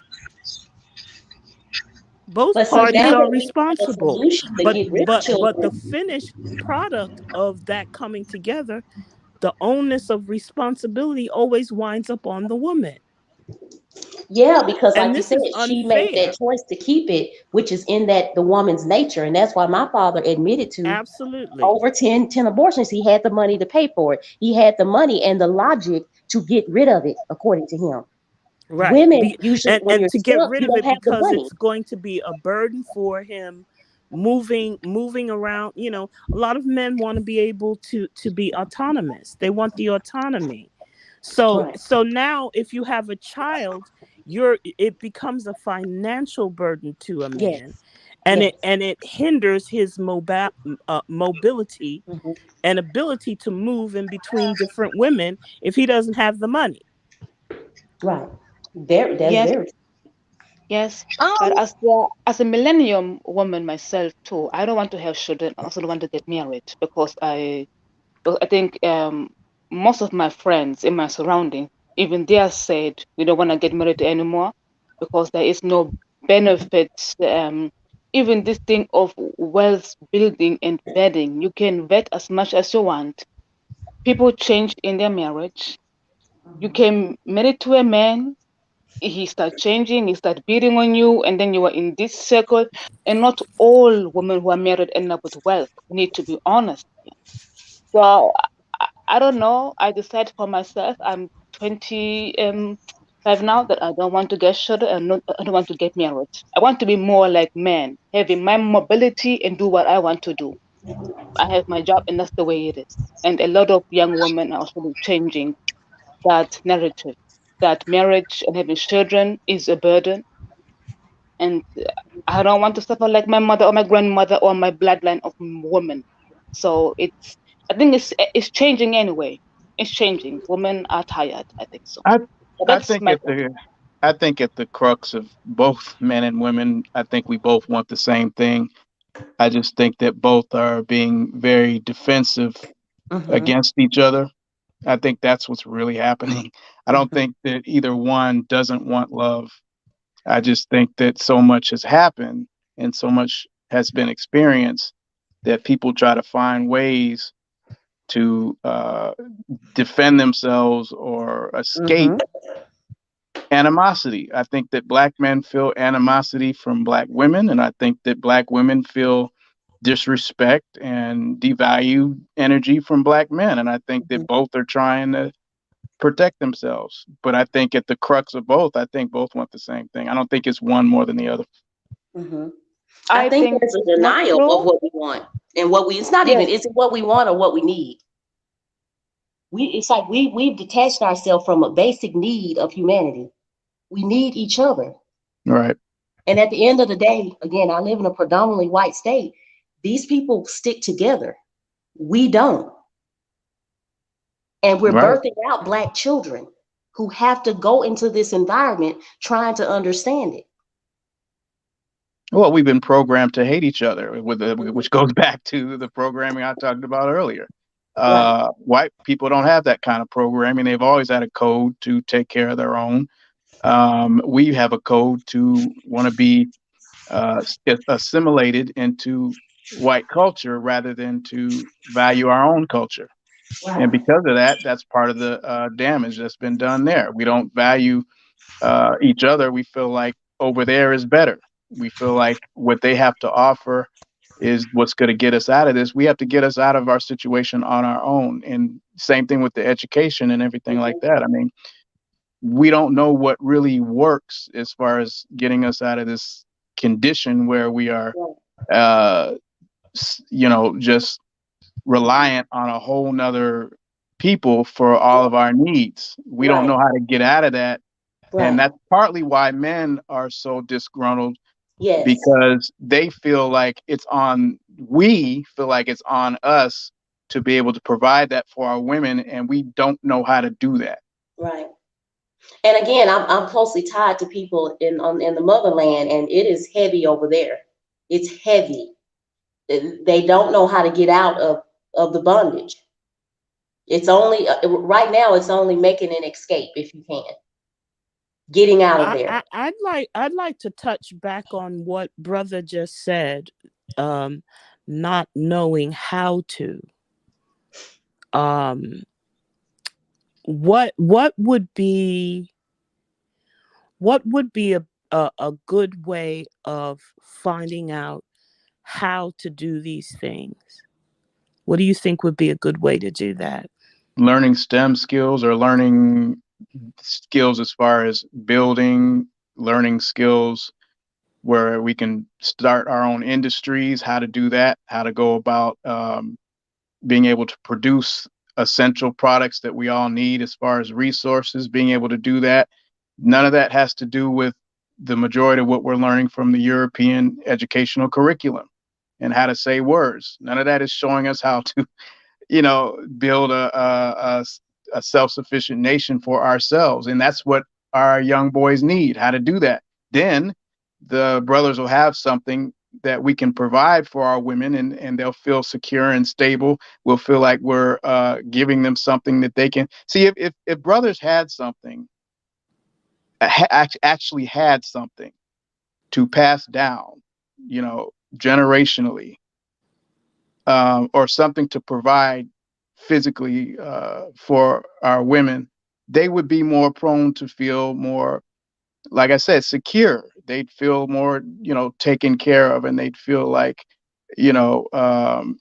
Both But see, parties now are that we have a responsible, solution to but get rid of but the children, finished product of that coming together, the onus of responsibility always winds up on the woman. yeah, because And like you this said, is she made that unfair. choice to keep it, which is in that the woman's nature, and that's why my father admitted to Absolutely. over 10 abortions. He had the money to pay for it. He had the money and the logic to get rid of it, according to him. Right. Women usually, when And you're to get stuck, rid you of don't it, have the because money. it's going to be a burden for him, moving around. A lot of men want to be able to be autonomous. They want the autonomy. So Right. so now if you have a child, it becomes a financial burden to a man, Yes. and it Yes. and it hinders his mobility Hmm. and ability to move in between different women if he doesn't have the money. Right. Very. That's yes, very. yes. But Um, as a millennium woman myself too, I don't want to have children. I also don't want to get married because I think most of my friends in my surrounding, even they have said we don't want to get married anymore because there is no benefits. Even this thing of wealth building and vetting, you can vet as much as you want. People change in their marriage. You Mhm. can married to a man, he start changing, he start beating on you, and then you are in this circle. And not all women who are married end up with wealth. We need to be honest. So I don't know. I decide for myself. I'm 25 now that I don't want to get shot and not, I don't want to get married. I want to be more like men, having my mobility and do what I want to do. I have my job and that's the way it is. And a lot of young women are also changing. that narrative that marriage and having children is a burden, and I don't want to suffer like my mother or my grandmother or my bloodline of women. So I think it's changing anyway. It's changing. Women are tired. I think so. I But I that's think my at point. the I think at the crux of both men and women, I think we both want the same thing. I just think that both are being very defensive Mm-hmm. against each other. I think that's what's really happening. I don't Mm-hmm. think that either one doesn't want love. I just think that so much has happened and so much has been experienced that people try to find ways to defend themselves or escape Mm-hmm. animosity. I think that black men feel animosity from black women, and I think that black women feel disrespect and devalue energy from black men. And I think that both are trying to protect themselves. But I think at the crux of both, I think both want the same thing. I don't think it's one more than the other. Mm-hmm. I I think think there's a that's denial of true. what we want and what we. It's not even. Yes. Is it what we want or what we need? It's like we've detached ourselves from a basic need of humanity. We need each other. Right. And at the end of the day, again, I live in a predominantly white state. These people stick together. We don't. And we're Right. birthing out black children who have to go into this environment trying to understand it. Well, we've been programmed to hate each other, Mhm. which goes back to the programming I talked about earlier. Right, White people don't have that kind of programming. They've always had a code to take care of their own. We have a code to want to be assimilated into white culture rather than to value our own culture. And right. because of that, that's part of the damage that's been done there. We don't value each other. We feel like over there is better. We feel like what they have to offer is what's going to get us out of this. We have to get us out of our situation on our own. And same thing with the education and everything like Mhm. that. I mean, we don't know what really works as far as getting us out of this condition where we are, Right, uh, just reliant on a whole nother people for all of our needs. We don't right, know how to get out of that, and right. that's partly why men are so disgruntled Yes, because we feel like it's on us to be able to provide that for our women, and we don't know how to do that. right. And again, I'm closely tied to people in the motherland, and it is heavy over there. It's heavy. They don't know how to get out of the bondage. It's only right now. It's only making an escape if you can, getting out of there. I'd like to touch back on what brother just said. Um, Not knowing how to. Um, what would be a good way of finding out how to do these things? What do you think would be a good way to do that? Learning STEM skills or learning skills as far as building, learning skills where we can start our own industries, how to do that, how to go about being able to produce essential products that we all need as far as resources, being able to do that. None of that has to do with the majority of what we're learning from the European educational curriculum and how to say words. None of that is showing us how to, build a self-sufficient nation for ourselves. And that's what our young boys need, how to do that. Then the brothers will have something that we can provide for our women, and they'll feel secure and stable. We'll feel like we're giving them something that they can see. If brothers had something, actually had something to pass down, generationally, or something to provide physically for our women, they would be more prone to feel more, like I said, secure. They'd feel more, taken care of, and they'd feel like, you know, um,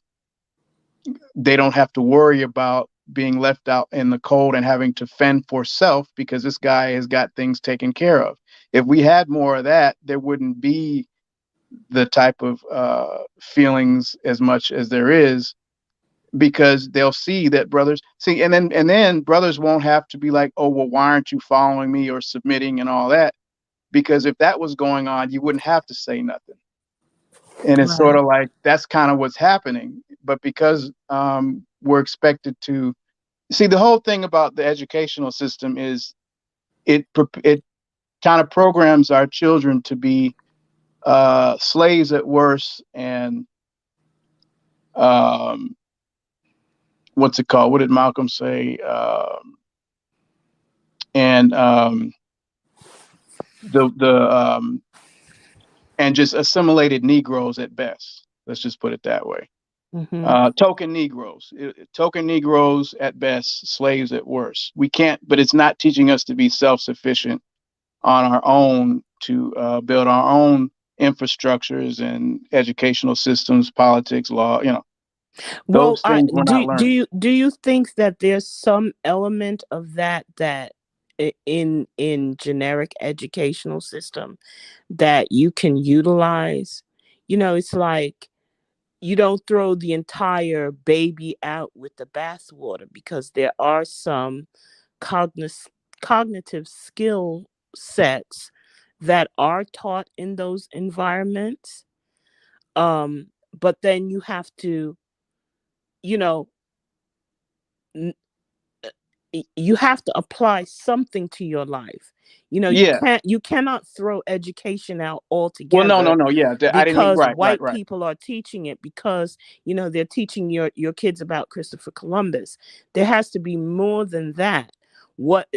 they don't have to worry about being left out in the cold and having to fend for self because this guy has got things taken care of. If we had more of that, there wouldn't be the type of feelings as much as there is because they'll see that brothers see, and then brothers won't have to be like, oh, well, why aren't you following me or submitting and all that? Because if that was going on, you wouldn't have to say nothing. And it's sort Right. of like that's kind of what's happening. But because we're expected to see, the whole thing about the educational system is it kind of programs our children to be slaves at worst, and um, what's it called? What did Malcolm say? And the and just assimilated Negroes at best. Let's just put it that way. Mm-hmm. Token Negroes, token Negroes at best, slaves at worst. We can't, but it's not teaching us to be self-sufficient on our own, to build our own infrastructures and educational systems, politics, law. Well, Those things we're not learning. do you think that there's some element of that in generic educational system that you can utilize? It's like you don't throw the entire baby out with the bathwater, because there are some cogniz- cognitive skill sets that are taught in those environments. But then you have to, you know, n- you have to apply something to your life. Yeah. You cannot throw education out Well, no, no, altogether no. Yeah, I didn't mean because right, right, white right. people are teaching it, because they're teaching your kids about Christopher Columbus. There has to be more than that. What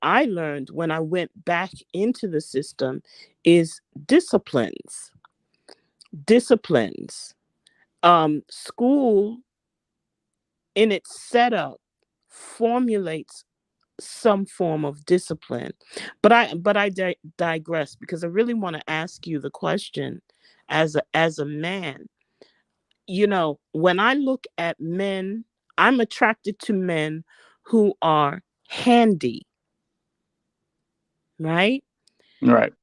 I learned when I went back into the system is disciplines. School in its setup formulates some form of discipline. But I digress, because I really want to ask you the question, as a man. When I look at men, I'm attracted to men who are handy, right? Right.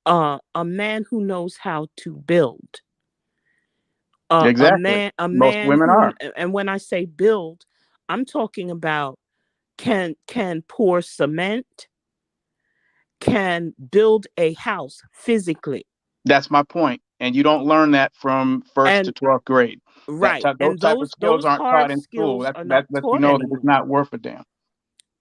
A man who knows how to build. A Exactly. man, a Most man women who, are. and when I say build, I'm talking about can pour cement, can build a house physically. That's my point. And you don't learn that from first to And 12th grade. right, Those and type of skills those aren't taught hard in school. skills That are that not lets you taught know that it's anymore. not worth a damn.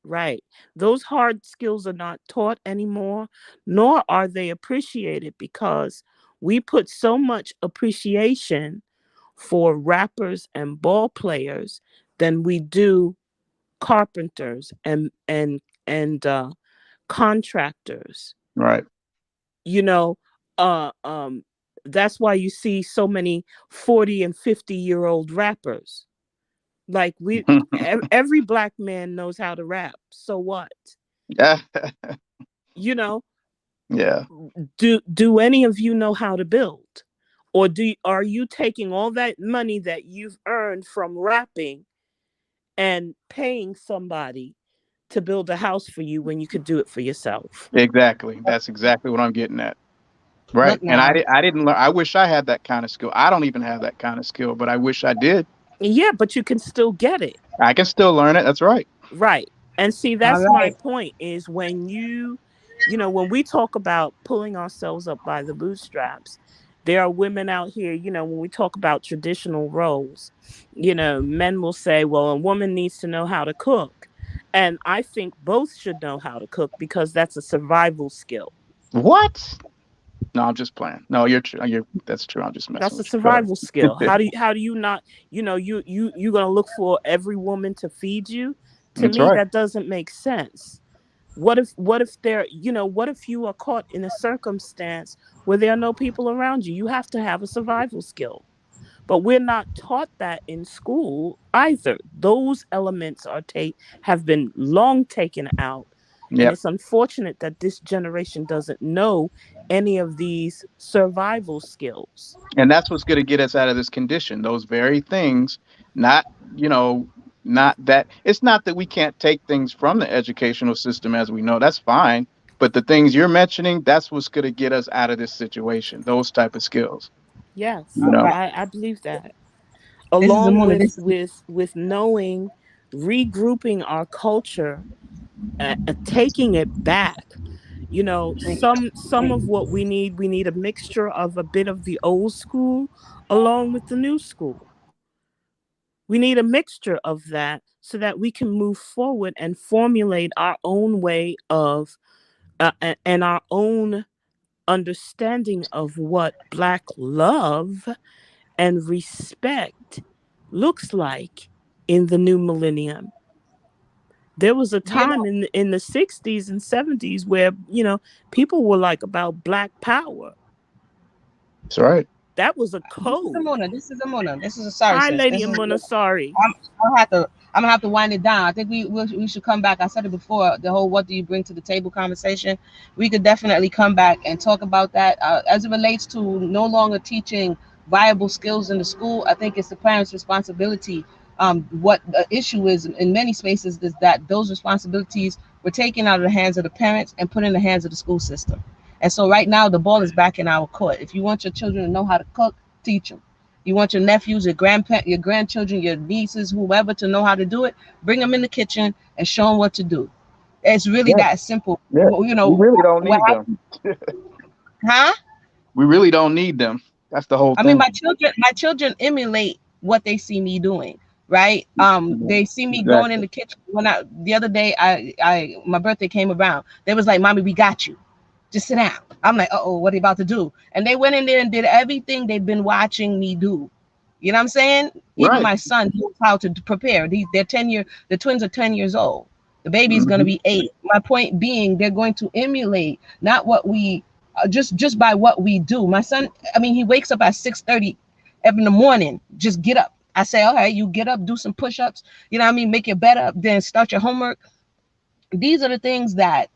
Right. Those hard skills are not taught anymore, nor are they appreciated, because we put so much appreciation for rappers and ball players than we do carpenters and contractors. Right. You know, uh um that's why you see so many 40 and 50-year-old rappers. Like, every black man knows how to rap. So what? Yeah. You know, Yeah. do any of you know how to build? Or are you taking all that money that you've earned from rapping and paying somebody to build a house for you when you could do it for yourself? Exactly. That's exactly what I'm getting at. Right. Look And now. I didn't learn. I wish I had that kind of skill. I don't even have that kind of skill, but I wish I did. Yeah, but you can still get it. I can still learn it. That's right. Right. And see, All that's my right. point, is when when we talk about pulling ourselves up by the bootstraps, there are women out here, when we talk about traditional roles, men will say, well, a woman needs to know how to cook. And I think both should know how to cook, because that's a survival skill. What? No, I'm just playing. No, you're true. That's true. I'm just messing That's a with you. Go survival skill. ahead. How do you not, you gonna look for every woman to feed you? To That's me, right. that doesn't make sense. What if you are caught in a circumstance where there are no people around you? You have to have a survival skill. But we're not taught that in school either. Those elements have been long taken out. And Yep. it's unfortunate that this generation doesn't know any of these survival skills. And that's what's going to get us out of this condition. Those very things, not, you know, not that it's not that we can't take things from the educational system as we know. That's fine. But the things you're mentioning, that's what's going to get us out of this situation. Those type of skills, Yes, you All know. right. I believe that. This is along Amuna. with This is knowing, regrouping our culture, taking it back. You know, some of what we need a mixture of a bit of the old school along with the new school. We need a mixture of that so that we can move forward and formulate our own way of and our own understanding of what Black love and respect looks like in the new millennium. There was a you time know. in the 60s and 70s where, you know, people were like about Black power. That's right. That was a This is code. Amuna. This is Amuna. This is a sorry, Hi, sis. Lady This is. Amuna. Sorry. I'm, I'm gonna have to wind it down. I think we should come back. I said it before. The whole "what do you bring to the table" conversation. We could definitely come back and talk about that as it relates to no longer teaching viable skills in the school. I think it's the parents' responsibility. What the issue is in many spaces is that those responsibilities were taken out of the hands of the parents and put in the hands of the school system. And so right now the ball is back in our court. If you want your children to know how to cook, teach them. You want your nephews, your grandchildren, your nieces, whoever to know how to do it. Bring them in the kitchen and show them what to do. It's really Yeah, that simple. yeah. You We know, really don't what need them. happened? Huh? We really don't need them. That's the whole I mean, thing. my children emulate what they see me doing, right? Yeah, They see me going in exactly. the kitchen. When the other day, my birthday came around. They was like, "Mommy, we got you. Just sit down." I'm like, "Uh-oh, what are you about to do?" And they went in there and did everything they've been watching me do. You know what I'm saying? Even Right. my son knows how to prepare. The twins are 10 years old. The baby's going to Hmm. be 8. My point being, they're going to emulate not what we just by what we do. My son, I mean, he wakes up at 6:30 every in the morning. Just get up. I say, all right, you get up, do some push-ups. You know what I mean? Make your bed up, then start your homework. These are the things that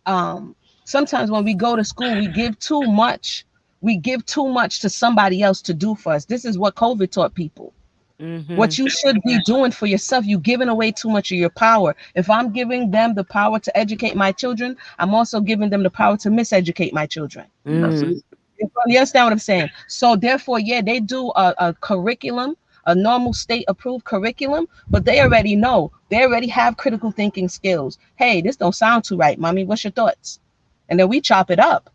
sometimes when we go to school, we give too much to somebody else to do for us. This is what COVID taught people. Mm-hmm. What you should be doing for yourself, you're giving away too much of your power. If I'm giving them the power to educate my children, I'm also giving them the power to miseducate my children. That's Mm. it. You understand what I'm saying? So therefore, yeah, they do a curriculum, a normal state approved curriculum, but they already know. They already have critical thinking skills. Hey, this don't sound too right, mommy. What's your thoughts? And then we chop it up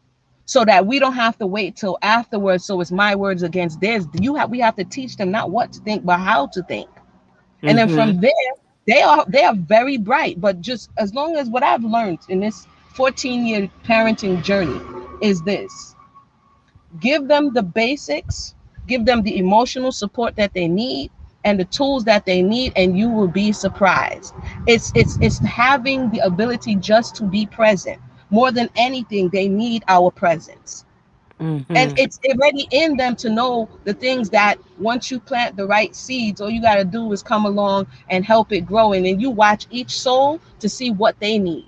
so that we don't have to wait till afterwards. So it's my words against theirs. We have to teach them not what to think, but how to think. And then Mm-hmm. from there, they are very bright. But just as long as what I've learned in this 14-year parenting journey is this: give them the basics, give them the emotional support that they need and the tools that they need, and you will be surprised. It's having the ability just to be present. More than anything, they need our presence. And Mm-hmm. it's already in them to know the things that once you plant the right seeds, all you got to do is come along and help it grow. And then you watch each soul to see what they need.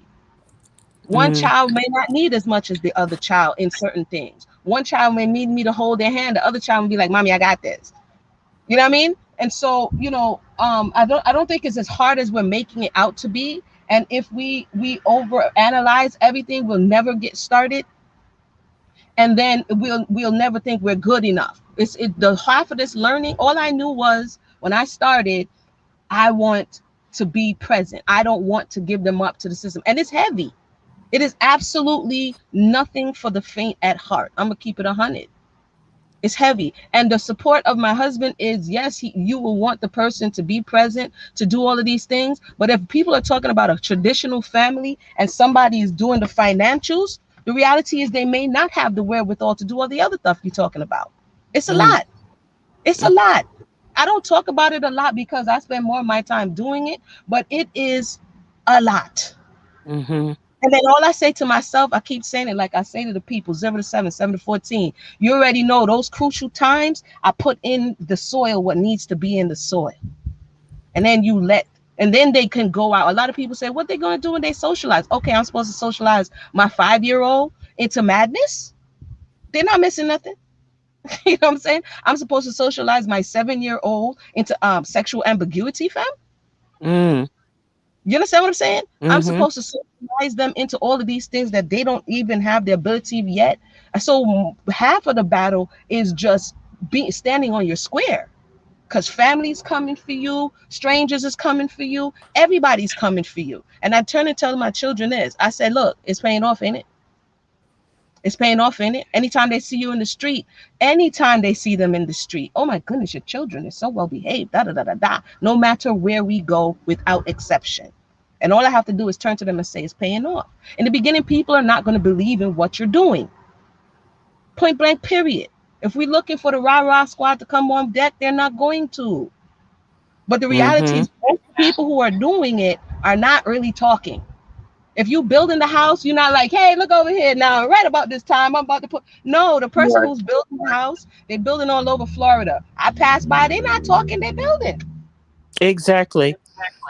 One Mm. child may not need as much as the other child in certain things. One child may need me to hold their hand. The other child will be like, "Mommy, I got this." You know what I mean? And so, I don't think it's as hard as we're making it out to be. And if we over analyze everything, we'll never get started, and then we'll never think we're good enough. The half of this learning. All I knew was when I started, I want to be present. I don't want to give them up to the system, and it's heavy. It is absolutely nothing for the faint at heart. I'm gonna keep it 100. It's heavy, and the support of my husband is yes. You will want the person to be present to do all of these things, but if people are talking about a traditional family and somebody is doing the financials, the reality is they may not have the wherewithal to do all the other stuff you're talking about. It's a Mm. lot. It's a lot. I don't talk about it a lot because I spend more of my time doing it, but it is a lot. Mm-hmm. And then all I say to myself, I keep saying it like I say to the people, 0 to 7, 7 to 14. You already know those crucial times. I put in the soil what needs to be in the soil. And then and then they can go out. A lot of people say, what they going to do when they socialize? Okay, I'm supposed to socialize my 5-year-old into madness. They're not missing nothing. You know what I'm saying? I'm supposed to socialize my 7-year-old into sexual ambiguity, fam. Mm. You understand what I'm saying? I'm Mm-hmm. supposed to socialize them into all of these things that they don't even have the ability yet. So half of the battle is just standing on your square. Because family's coming for you, strangers is coming for you, everybody's coming for you. And I turn and tell my children this. I said, look, it's paying off, ain't it? It's paying off, ain't it? Anytime they see you in the street, anytime they see them in the street, oh my goodness, your children are so well behaved, da da da da da. No matter where we go, without exception. And all I have to do is turn to them and say, it's paying off. In the beginning, people are not going to believe in what you're doing. Point blank, period. If we're looking for the rah rah squad to come on deck, they're not going to. But the reality Mm-hmm. is, most people who are doing it are not really talking. If you building the house, you're not like, hey, look over here now. Right about this time, I'm about to put. No, the person Right. who's building the house, they're building all over Florida. I pass by, they're not talking, they're building. Exactly.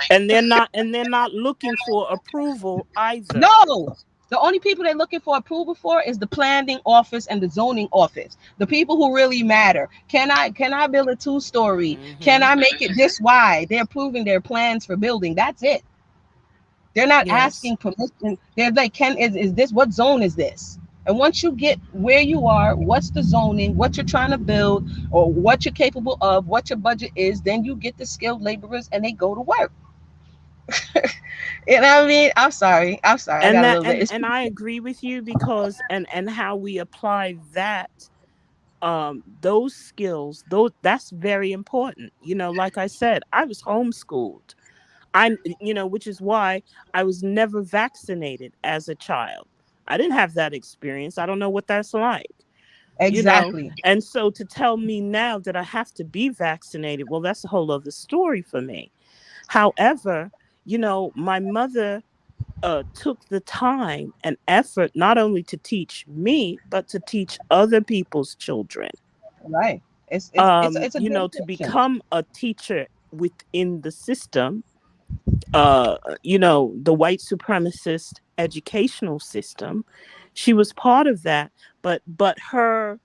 And they're not looking for approval either. No, the only people they're looking for approval for is the planning office and the zoning office. The people who really matter. Can I build a 2-story? Can Mm-hmm. I make it this wide? They're approving their plans for building. That's it. They're not Yes. asking permission. They're like, is this, what zone is this? And once you get where you are, what's the zoning, what you're trying to build, or what you're capable of, what your budget is, then you get the skilled laborers and they go to work. You know what I mean? I'm sorry. I'm sorry. I And got a that little bit. and I agree with you, because and how we apply that, those skills, those that's very important. Like I said, I was homeschooled. Which is why I was never vaccinated as a child. I didn't have that experience. I don't know what that's like. you know Exactly. and so to tell me now that I have to be vaccinated, well, that's a whole other story for me. However, my mother took the time and effort not only to teach me but to teach other people's children, Right. It's a good to addiction. become a teacher within the system, the white supremacist educational system. She was part of that, but her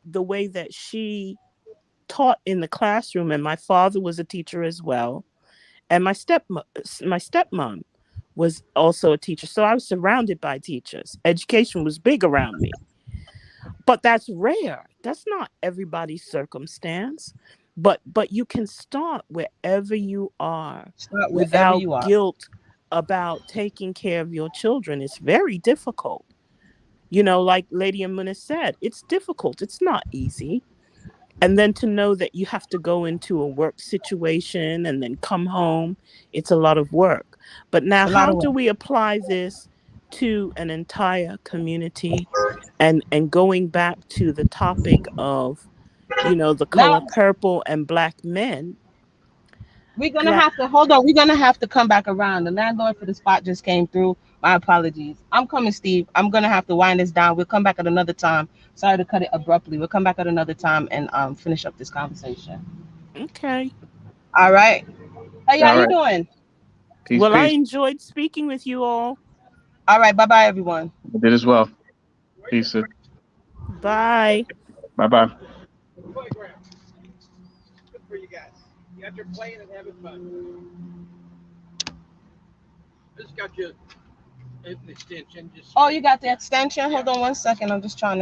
the way that she taught in the classroom, and my father was a teacher as well, and my stepmom was also a teacher. So I was surrounded by teachers. Education was big around me. But that's rare. That's not everybody's circumstance. But you can start wherever you are Start wherever without you are. guilt about taking care of your children. It's very difficult. Like Lady Amuna said, it's difficult. It's not easy. And then to know that you have to go into a work situation and then come home, it's a lot of work. But It's now, a lot how of do work. we apply this to an entire community? And going back to the topic of, the Now color purple and black men. we're gonna Black. have to hold on. We're gonna have to come back around. The landlord for the spot just came through. My apologies. I'm coming, Steve. I'm gonna have to wind this down. We'll come back at another time. Sorry to cut it abruptly. We'll come back at another time and finish up this conversation. Okay. All right. Hey, how All you right. doing? Peace, Well, I peace. enjoyed speaking with you all. All right. Bye bye, everyone. I did as well. Peace. Bye. Bye bye. Oh, you got the extension? Hold on one second. I'm just trying to.